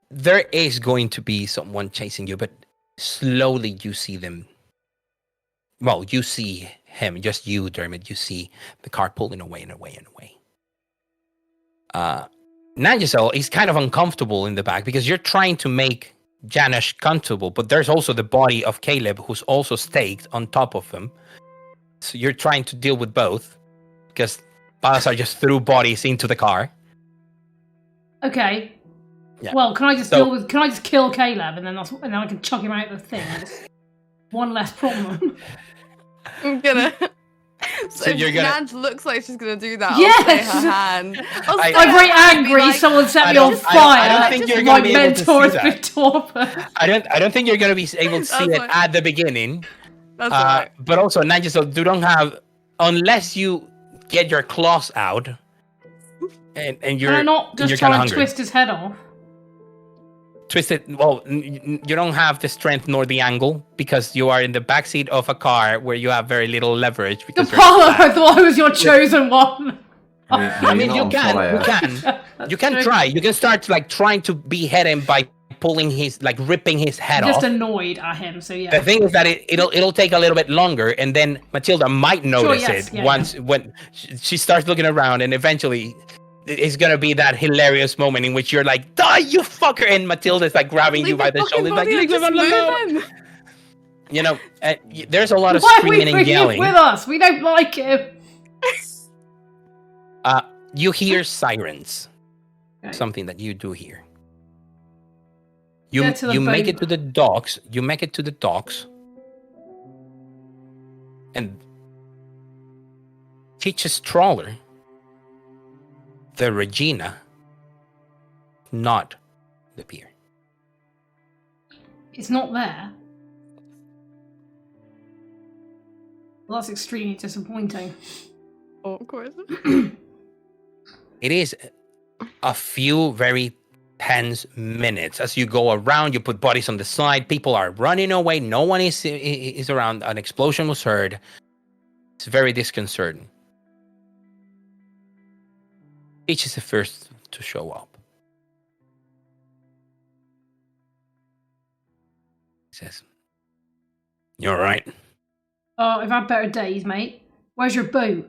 There is going to be someone chasing you, but slowly you see them. Well, you see him, just you, Dermot. You see the car pulling away and away and away. Nangisel is kind of uncomfortable in the back because you're trying to make Janesh comfortable, but there's also the body of Caleb who's also staked on top of him. So you're trying to deal with both because Balasar just threw bodies into the car. Okay. Yeah. Well, can I just kill Caleb and then I can chuck him out of the thing? That's one less problem. I'm gonna. So you're gonna... Nanj looks like she's gonna do that. Yes! I'll say her hand. I'm very angry. Like, someone set me on fire. I don't think you're gonna be able to see that. I don't think you're gonna be able to see it at the beginning. That's right. But also, Nangisel, you don't have, unless you get your claws out, and you're. Can I not just try and twist his head off? Twist it. Well, you don't have the strength nor the angle because you are in the backseat of a car where you have very little leverage. Because the parlor, I thought I was your chosen one. I mean, you can try. You can start trying to behead him by pulling his, ripping his head off. Just annoyed at him, so yeah. The thing is that it'll take a little bit longer, and then Matilda might notice when she starts looking around, and eventually it's gonna be that hilarious moment in which you're like, "Die, you fucker!" and Matilda's grabbing you by the shoulder, "Leave him alone!" You know, there's a lot of screaming and yelling. With us, we don't like him. You hear sirens. Okay. Something that you do hear. You make it to the docks. You make it to the docks. And Teach's trawler, the Regina, not the pier. It's not there. Well, that's extremely disappointing. Oh, of course. It is a few very tense minutes as you go around. You put bodies on the side. People are running away. No one is around. An explosion was heard. It's very disconcerting. Each is the first to show up. He says, "You all right?" Oh, I've had better days, mate. Where's your boat?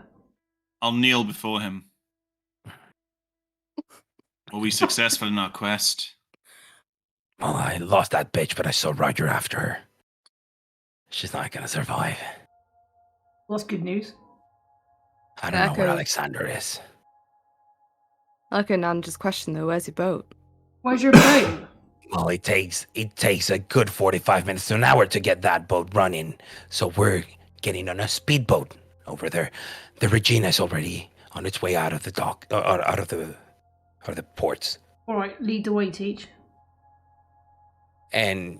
I'll kneel before him. Were we successful in our quest? Well, I lost that bitch, but I saw Roger after her. She's not gonna survive. Well, that's good news. I don't know where Alexander is. I like Nanja's question though. Where's your boat? Where's your boat? Well, it takes a good 45 minutes to an hour to get that boat running. So we're getting on a speedboat over there. The Regina's already on its way out of the dock, out of the ports. All right, lead the way, Teach. And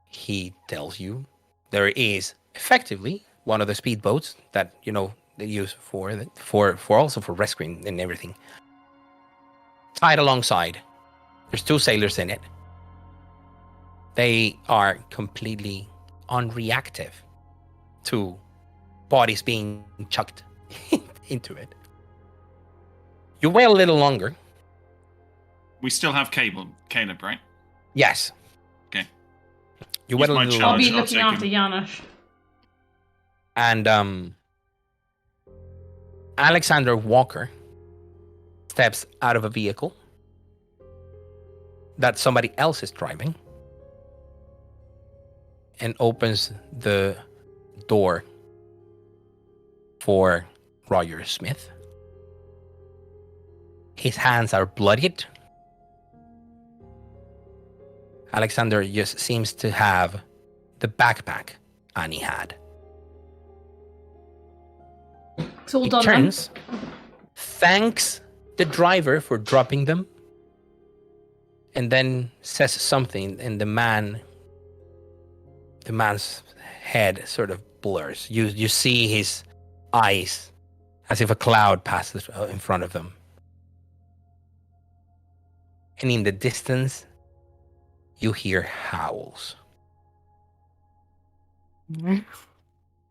he tells you there is effectively one of the speedboats that they use for also for rescuing and everything. Tied alongside. There's 2 sailors in it. They are completely unreactive to bodies being chucked into it. You wait a little longer. We still have Caleb, right? Yes. Okay. You wait a little longer. I'll be looking after Janusz. And Alexander Walker steps out of a vehicle that somebody else is driving and opens the door for Roger Smith. His hands are bloodied. Alexander just seems to have the backpack Annie had. It's all He done turns, thanks the driver for dropping them, and then says something, and the man's head sort of blurs. You see his eyes as if a cloud passes in front of them. And in the distance, you hear howls. then.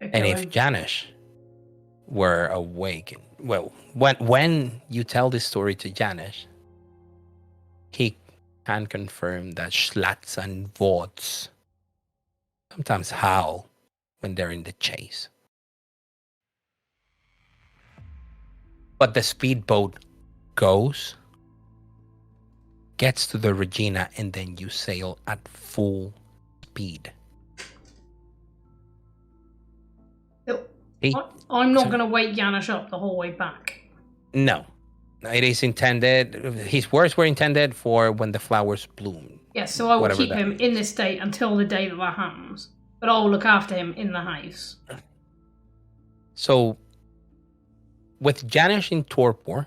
And if Janish were awake, well, when you tell this story to Janish, he can confirm that Schlats and Vods sometimes howl when they're in the chase. But the speedboat goes, gets to the Regina, and then you sail at full speed. I'm not going to wake Janish up the whole way back. No. It is intended, his words were intended for when the flowers bloom. Yes, so I will keep him in this state until the day that happens. But I'll look after him in the house. So, with Janish in torpor,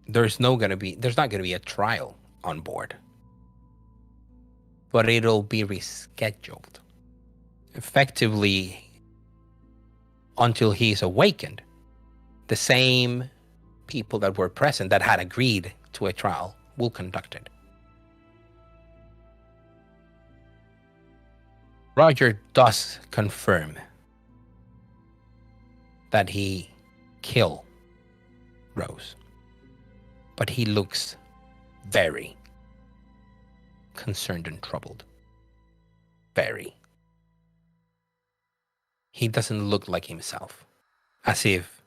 there's not going to be a trial on board. But it'll be rescheduled. Effectively, until he's awakened, the same people that were present that had agreed to a trial will conduct it. Roger does confirm that he killed Rose, but he looks very concerned and troubled. Very. He doesn't look like himself, as if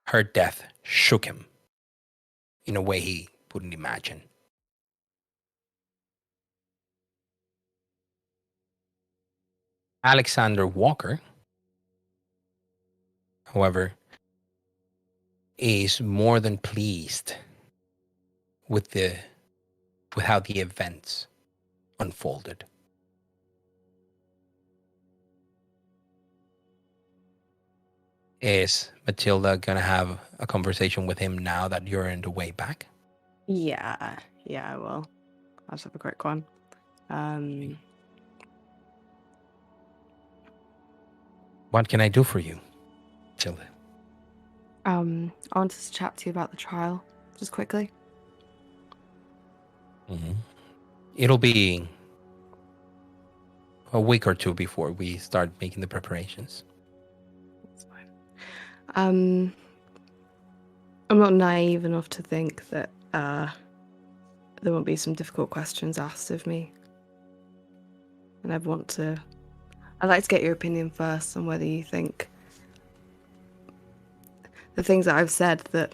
her death shook him in a way he wouldn't imagine. Alexander Walker, however, is more than pleased with how the events unfolded. Is Matilda gonna have a conversation with him now that you're on the way back? Yeah, I will. I'll just have a quick one. What can I do for you, Matilda? I wanted to chat to you about the trial, just quickly. Mm-hmm. It'll be a week or two before we start making the preparations. That's fine. I'm not naive enough to think that there won't be some difficult questions asked of me. And I'd like to get your opinion first on whether you think the things that I've said that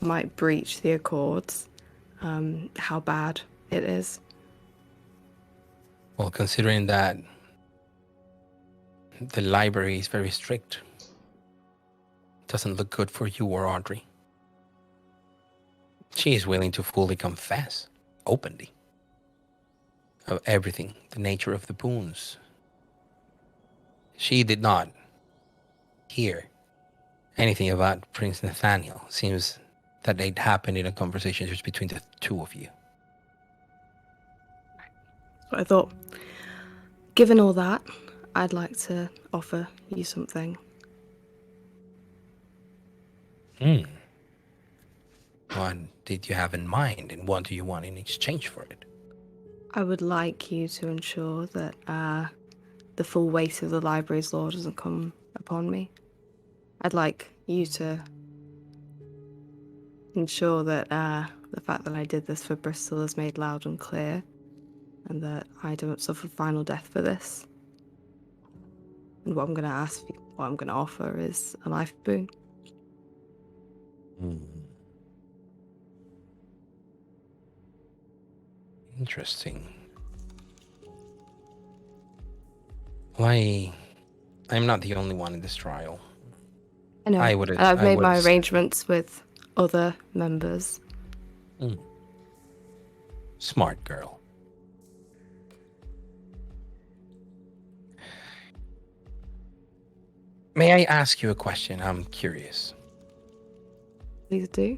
might breach the Accords, how bad it is. Well, considering that the library is very strict, it doesn't look good for you or Audrey. She is willing to fully confess, openly, of everything, the nature of the Boons. She did not hear anything about Prince Nathaniel. Seems that it happened in a conversation just between the two of you. That's what I thought. Given all that, I'd like to offer you something. What did you have in mind, and what do you want in exchange for it? I would like you to ensure that the full weight of the library's law doesn't come upon me. I'd like you to ensure that the fact that I did this for Bristol is made loud and clear, and that I don't suffer final death for this. And what I'm going to offer is a life boon. Interesting. Well, I'm not the only one in this trial. I know. I would. And I've made my arrangements with other members. Smart girl. May I ask you a question? I'm curious. Please do.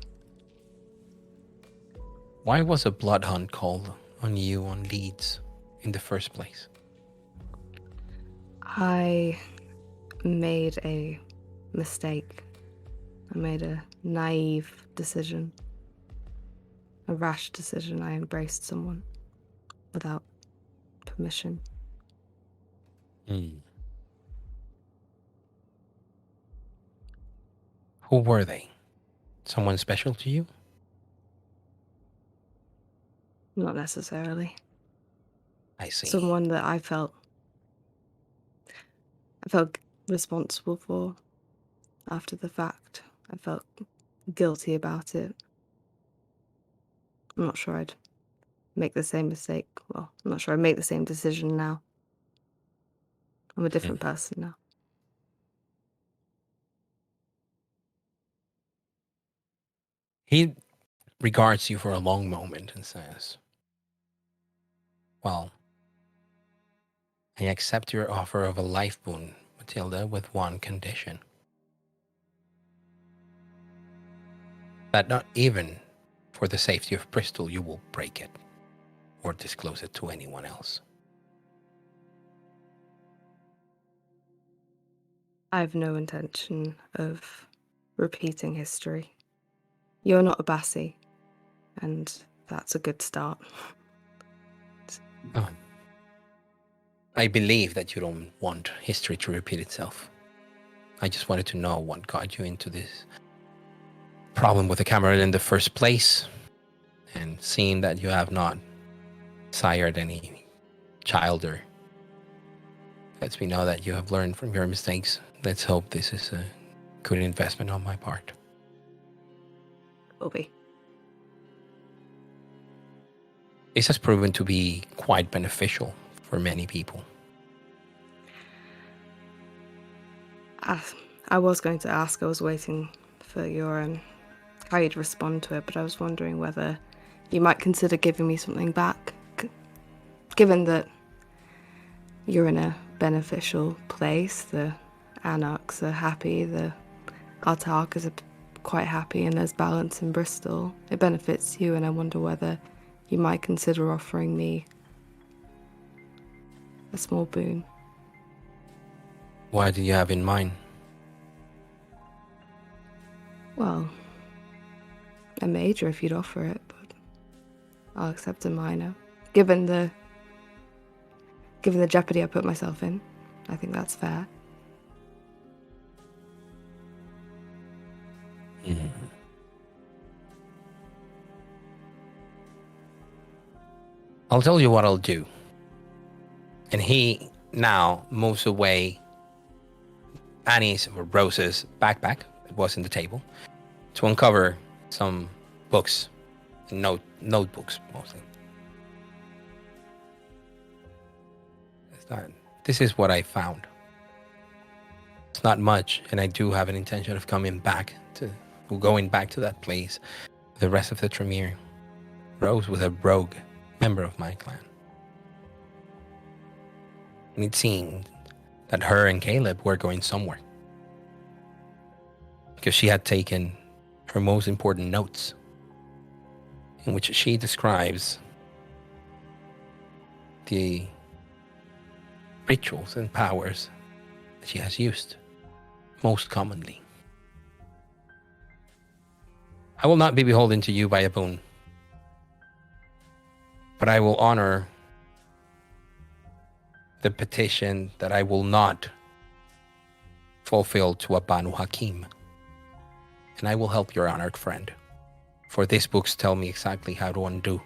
Why was a blood hunt called on you on Leeds in the first place? I made a mistake. I made a naive decision. A rash decision. I embraced someone without permission. Who were they? Someone special to you? Not necessarily. I see. Someone that I felt responsible for after the fact. I felt guilty about it. I'm not sure I'd make the same mistake. Well, I'm not sure I'd make the same decision now. I'm a different person now. He regards you for a long moment and says, well, I accept your offer of a life boon, Matilda, with one condition. That not even for the safety of Bristol you will break it or disclose it to anyone else. I have no intention of repeating history. You're not a Bassi, and that's a good start. Oh. I believe that you don't want history to repeat itself. I just wanted to know what got you into this problem with the camera in the first place, and seeing that you have not sired any child, or lets me know that you have learned from your mistakes. Let's hope this is a good investment on my part. Will be. This has proven to be quite beneficial for many people. I was going to ask, I was waiting for your how you'd respond to it, but I was wondering whether you might consider giving me something back, given that you're in a beneficial place. The Anarchs are happy, the Autarchs are quite happy, and there's balance in Bristol. It benefits you, and I wonder whether you might consider offering me a small boon. What do you have in mind? Well, a major if you'd offer it, but I'll accept a minor. Given the jeopardy I put myself in, I think that's fair. I'll tell you what I'll do. And he now moves away Annie's or Rose's backpack that was in the table to uncover some books and notebooks mostly. This is what I found. It's not much, and I do have an intention of going back to that place the rest of the Tremere. Rose was a rogue member of my clan. And it seemed that her and Caleb were going somewhere, because she had taken her most important notes, in which she describes the rituals and powers that she has used most commonly. I will not be beholden to you by a boon, but I will honor the petition that I will not fulfill to a Banu Hakim, and I will help your honored friend, for these books tell me exactly how to undo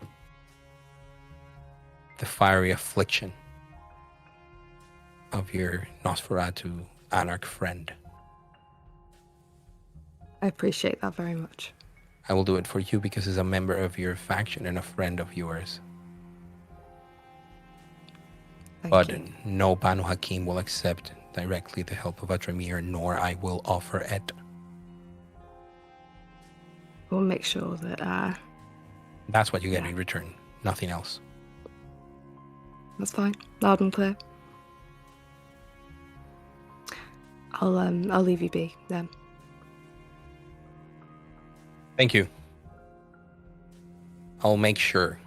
the fiery affliction of your Nosferatu Anarch friend. I appreciate that very much. I will do it for you because he's a member of your faction and a friend of yours. Thank But you. no Banu Hakim will accept directly the help of Adramir, nor I will offer it. We'll make sure that That's what you get in return, nothing else. that's fine. Loud and clear. I'll leave you be then. Thank you. I'll make sure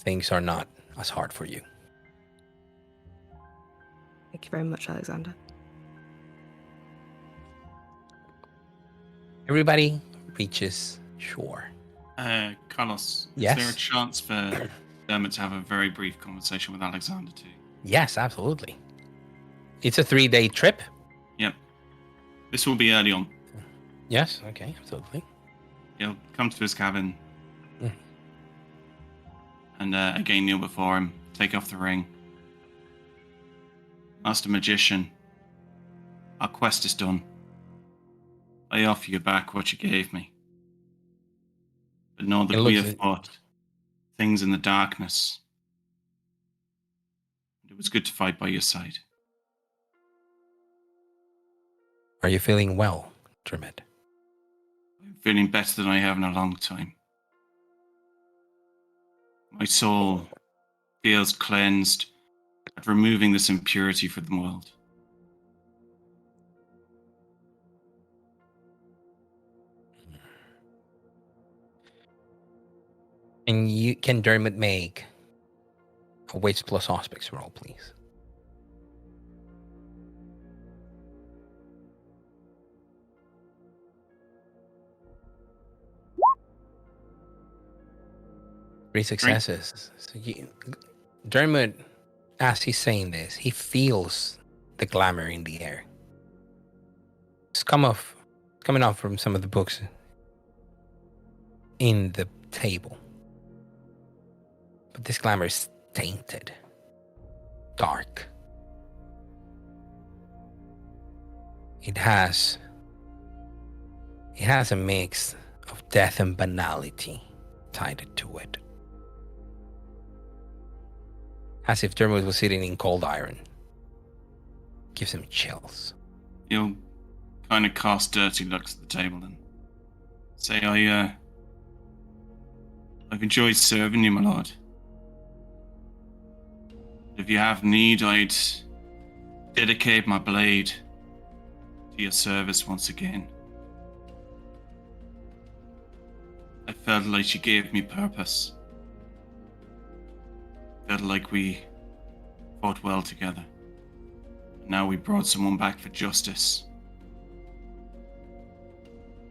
things are not as hard for you. Thank you very much, Alexander. Everybody reaches shore. Carlos, Yes? is there a chance for Dermot to have a very brief conversation with Alexander too? Yes, absolutely. It's a 3-day trip. Yep. This will be early on. Yes, okay, absolutely. He'll come to his cabin Mm. and again kneel before him, take off the ring. Master Magician, our quest is done. I offer you back what you gave me. But know that It we looks have fought things in the darkness. It was good to fight by your side. Are you feeling well, Dermot? I'm feeling better than I have in a long time. My soul feels cleansed at removing this impurity from the world. And can Dermot make a Wits plus Auspics roll, please? Three successes. So Dermot, as he's saying this, he feels the glamour in the air. It's coming off from some of the books in the table. But this glamour is tainted, dark. It has a mix of death and banality tied to it. As if Dermot was sitting in cold iron. Gives him chills. He'll kind of cast dirty looks at the table and say, I've enjoyed serving you, my lord. If you have need, I'd dedicate my blade to your service once again. I felt like you gave me purpose. Felt like we fought well together. Now we brought someone back for justice.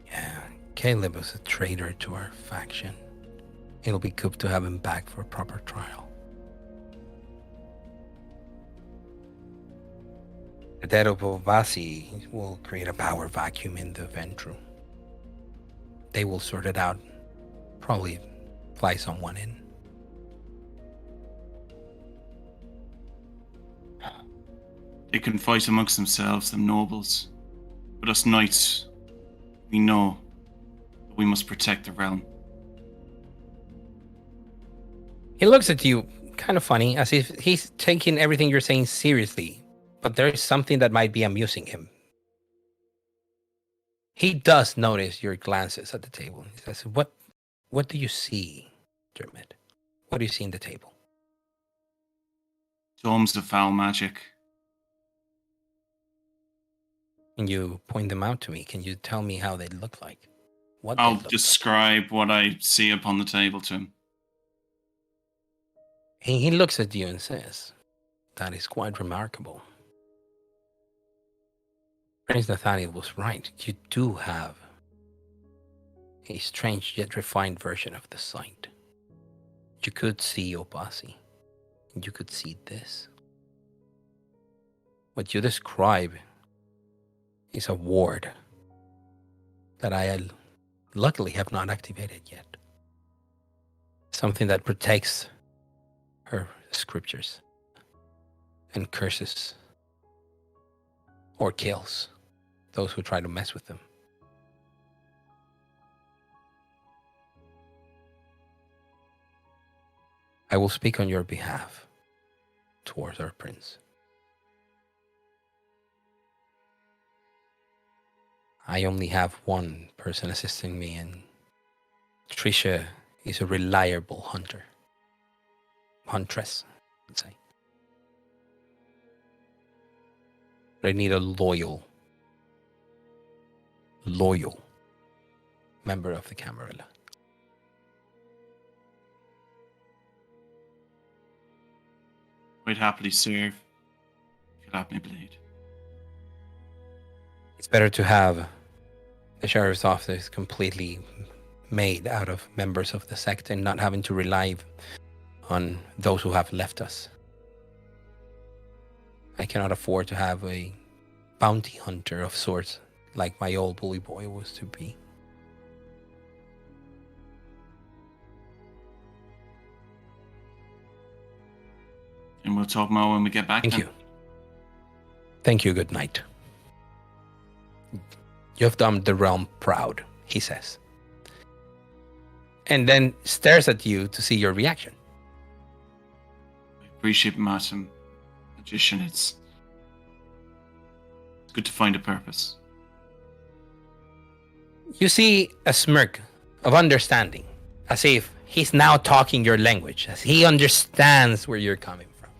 Yeah, Caleb was a traitor to our faction. It'll be good to have him back for a proper trial. The death of Ovasi will create a power vacuum in the Ventru. They will sort it out. Probably fly someone in. They can fight amongst themselves, them nobles. But us knights, we know that we must protect the realm. He looks at you kind of funny, as if he's taking everything you're saying seriously. But there is something that might be amusing him. He does notice your glances at the table. He says, What do you see, Dermot? What do you see in the table? Tomes of foul magic. Can you point them out to me? Can you tell me how they look like? What they I'll look like? describe what I see upon the table to him. He looks at you and says, that is quite remarkable. Prince Nathaniel was right. You do have a strange yet refined version of the sight. You could see Opasi. And you could see this. What you describe is a ward that I luckily have not activated yet. Something that protects her scriptures and curses or kills those who try to mess with them. I will speak on your behalf towards our prince. I only have one person assisting me, and Trisha is a reliable huntress, I'd say. But I need a loyal member of the Camarilla. I'd happily serve. If you'll have me blade. It's better to have the sheriff's office completely made out of members of the sect and not having to rely on those who have left us. I cannot afford to have a bounty hunter of sorts like my old bully boy was to be. And we'll talk more when we get back. Thank you. Thank you, good night. You have done the realm proud, he says. And then stares at you to see your reaction. I appreciate Martin, magician. It's good to find a purpose. You see a smirk of understanding, as if he's now talking your language, as he understands where you're coming from.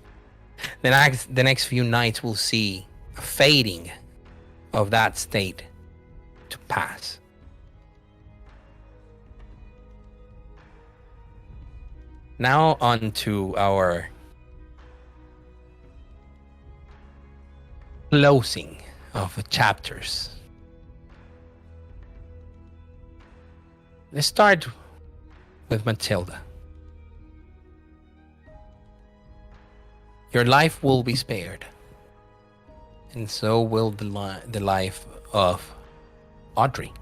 The next few nights will see a fading of that state to pass. Now on to our closing of the chapters. Let's start with Matilda. Your life will be spared, and so will the life of Audrey.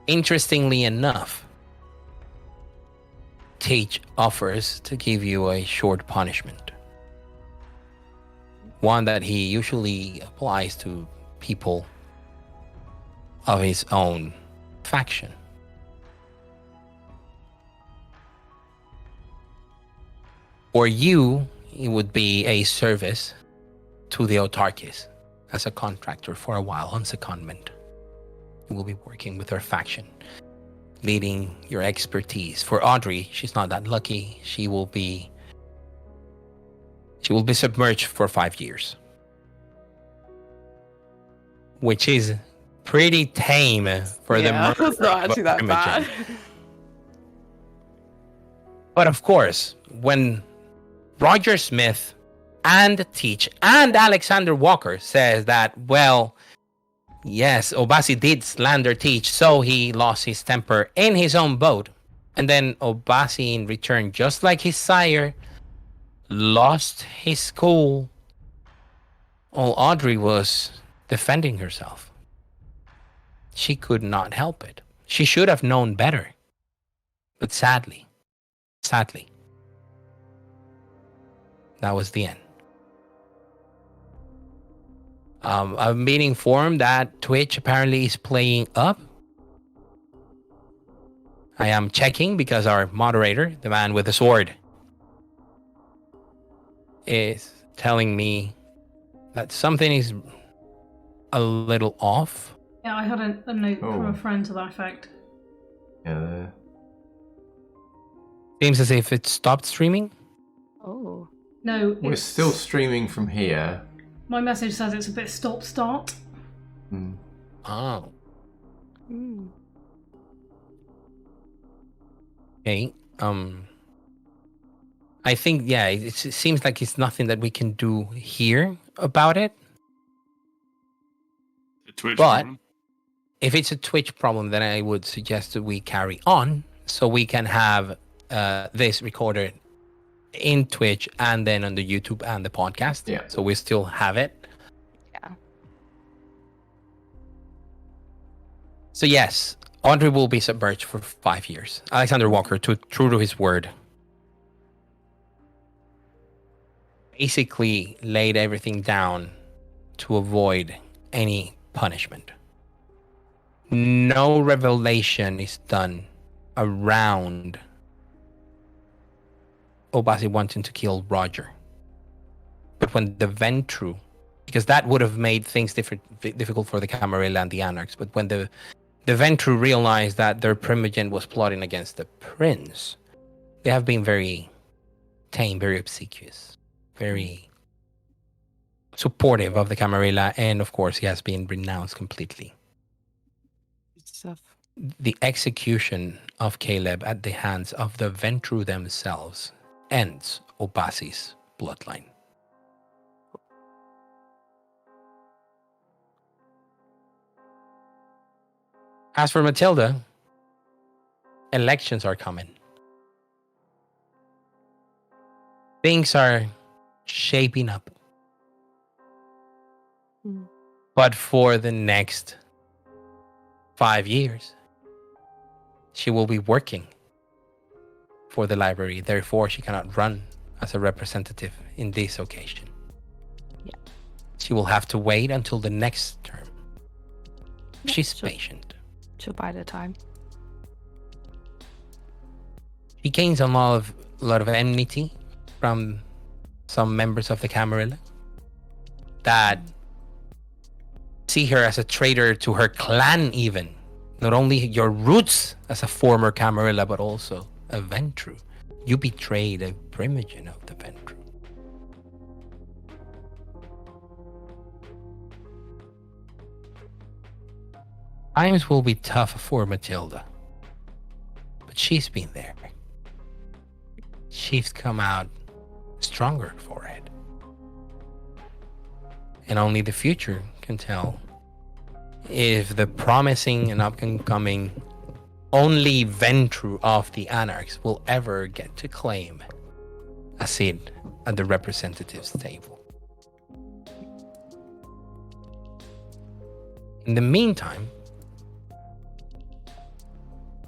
Interestingly enough, Teach offers to give you a short punishment. One that he usually applies to people of his own faction. For you, it would be a service to the autarchies as a contractor for a while on secondment. You will be working with her faction, leading your expertise. For Audrey, she's not that lucky. She will be submerged for 5 years, which is pretty tame for the murder. It's not actually that Imogen. bad. But of course, when Roger Smith and Teach and Alexander Walker says that, well, yes, Obasi did slander Teach, so he lost his temper in his own boat. And then Obasi, in return, just like his sire, lost his cool. All Audrey was defending herself. She could not help it. She should have known better. But sadly, that was the end. I'm being informed that Twitch apparently is playing up. I am checking because our moderator, the man with the sword, is telling me that something is a little off. Yeah, I had a note from Oh. a friend to that effect. Yeah. Seems as if it stopped streaming. Oh. No, We're it's, still streaming from here. my message says it's a bit stop-start. Hmm. Oh, Mm. okay. I think, yeah, it seems like it's nothing that we can do here about it. The Twitch But- problem. If it's a Twitch problem, then I would suggest that we carry on so we can have this recorded in Twitch and then on the YouTube and the podcast. Yeah. So we still have it. Yeah. So yes, Audrey will be submerged for 5 years. Alexander Walker, true to his word, basically laid everything down to avoid any punishment. No revelation is done around Obasi wanting to kill Roger. But when the Ventru because that would have made things difficult for the Camarilla and the Anarchs. But when the Ventru realized that their primogenitor was plotting against the prince, they have been very tame, very obsequious, very supportive of the Camarilla, and of course he has been renounced completely. Good stuff. The execution of Caleb at the hands of the Ventru themselves ends Obasi's bloodline. As for Matilda, elections are coming. Things are shaping up. But for the next 5 years, she will be working for the library. Therefore, she cannot run as a representative in this occasion. Yeah. She will have to wait until the next term. Yeah, She's patient. She'll bide her time. She gains a lot of enmity from some members of the Camarilla that see her as a traitor to her clan even. Not only your roots as a former Camarilla, but also a Ventru. You betrayed a primogen of the Ventru. Times will be tough for Matilda, but she's been there. She's come out stronger for it. And only the future can tell if the promising and up-and-coming only Ventru of the Anarchs will ever get to claim a seat at the representatives' table. In the meantime,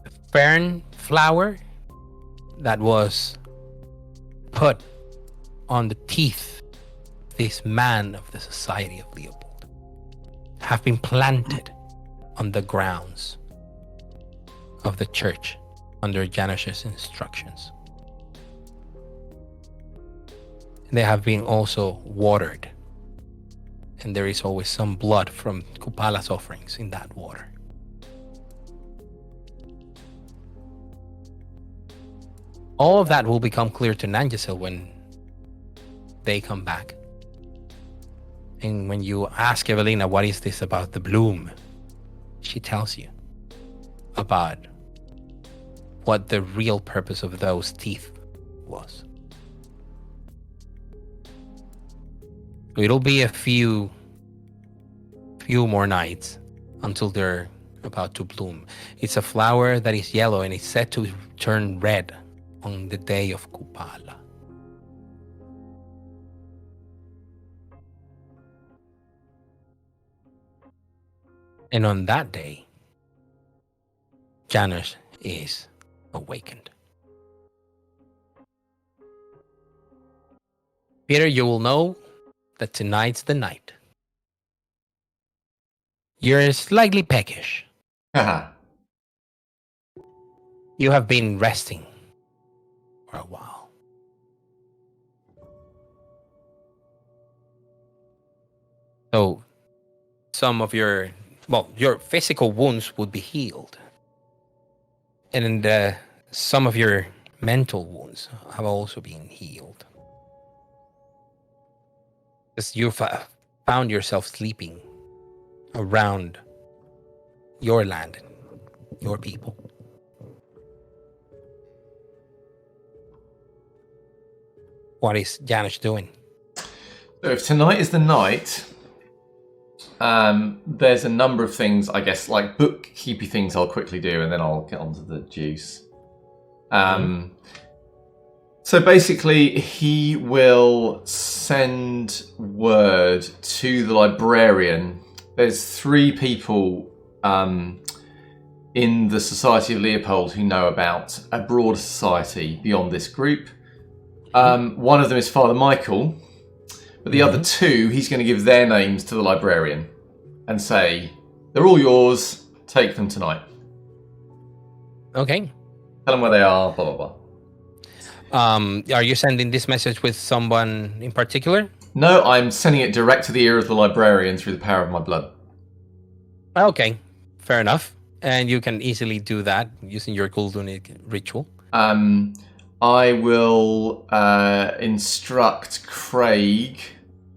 the fern flower that was put on the teeth of this man of the Society of Leopold have been planted on the grounds of the church under Janusz's instructions. They have been also watered, and there is always some blood from Kupala's offerings in that water. All of that will become clear to Nanjasil when they come back. And when you ask Evelina, what is this about the bloom? She tells you about what the real purpose of those teeth was. It'll be a few more nights until they're about to bloom. It's a flower that is yellow and it's set to turn red on the day of Kupala. And on that day, Janusz is awakened. Peter, you will know that tonight's the night. You're slightly peckish. Haha. You have been resting for a while. So, some of your physical wounds would be healed. And some of your mental wounds have also been healed. Because you found yourself sleeping around your land, your people. What is Janusz doing? So if tonight is the night, there's a number of things, I guess, like bookkeepy things I'll quickly do, and then I'll get onto the juice. So basically, he will send word to the librarian. There's 3 people in the Society of Leopold who know about a broader society beyond this group. One of them is Father Michael, but the other 2, he's going to give their names to the librarian and say, they're all yours, take them tonight. Okay. Tell them where they are, blah, blah, blah. Are you sending this message with someone in particular? No, I'm sending it direct to the ear of the librarian through the power of my blood. Okay, fair enough. And you can easily do that using your Guldunic ritual. I will instruct Craig,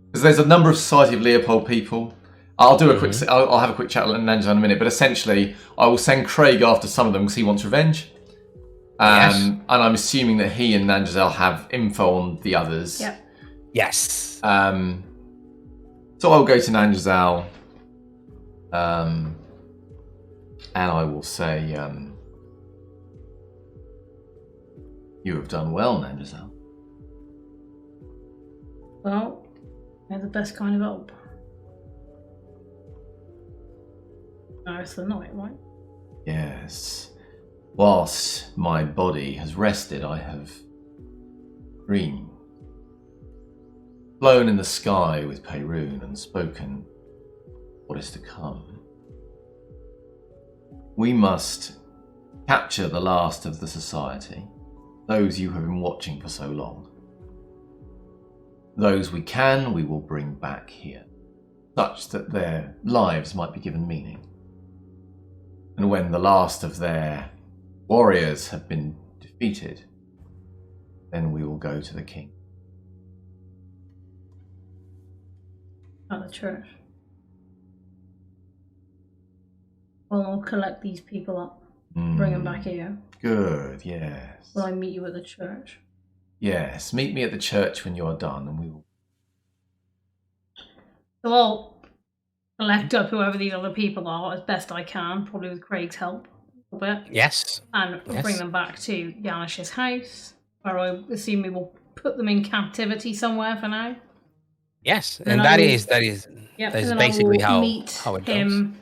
because there's a number of Society of Leopold people. I'll do a quick. I'll have a quick chat with Nanjal in a minute, but essentially, I will send Craig after some of them because he wants revenge. Yes. And I'm assuming that he and Nanjal have info on the others. Yep. Yes. So I'll go to Nanjal, and I will say, you have done well, Nanjal. Well, they're the best kind of help. No, it's the night, right? Yes. Whilst my body has rested, I have dreamed. Flown in the sky with Perun and spoken what is to come. We must capture the last of the society, those you have been watching for so long. Those we can, we will bring back here, such that their lives might be given meaning. And when the last of their warriors have been defeated, then we will go to the king. At the church. Well, I'll collect these people up, bring them back here. Good, yes. Will I meet you at the church? Yes, meet me at the church when you are done, and we will. So I'll collect up whoever these other people are as best I can, probably with Craig's help a little bit. Yes. And bring them back to Janish's house, where I assume we will put them in captivity somewhere for now. Yes, and that is basically how it him goes.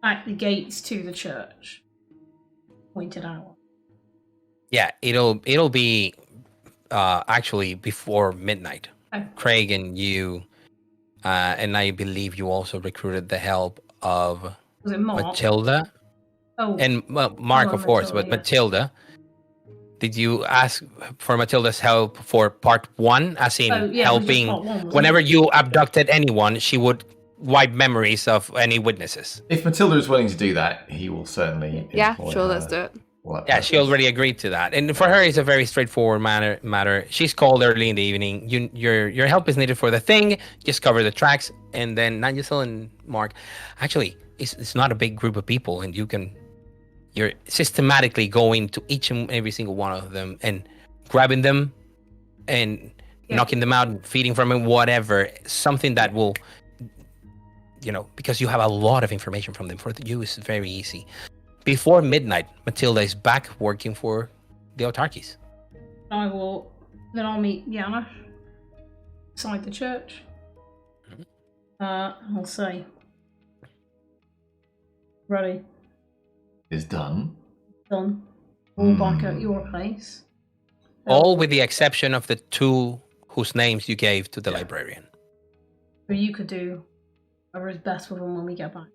At the gates to the church. Pointed out. Yeah, it'll be actually before midnight. Okay. Craig and you, and I believe you also recruited the help of Was it Mark? Matilda. Oh, And Mark, of course, Matilda, but Matilda. Did you ask for Matilda's help for part 1? As in helping part 1, whenever you abducted anyone, she would wipe memories of any witnesses. If Matilda is willing to do that, he will certainly. Yeah, sure, let's do it. Yeah, she already agreed to that, and for her, it's a very straightforward matter. She's called early in the evening. Your help is needed for the thing. Just cover the tracks, and then Nanjal and Mark. Actually, it's not a big group of people, and you're systematically going to each and every single one of them and grabbing them and knocking them out and feeding from them, whatever. Something that will, because you have a lot of information from them. For you, it's very easy. Before midnight, Matilda is back working for the autarkies. Then I'll meet Yana inside the church. I'll say, ready. Is done. Done. All back at your place. All with the exception of the 2 whose names you gave to the librarian. So you could do whatever is best with them when we get back.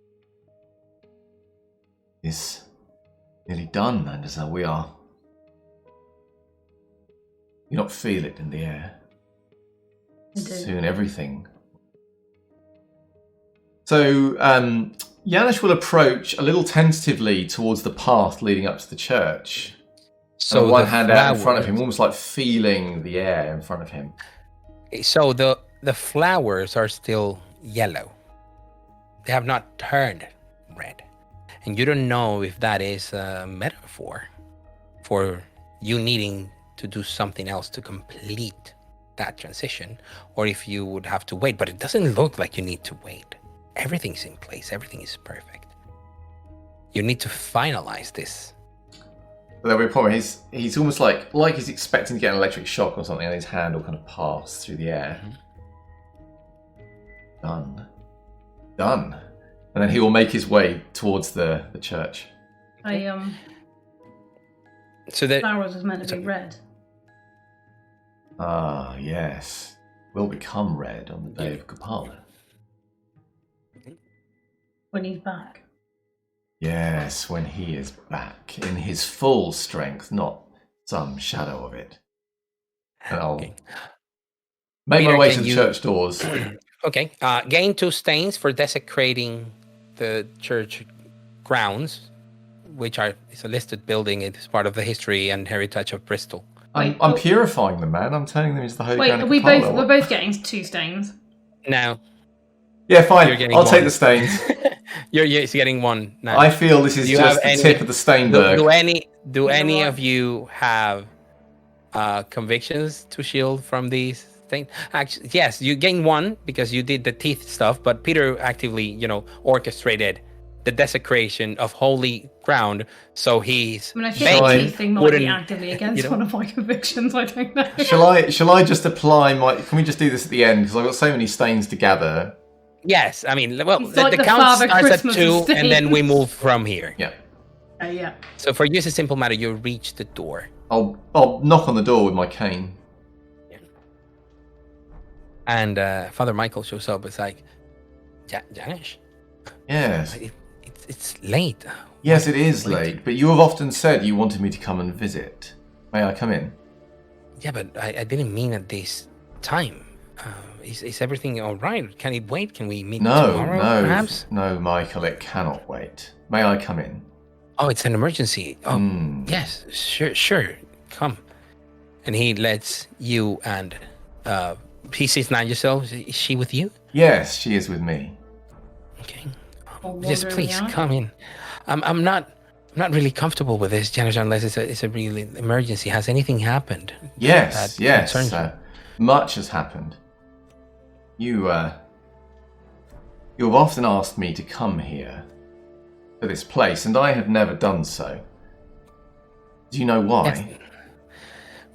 Is nearly done, Anderson. We are. You not feel it in the air. Soon everything. So, Janish will approach a little tentatively towards the path leading up to the church. So one hand out in front of him, almost like feeling the air in front of him. So the flowers are still yellow. They have not turned red. And you don't know if that is a metaphor for you needing to do something else to complete that transition, or if you would have to wait. But it doesn't look like you need to wait. Everything's in place. Everything is perfect. You need to finalize this. There'll be a point where he's almost like he's expecting to get an electric shock or something, and his hand will kind of pass through the air. Done. And then he will make his way towards the church. So the flowers is meant to be red. Ah, yes. Will become red on the day of Kapala. When he's back. Yes, when he is back in his full strength, not some shadow of it. And I'll Make Peter, my way can to the you- church doors. Okay. Gain 2 stains for desecrating the church grounds, which is a listed building. It is part of the history and heritage of Bristol. I'm purifying them, man. I'm turning them into the Holy Wait, Ground are of we Capella. both? We're both getting 2 stains. Now, Yeah, you're fine. getting I'll take one. the stains. you're getting 1 now. I feel this is Do you just have the tip of the Steinberg. Do any right. of you have convictions to shield from these things? Actually, yes, you gain 1 because you did the teeth stuff, but Peter actively, orchestrated the desecration of holy ground, so he's I mean, I bane think the teeth thing might be wouldn't- actively against know. one of my convictions. I don't know. Shall I just apply my? Can we just do this at the end? Because I've got so many stains to gather. Yes, I mean, well, It's like the the count Father starts Christmas at 2, of and then we stains. move from here. Yeah. Yeah. So for you, it's a simple matter. You reach the door. I'll knock on the door with my cane. And Father Michael shows up. It's like, Janish, Yes. it's late. Yes, it is Wait. late, but you have often said you wanted me to come and visit. May I come in? Yeah, but I didn't mean at this time. Is everything all right? Can it wait? Can we meet tomorrow, perhaps? No, Michael, it cannot wait. May I come in? Oh, it's an emergency. Oh, Yes. sure. Come. And he lets you and he sees Nigel. Is she with you? Yes, she is with me. Okay. I'll Yes, wander please around. come in. I'm not really comfortable with this, Janice, unless it's a real emergency. Has anything happened? Yes, That yes. concerns you? Much has happened. You have often asked me to come here to this place, and I have never done so. Do you know why? Yes.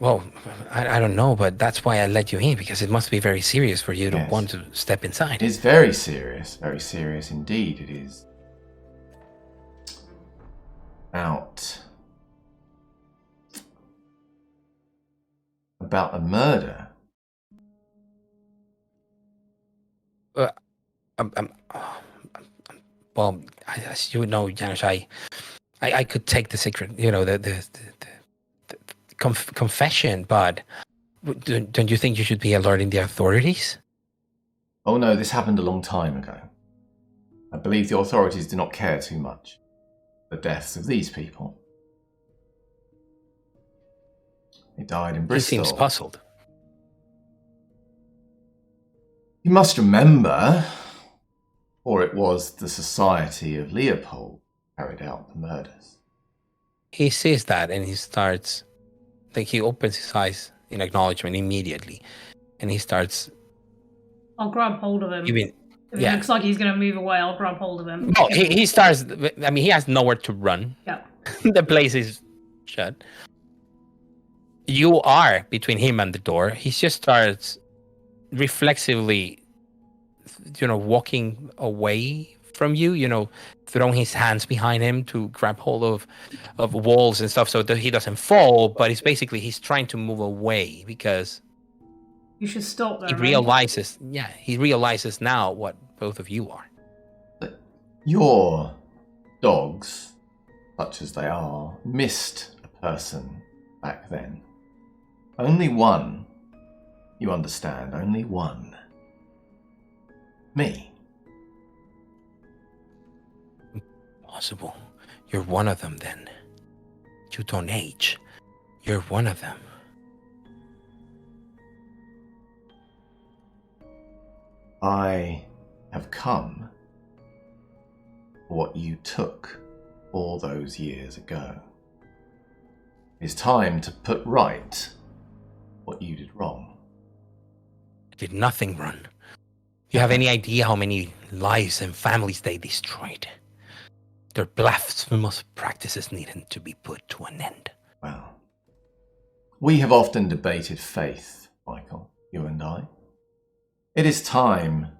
Well, I don't know, but that's why I let you in, because it must be very serious for you to Yes. want to step inside. It is very serious indeed. It is. About a murder. Well, as you know, Janusz, I could take the secret, the confession, but don't you think you should be alerting the authorities? Oh no, this happened a long time ago. I believe the authorities do not care too much for the deaths of these people. They died in He Bristol. seems puzzled. You must remember, or it was the Society of Leopold carried out the murders. He sees that and he starts, he opens his eyes in acknowledgement immediately, and he starts. I'll grab hold of him. You mean? If Yeah. it looks like he's going to move away, I'll grab hold of him. No, he starts. I mean, he has nowhere to run. Yeah. The place is shut. You are between him and the door. He just starts reflexively, walking away from you, throwing his hands behind him to grab hold of walls and stuff so that he doesn't fall. But he's trying to move away because You should stop there. he mate. realizes now what both of you are. But your dogs, such as they are, missed a person back then. Only one. You understand, only one. Me. Possible. You're one of them then. You don't age. You're one of them. I have come for what you took all those years ago. It's time to put right what you did wrong. I did nothing wrong. You have any idea how many lives and families they destroyed? Their blasphemous practices needed to be put to an end. Well, we have often debated faith, Michael, you and I. It is time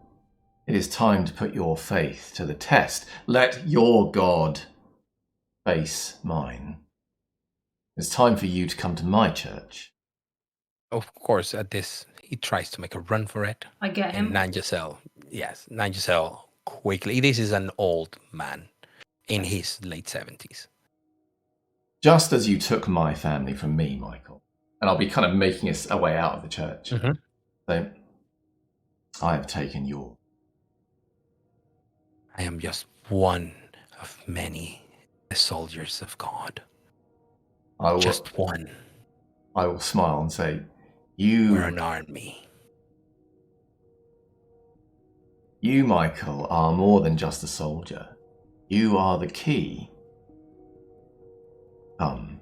to put your faith to the test. Let your God face mine. It's time for you to come to my church. Of course, at this, he tries to make a run for it. I get him. And Nigel quickly. This is an old man in his late 70s. Just as you took my family from me, Michael, and I'll be kind of making a way out of the church. Mhm. So I have taken your. I am just one of many soldiers of God. Just one. I will smile and say, We're an army. You, Michael, are more than just a soldier. You are the key. Come,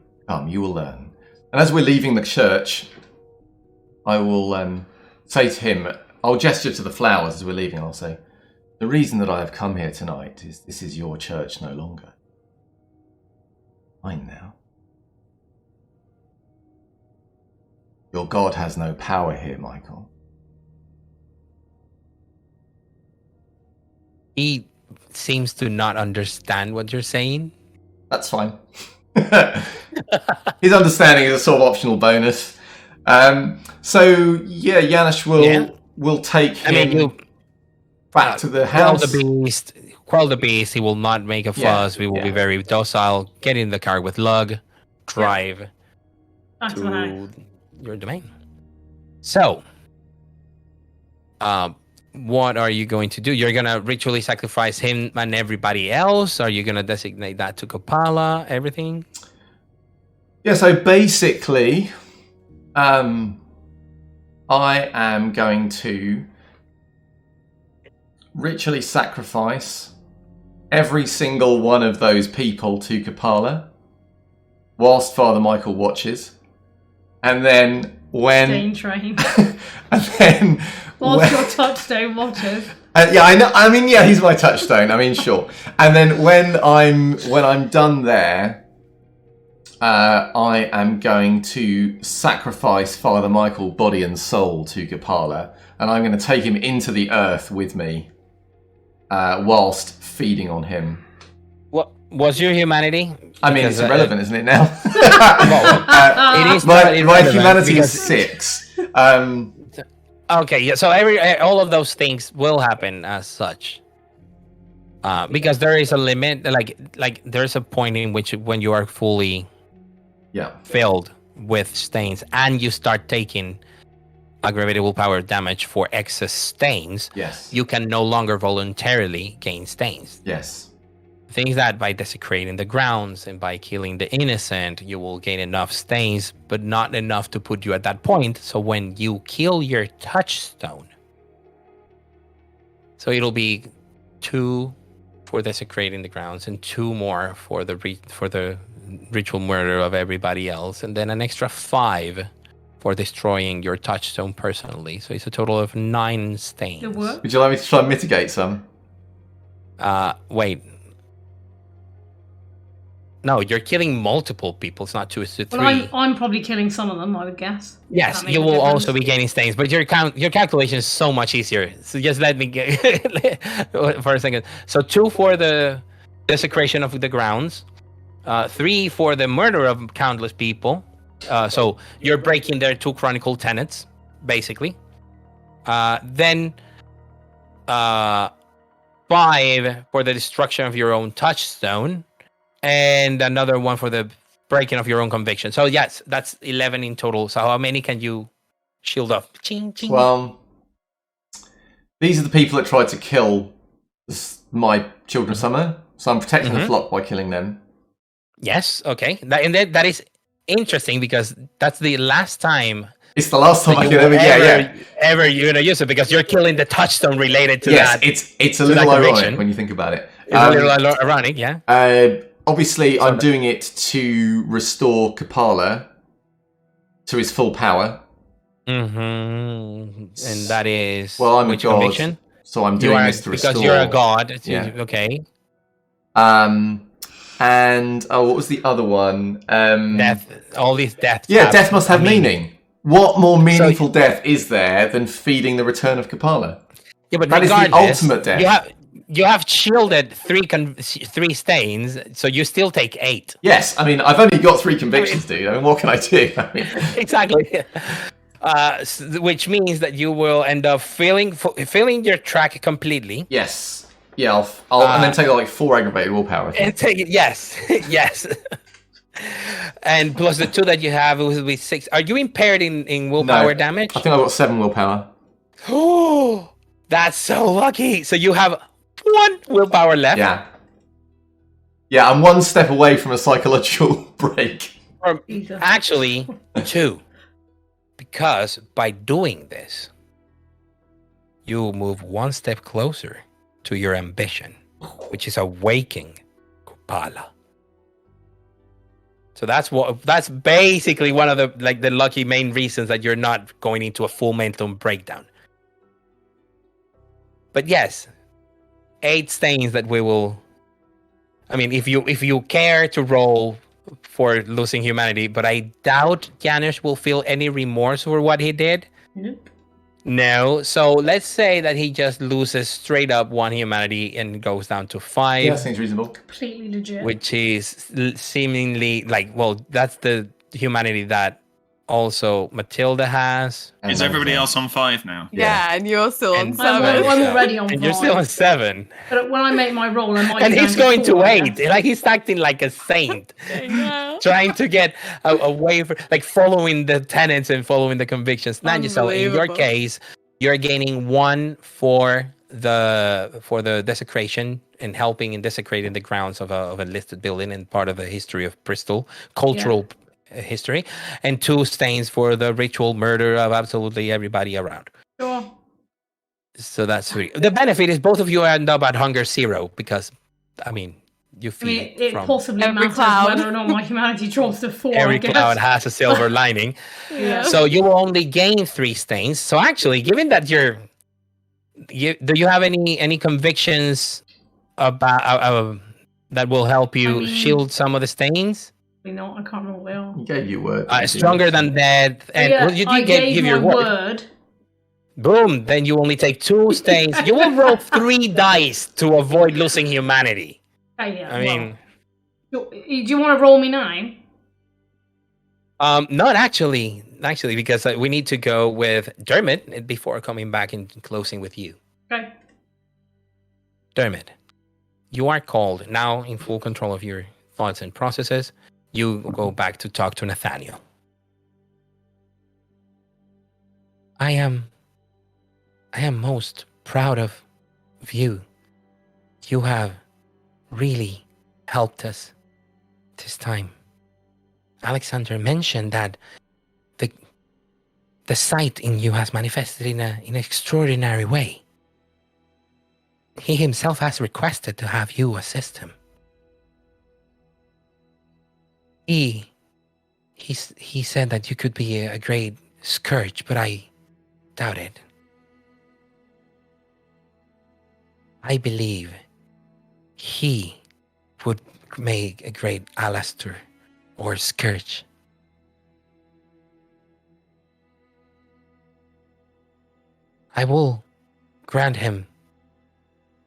you will learn. And as we're leaving the church, I will say to him, I'll gesture to the flowers as we're leaving, I'll say, the reason that I have come here tonight is this is your church no longer. Mine now. Your God has no power here, Michael. He seems to not understand what you're saying. That's fine. His understanding is a sort of optional bonus. So yeah, Janusz will take him back to the house. Quell the beast. He will not make a fuss. We will be very docile. Get in the car with Lug. Drive to your domain. So, what are you going to do? You're going to ritually sacrifice him and everybody else? Are you going to designate that to Kapala? Everything? Yeah, so basically, I am going to ritually sacrifice every single one of those people to Kapala whilst Father Michael watches. And then when... Stain train. And then... Whilst your touchstone watches. Yeah, I know. I mean, yeah, he's my touchstone. I mean, sure. And then when I'm done there, I am going to sacrifice Father Michael, body and soul, to Kapala, and I'm going to take him into the earth with me, whilst feeding on him. What was your humanity? I mean, it's irrelevant, isn't it now? It is. My humanity is 6. Okay, yeah. So all of those things will happen as such, because there is a limit. Like there's a point in which when you are fully filled with stains and you start taking aggravated willpower damage for excess stains, you can no longer voluntarily gain stains. Yes. Things that by desecrating the grounds and by killing the innocent, you will gain enough stains, but not enough to put you at that point. So when you kill your touchstone, so it'll be 2 for desecrating the grounds and 2 more for the ritual murder of everybody else, and then an extra 5 for destroying your touchstone personally. So it's a total of 9 stains. Would you like me to try and mitigate some? Wait. No, you're killing multiple people. It's not 2, it's 3. Well, I'm probably killing some of them, I would guess. Yes, you will also be gaining stains, but your calculation is so much easier. So just let me get for a second. So 2 for the desecration of the grounds, 3 for the murder of countless people. So you're breaking their 2 Chronicle tenets, basically. Then 5 for the destruction of your own touchstone. And another 1 for the breaking of your own conviction. So yes, that's 11 in total. So how many can you shield off? Ching, ching. Well, these are the people that tried to kill my children of summer. So I'm protecting the flock by killing them. Yes, okay. That is interesting because that's the last time. It's the last time I can ever you're gonna use it because you're killing the touchstone related to that. Yes, it's a little ironic when you think about it. It's a little ironic, yeah. Obviously, I'm doing it to restore Kapala to his full power. Mm-hmm. And that is I'm which a god, conviction? So I'm doing this to restore. Because you're a god. Okay. And what was the other one? Death. All these deaths. Yeah, death must have meaning. What more meaningful death is there than feeding the return of Kapala? Yeah, but that is the ultimate death. You have shielded 3 stains, so you still take 8. Yes, I mean I've only got 3 convictions, dude. I mean, what can I do? I mean... Exactly. Which means that you will end up filling your track completely. Yes. Yeah, I'll and then take like 4 aggravated willpower. And take it. Yes, yes. And plus the 2 that you have will be 6. Are you impaired in willpower damage? I think I've got 7 willpower. Oh. That's so lucky. So you have 1 willpower left. Yeah. Yeah, I'm 1 step away from a psychological break. Or Jesus. actually, 2. Because by doing this, you move 1 step closer to your ambition, which is awaking Kupala. So that's basically one of the lucky main reasons that you're not going into a full mental breakdown. But yes, 8 stains that we will. I mean, if you care to roll for losing humanity, but I doubt Janusz will feel any remorse for what he did. Nope. No, so let's say that he just loses straight up 1 humanity and goes down to 5. Yeah, seems reasonable. Completely legit. Which is seemingly that's the humanity that also Matilda has. And Is everybody else on 5 now? Yeah, and you're still on And- 7. I'm already on And you're still on 5. 7. But when I make my roll, I might. And be he's down going to 4, 8. Like he's acting like a saint. Yeah. Trying to get away from, like, following the tenets and following the convictions. So in your Unbelievable. case, you're gaining 1 for the desecration and helping in desecrating the grounds of a listed building and part of the history of Bristol, cultural history, and 2 stains for the ritual murder of absolutely everybody around. Sure. So that's 3. The benefit is both of you end up at hunger 0 because, I mean, you I mean, feed it from possibly every matters cloud. whether or not my humanity drops to 4. every I guess. cloud has a silver lining. Yeah. So you will only gain 3 stains. So actually, given that do you have any convictions about that will help you I mean- shield some of the stains? Probably not. I can't remember what they are. You gave your word. Stronger than dead, and Yeah, well, you I did gave give my your word. word. Boom! Then you only take 2 stains. You will roll 3 dice to avoid losing humanity. Okay, yeah. I mean, well, do you want to roll me now? not actually, because we need to go with Dermot before coming back and closing with you. Okay. Dermot, you are called now in full control of your thoughts and processes. You go back to talk to Nathaniel. I am most proud of you. You have really helped us this time. Alexander mentioned that the sight in you has manifested in an extraordinary way. He himself has requested to have you assist him. He said that you could be a great scourge, but I doubt it. I believe he would make a great Alastair or scourge. I will grant him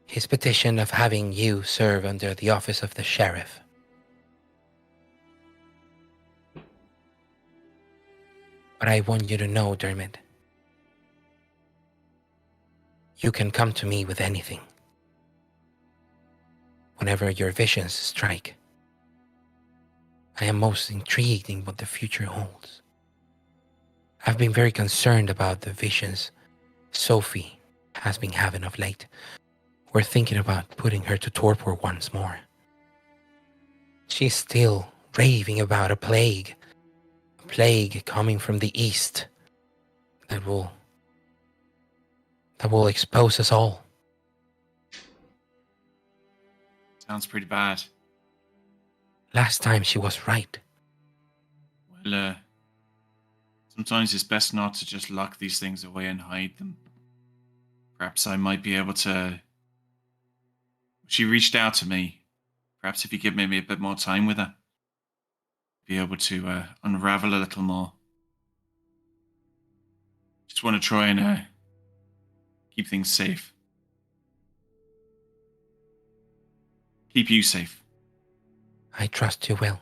his petition of having you serve under the office of the sheriff. But I want you to know, Dermot, you can come to me with anything. Whenever your visions strike, I am most intrigued in what the future holds. I've been very concerned about the visions Sophie has been having of late. We're thinking about putting her to torpor once more. She's still raving about a plague coming from the east that will expose us all. Sounds pretty bad. Last time she was right. Well, sometimes it's best not to just lock these things away and hide them. Perhaps I might be able to... She reached out to me. Perhaps if you give me a bit more time with her, be able to unravel a little more. Just want to try and keep things safe. Keep you safe. I trust you will.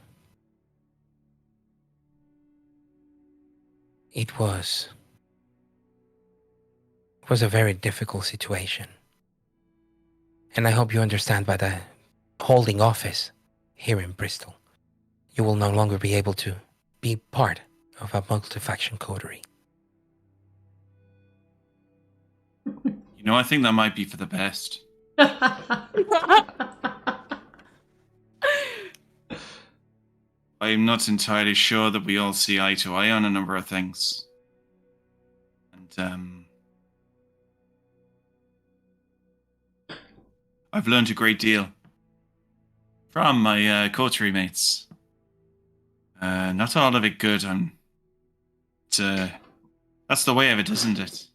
It was a very difficult situation. And I hope you understand by the holding office here in Bristol, you will no longer be able to be part of a multi-faction coterie. You You know, I think that might be for the best. I'm not entirely sure that we all see eye to eye on a number of things. And I've learned a great deal from my coterie mates. Not all of it good, that's the way of it, isn't it?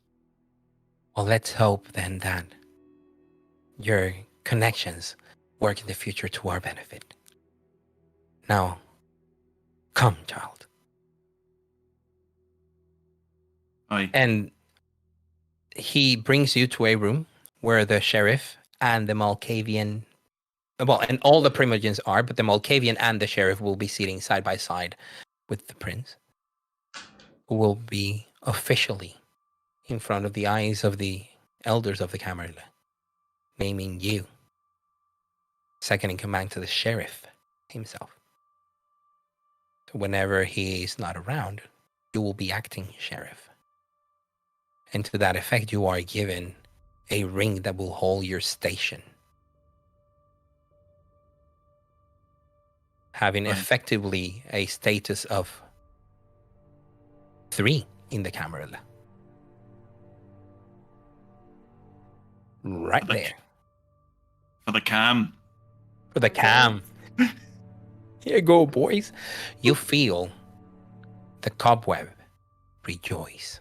Well, let's hope then that your connections work in the future to our benefit. Now, come, child. Aye. And he brings you to a room where the sheriff and the Malkavian, well, and all the Primogens are, but the Malkavian and the sheriff will be sitting side by side with the prince, who will be officially in front of the eyes of the elders of the Camarilla, naming you second in command to the sheriff himself. So whenever he is not around, you will be acting sheriff. And to that effect, you are given a ring that will hold your station, having Right. effectively a status of 3 in the Camarilla. Right For the- there. For the cam. For the cam. Here you go, boys. You feel the cobweb rejoice.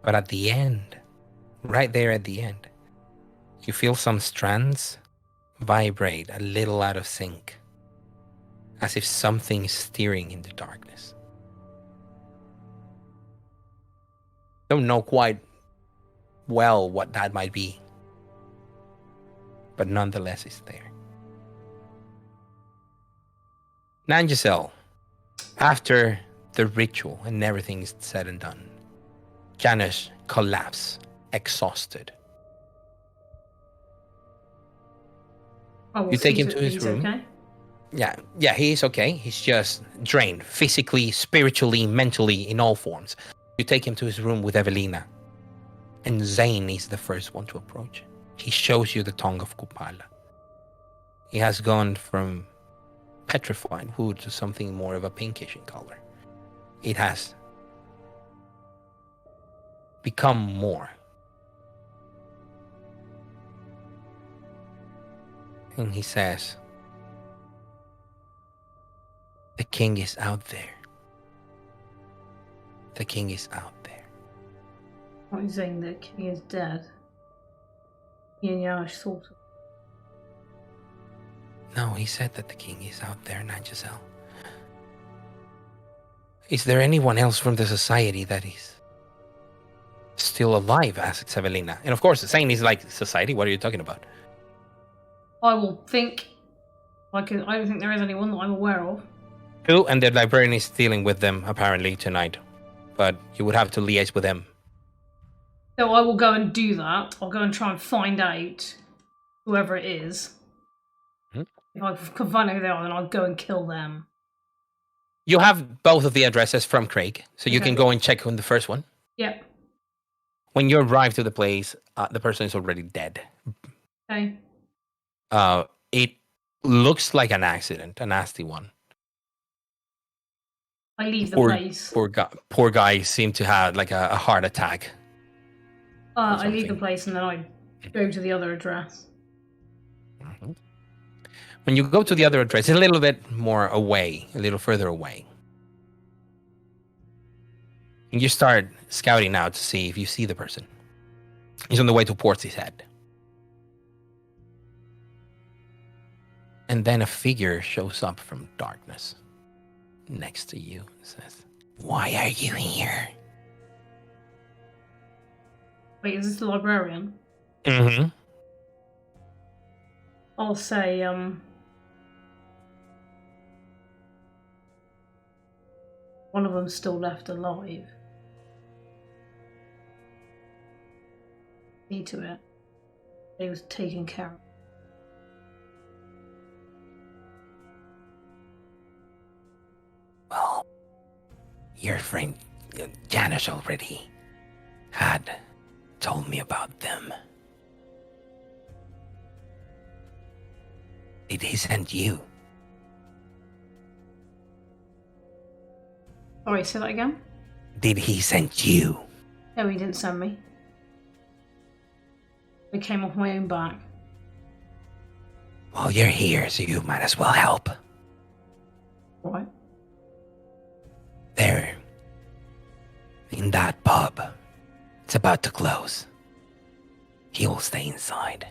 But at the end, right there at the end, you feel some strands vibrate a little out of sync, as if something is steering in the darkness. Don't know quite well what that might be, but nonetheless it's there. Nangisel, after the ritual and everything is said and done, Janice collapses, exhausted. You take him to his room. Okay. Yeah, he is okay. He's just drained, physically, spiritually, mentally, in all forms. You take him to his room with Evelina, and Zane is the first one to approach. He shows you the tongue of Kupala. He has gone from petrified wood to something more of a pinkish in color. It has become more. And he says, "The king is out there. The king is out there." What are you saying? The king is dead? He and Yash thought of. No, he said that the king is out there, Nangisel. Is there anyone else from the society that is still alive? Asks Evelina. And of course, Zane is like, society? What are you talking about? I will think. I don't think there is anyone that I'm aware of. Who? And the librarian is dealing with them apparently tonight. But you would have to liaise with them. So I will go and do that. I'll go and try and find out whoever it is. If I can find out who they are, then I'll go and kill them. You have both of the addresses from Craig, so you Okay. can go and check on the first one. Yep. When you arrive to the place, the person is already dead. Okay. It looks like an accident, a nasty one. I leave the place. Poor guy seemed to have like a heart attack. I leave the something. place and then I go to the other address. When you go to the other address, it's a little bit more away, a little further away. And you start scouting out to see if you see the person. He's on the way to Portsy's Head. And then a figure shows up from darkness next to you and says, "Why are you here?" Wait, is this the librarian? Mm-hmm. I'll say, one of them's still left alive. See to it. He was taken care of. Well, your friend Janice already had told me about them. Did he send you? Sorry, say that again? Did he send you? No, he didn't send me. I came off my own back. Well, you're here, so you might as well help. Right. There. In that pub. It's about to close. He will stay inside.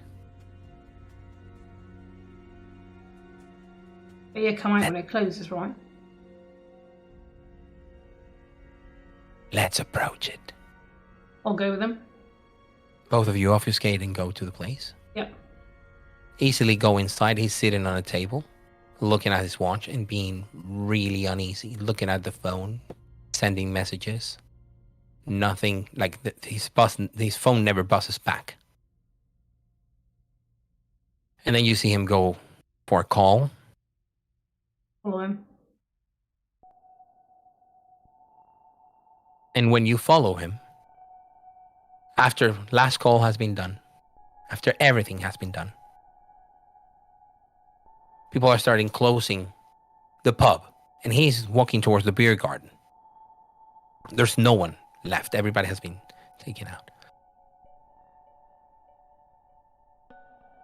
But yeah, come out when it closes, right? Let's approach it. I'll go with him. Both of you obfuscate and go to the place. Yep. Easily go inside. He's sitting on a table, looking at his watch and being really uneasy, looking at the phone, sending messages. Nothing, like his phone never buzzes back. And then you see him go for a call. Follow him. And when you follow him, after last call has been done, after everything has been done, people are starting closing the pub, and he's walking towards the beer garden. There's no one left. Everybody has been taken out.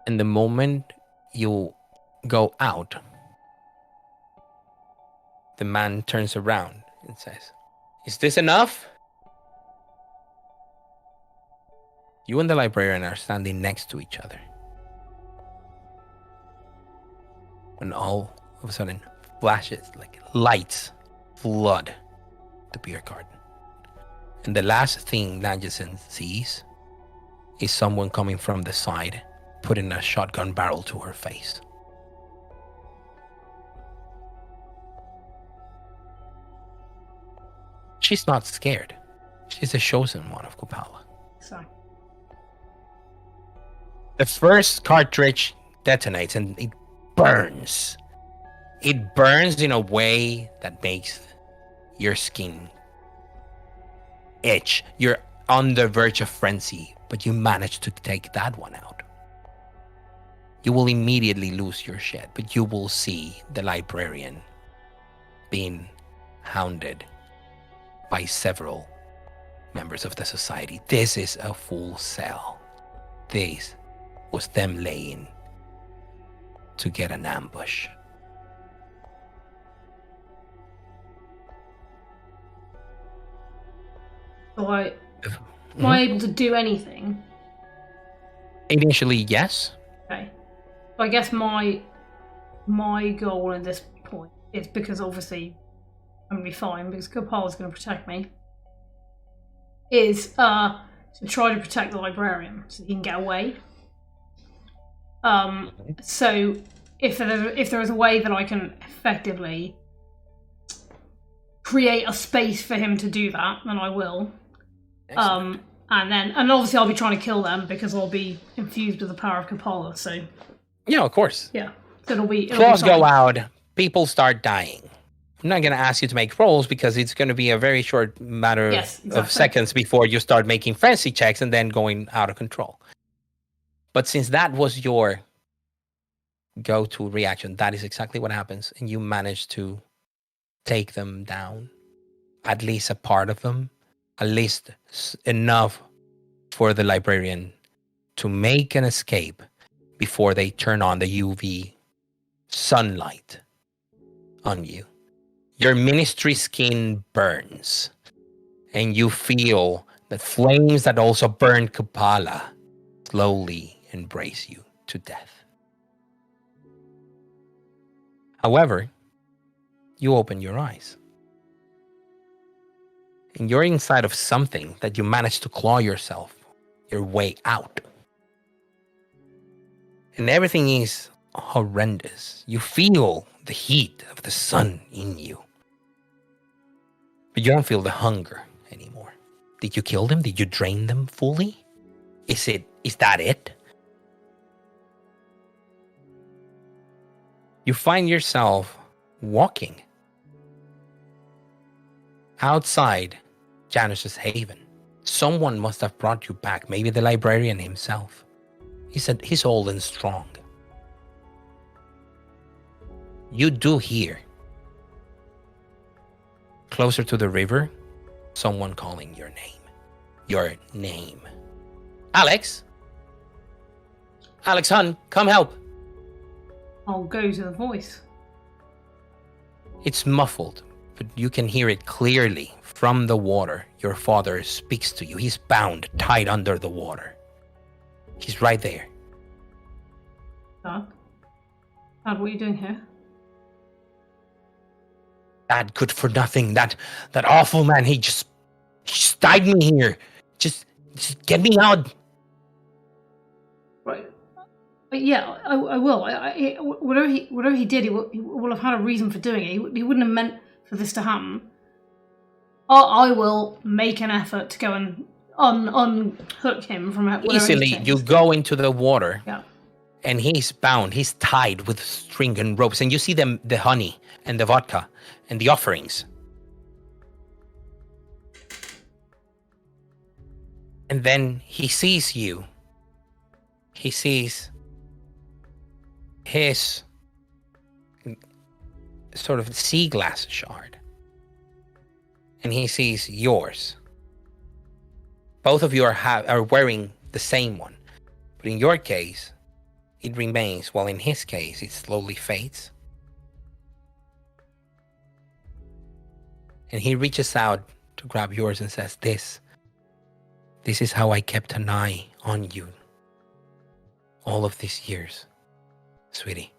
And the moment you go out, the man turns around and says, "Is this enough?" You and the librarian are standing next to each other. When all of a sudden flashes, like lights, flood the beer garden. And the last thing Nanjesen sees is someone coming from the side, putting a shotgun barrel to her face. She's not scared. She's the chosen one of Kupala. Sorry. The first cartridge detonates and it burns. It burns in a way that makes your skin itch. You're on the verge of frenzy, but you manage to take that one out. You will immediately lose your shit, but you will see the librarian being hounded by several members of the society. This is a full cell. This was them laying to get an ambush. So am I able to do anything? Initially, yes. Okay. So I guess my goal at this point is, because obviously I'm gonna be fine because Gopal's gonna protect me, is to try to protect the librarian so he can get away. So if there is a way that I can effectively create a space for him to do that, then I will. Excellent. And obviously I'll be trying to kill them because I'll be infused with the power of Kapala. So Yeah, of course. yeah, so it'll be Claws fine. go out, people start dying. I'm not going to ask you to make rolls because it's going to be a very short matter of seconds before you start making frenzy checks and then going out of control. But since that was your go-to reaction, that is exactly what happens. And you manage to take them down, at least a part of them, at least enough for the librarian to make an escape before they turn on the UV sunlight on you. Your ministry skin burns, and you feel the flames that also burn Kupala slowly embrace you to death. However, you open your eyes, and you're inside of something that you managed to claw yourself your way out. And everything is horrendous. You feel the heat of the sun in you. But you don't feel the hunger anymore. Did you kill them? Did you drain them fully? Is that it? You find yourself walking outside Janus's haven. Someone must have brought you back, maybe the librarian himself. He said he's old and strong. You do hear, closer to the river, someone calling your name. Your name. Alex? Alex, hun, come help. I'll go to the voice. It's muffled, but you can hear it clearly from the water. Your father speaks to you. He's bound, tied under the water. He's right there. Dad? Dad, what are you doing here? That good for nothing. That awful man. He just tied me here. Just get me out. Right. Yeah, I will. Whatever he did, he will have had a reason for doing it. He wouldn't have meant for this to happen. I will make an effort to go and unhook him from whatever Easily, he's you go into the water. Yeah. And he's bound. He's tied with string and ropes. And you see the honey and the vodka and the offerings. And then he sees you. He sees his sort of sea glass shard. And he sees yours. Both of you are wearing the same one. But in your case, it remains, while in his case, it slowly fades. And he reaches out to grab yours and says, This is how I kept an eye on you all of these years, sweetie.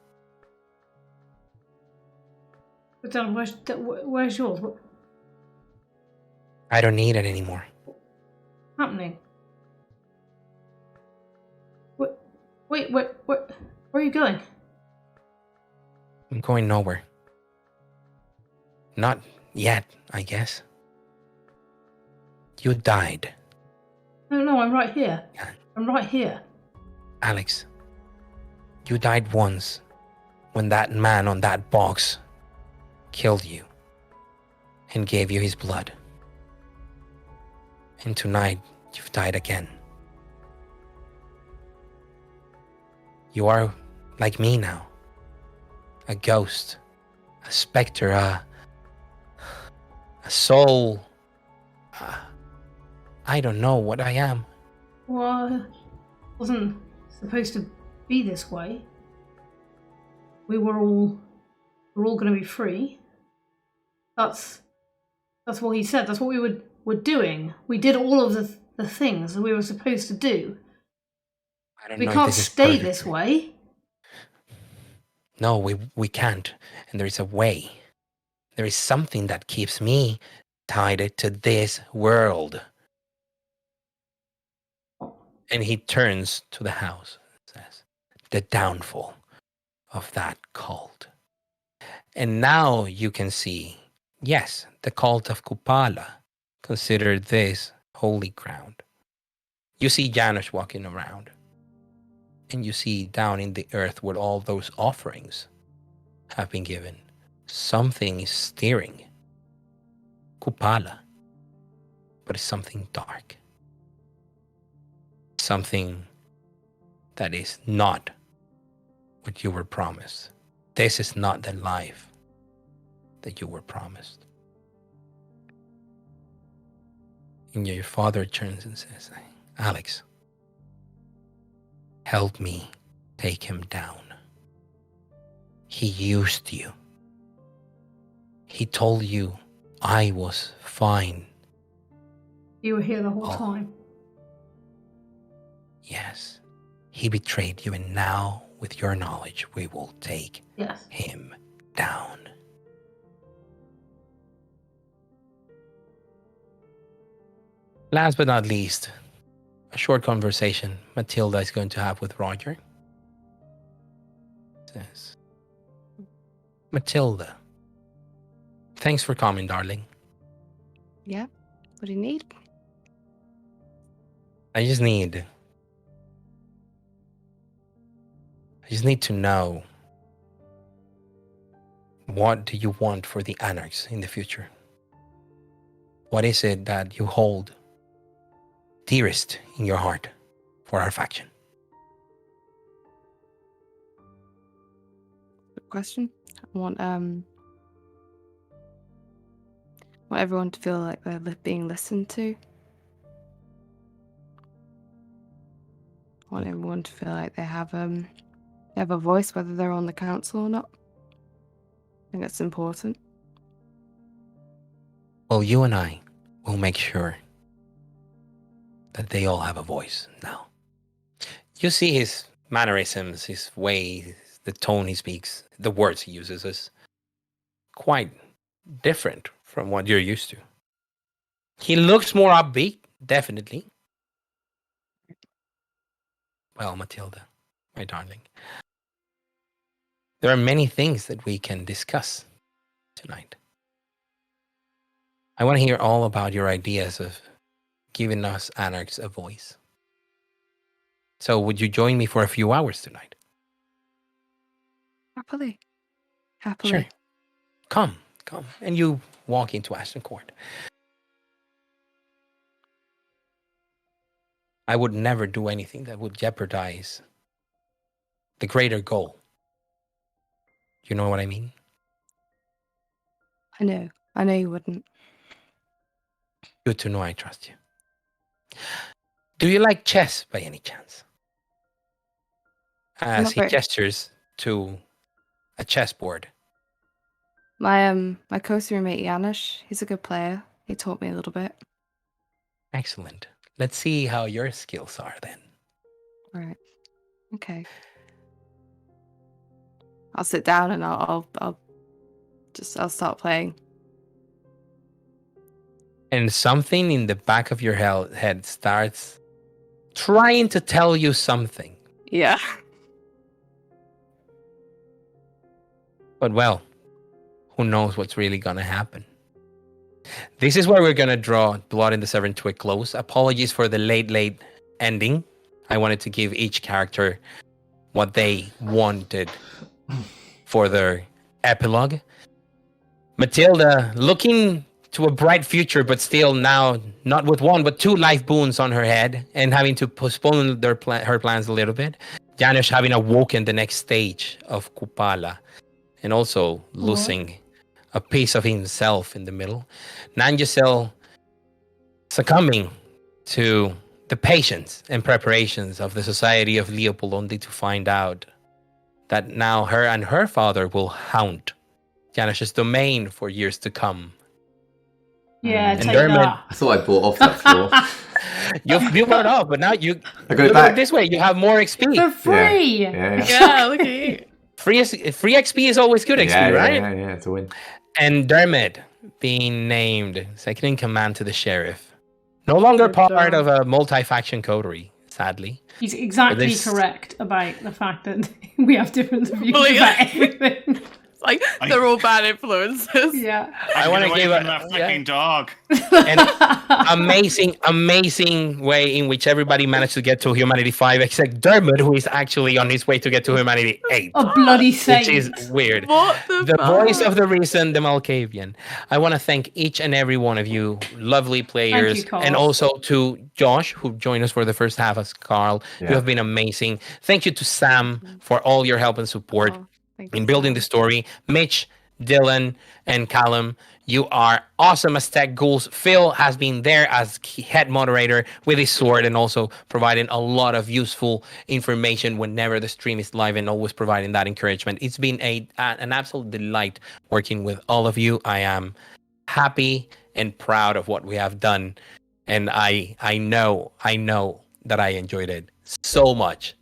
But Dad, where's yours? What's I don't need it anymore. happening? Wait, where are you going? I'm going nowhere. Not yet, I guess. You died. No, I'm right here. I'm right here. Alex, you died once when that man on that box killed you and gave you his blood. And tonight, you've died again. You are like me now. A ghost, a specter, a soul. I don't know what I am. Well, wasn't supposed to be this way. We're all going to be free. That's what he said. That's what we were doing. We did all of the things that we were supposed to do. I don't We know if can't this is stay perfect. this way. No, we can't. And there is a way. There is something that keeps me tied to this world. And he turns to the house and says, the downfall of that cult. And now you can see, yes, the cult of Kupala considered this holy ground. You see Janusz walking around. And you see down in the earth where all those offerings have been given, something is stirring. Kupala. But it's something dark. Something that is not what you were promised. This is not the life that you were promised. And your father turns and says, Alex, help me take him down. He used you. He told you I was fine. You were here the whole Oh. time. Yes, he betrayed you, and now, with your knowledge, we will take Yes. him down. Last but not least, a short conversation Matilda is going to have with Roger. Says, Matilda, thanks for coming, darling. Yeah. What do you need? I just need to know, what do you want for the Anarchs in the future? What is it that you hold dearest in your heart for our faction? Good question. I want everyone to feel like they're being listened to. I want everyone to feel like they have a voice, whether they're on the council or not. I think that's important. Well, you and I will make sure that they all have a voice now. You see his mannerisms, his way, the tone he speaks, the words he uses is quite different from what you're used to. He looks more upbeat, definitely. Well, Matilda, my darling, there are many things that we can discuss tonight. I want to hear all about your ideas of giving us anarchs a voice. So would you join me for a few hours tonight? Happily. Sure. Come. And you walk into Ashton Court. I would never do anything that would jeopardize the greater goal. You know what I mean? I know you wouldn't. Good to know I trust you. Do you like chess by any chance? As he gestures to a chessboard. My co-series roommate Janusz, he's a good player. He taught me a little bit. Excellent. Let's see how your skills are then. All right. Okay. I'll sit down and I'll start playing. And something in the back of your head starts trying to tell you something. Yeah. But well, who knows what's really going to happen. This is where we're going to draw Blood in the Severn to a close. Apologies for the late ending. I wanted to give each character what they wanted for their epilogue. Matilda, looking to a bright future, but still now not with one, but two life boons on her head and having to postpone her plans a little bit. Janusz having awoken the next stage of Kupala and also losing a piece of himself in the middle. Nangisel succumbing to the patience and preparations of the Society of Leopold, only to find out that now her and her father will haunt Janusz's domain for years to come. Yeah, And take Dermot, that. I thought I bought off that floor. you brought it off, but now you I go look back. at it this way. You have more XP. For free! Yeah. Yeah, look at you. Free XP is always good XP, right? Yeah, it's a win. And Dermot being named second in command to the sheriff. No longer Good part job. of a multi-faction coterie, sadly. He's exactly this- correct about the fact that we have different views Well, yeah. about everything. Like, they're all bad influences. Yeah. I want to give that fucking dog. an amazing way in which everybody managed to get to Humanity 5, except Dermot, who is actually on his way to get to Humanity 8. A bloody Which saint. is weird. What The voice of the reason, the Malkavian. I want to thank each and every one of you, lovely players, Thank you, Carl. and also to Josh, who joined us for the first half as Carl. Yeah. You have been amazing. Thank you to Sam for all your help and support in building the story. Mitch, Dylan, and Callum, you are awesome as tech ghouls. Phil has been there as head moderator with his sword and also providing a lot of useful information whenever the stream is live and always providing that encouragement. It's been an absolute delight working with all of you. I am happy and proud of what we have done. And I know that I enjoyed it so much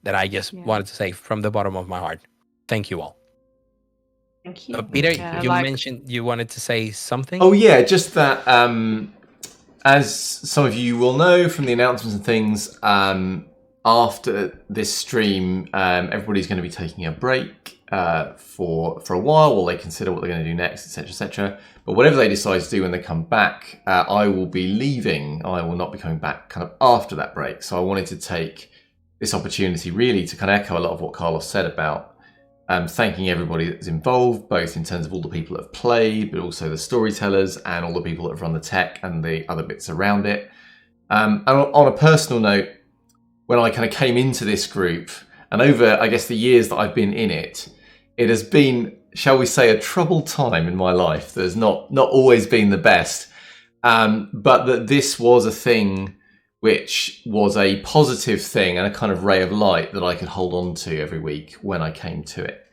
that I just wanted to say from the bottom of my heart, thank you all. Thank you. Peter, Yeah, you like- mentioned you wanted to say something. Oh yeah, just that. As some of you will know from the announcements and things, after this stream, everybody's going to be taking a break for a while while they consider what they're going to do next, etc., etc. But whatever they decide to do when they come back, I will be leaving. I will not be coming back kind of after that break. So I wanted to take this opportunity really to kind of echo a lot of what Carlos said about thanking everybody that's involved, both in terms of all the people that have played, but also the storytellers and all the people that have run the tech and the other bits around it. And on a personal note, when I kind of came into this group, and over, I guess, the years that I've been in it, it has been, shall we say, a troubled time in my life that has not always been the best. But that this was a thing which was a positive thing and a kind of ray of light that I could hold on to every week when I came to it.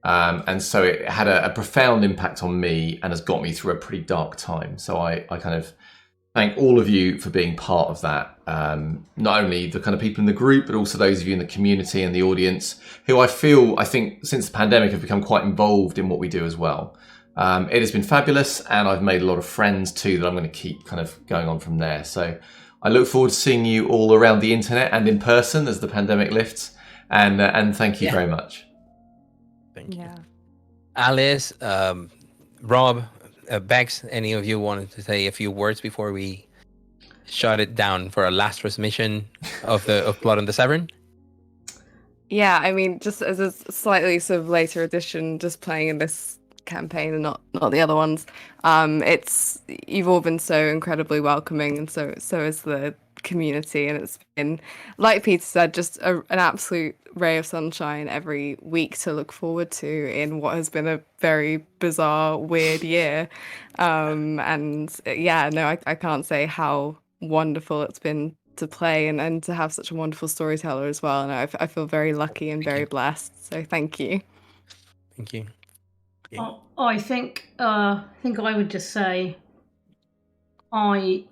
And so it had a profound impact on me and has got me through a pretty dark time. So I kind of thank all of you for being part of that. Not only the kind of people in the group, but also those of you in the community and the audience who I think since the pandemic have become quite involved in what we do as well. It has been fabulous, and I've made a lot of friends too that I'm going to keep kind of going on from there. So I look forward to seeing you all around the internet and in person as the pandemic lifts. And thank you very much. Thank you. Yeah. Alice, Rob, Bex, any of you wanted to say a few words before we shut it down for a last transmission of Blood on the Severn? Yeah, I mean, just as a slightly sort of later addition, just playing in this campaign and not the other ones. You've all been so incredibly welcoming, and so is the community, and it's been, like Peter said, just an absolute ray of sunshine every week to look forward to in what has been a very bizarre, weird year. And yeah, no, I can't say how wonderful it's been to play and to have such a wonderful storyteller as well. And I feel very lucky and very blessed. So thank you. Thank you. I think I would just say I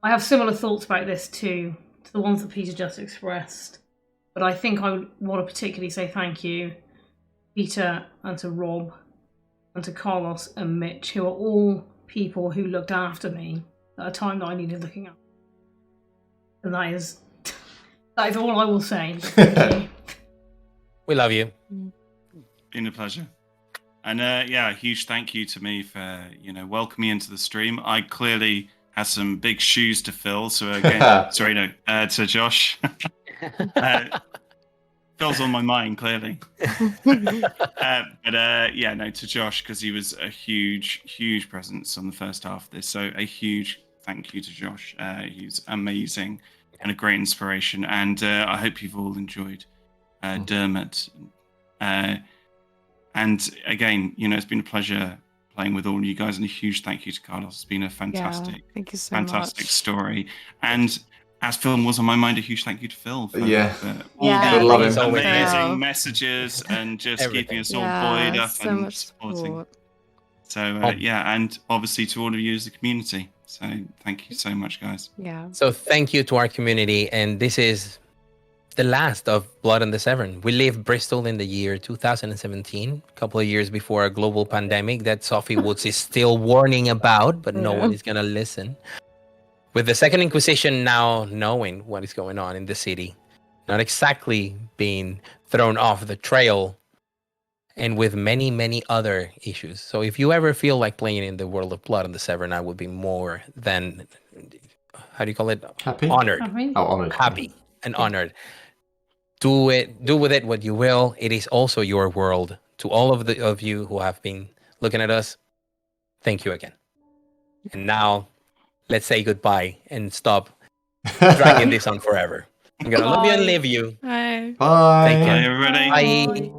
have similar thoughts about this to the ones that Peter just expressed, but I think I would want to particularly say thank you, Peter, and to Rob, and to Carlos and Mitch, who are all people who looked after me at a time that I needed looking after. And that is all I will say. Thank you. We love you. Been a pleasure. And a huge thank you to me for, welcoming me into the stream. I clearly had some big shoes to fill. So again, to Josh. Phil's on my mind, clearly. To Josh, because he was a huge, huge presence on the first half of this. So a huge thank you to Josh. He's amazing and a great inspiration. And I hope you've all enjoyed Dermot. And again, it's been a pleasure playing with all of you guys, and a huge thank you to Carlos. It's been a fantastic, thank you so fantastic much. story. And as Phil was on my mind, a huge thank you to Phil for all the amazing messages and just keeping us all buoyed up so and much supporting. support. So and obviously to all of you as the community. So thank you so much, guys. Yeah. So thank you to our community, and this is the last of Blood on the Severn. We leave Bristol in the year 2017, a couple of years before a global pandemic that Sophie Woods is still warning about, but no one is going to listen. With the Second Inquisition now knowing what is going on in the city, not exactly being thrown off the trail, and with many, many other issues. So if you ever feel like playing in the world of Blood on the Severn, I would be more than, how do you call it? Happy? Honored. Honored. Happy and honored. Do with it what you will. It is also your world. To all of you who have been looking at us, thank you again. And now, let's say goodbye and stop dragging this on forever. I'm gonna love you and leave you. Bye. Bye. Take care. Bye, everybody. Bye.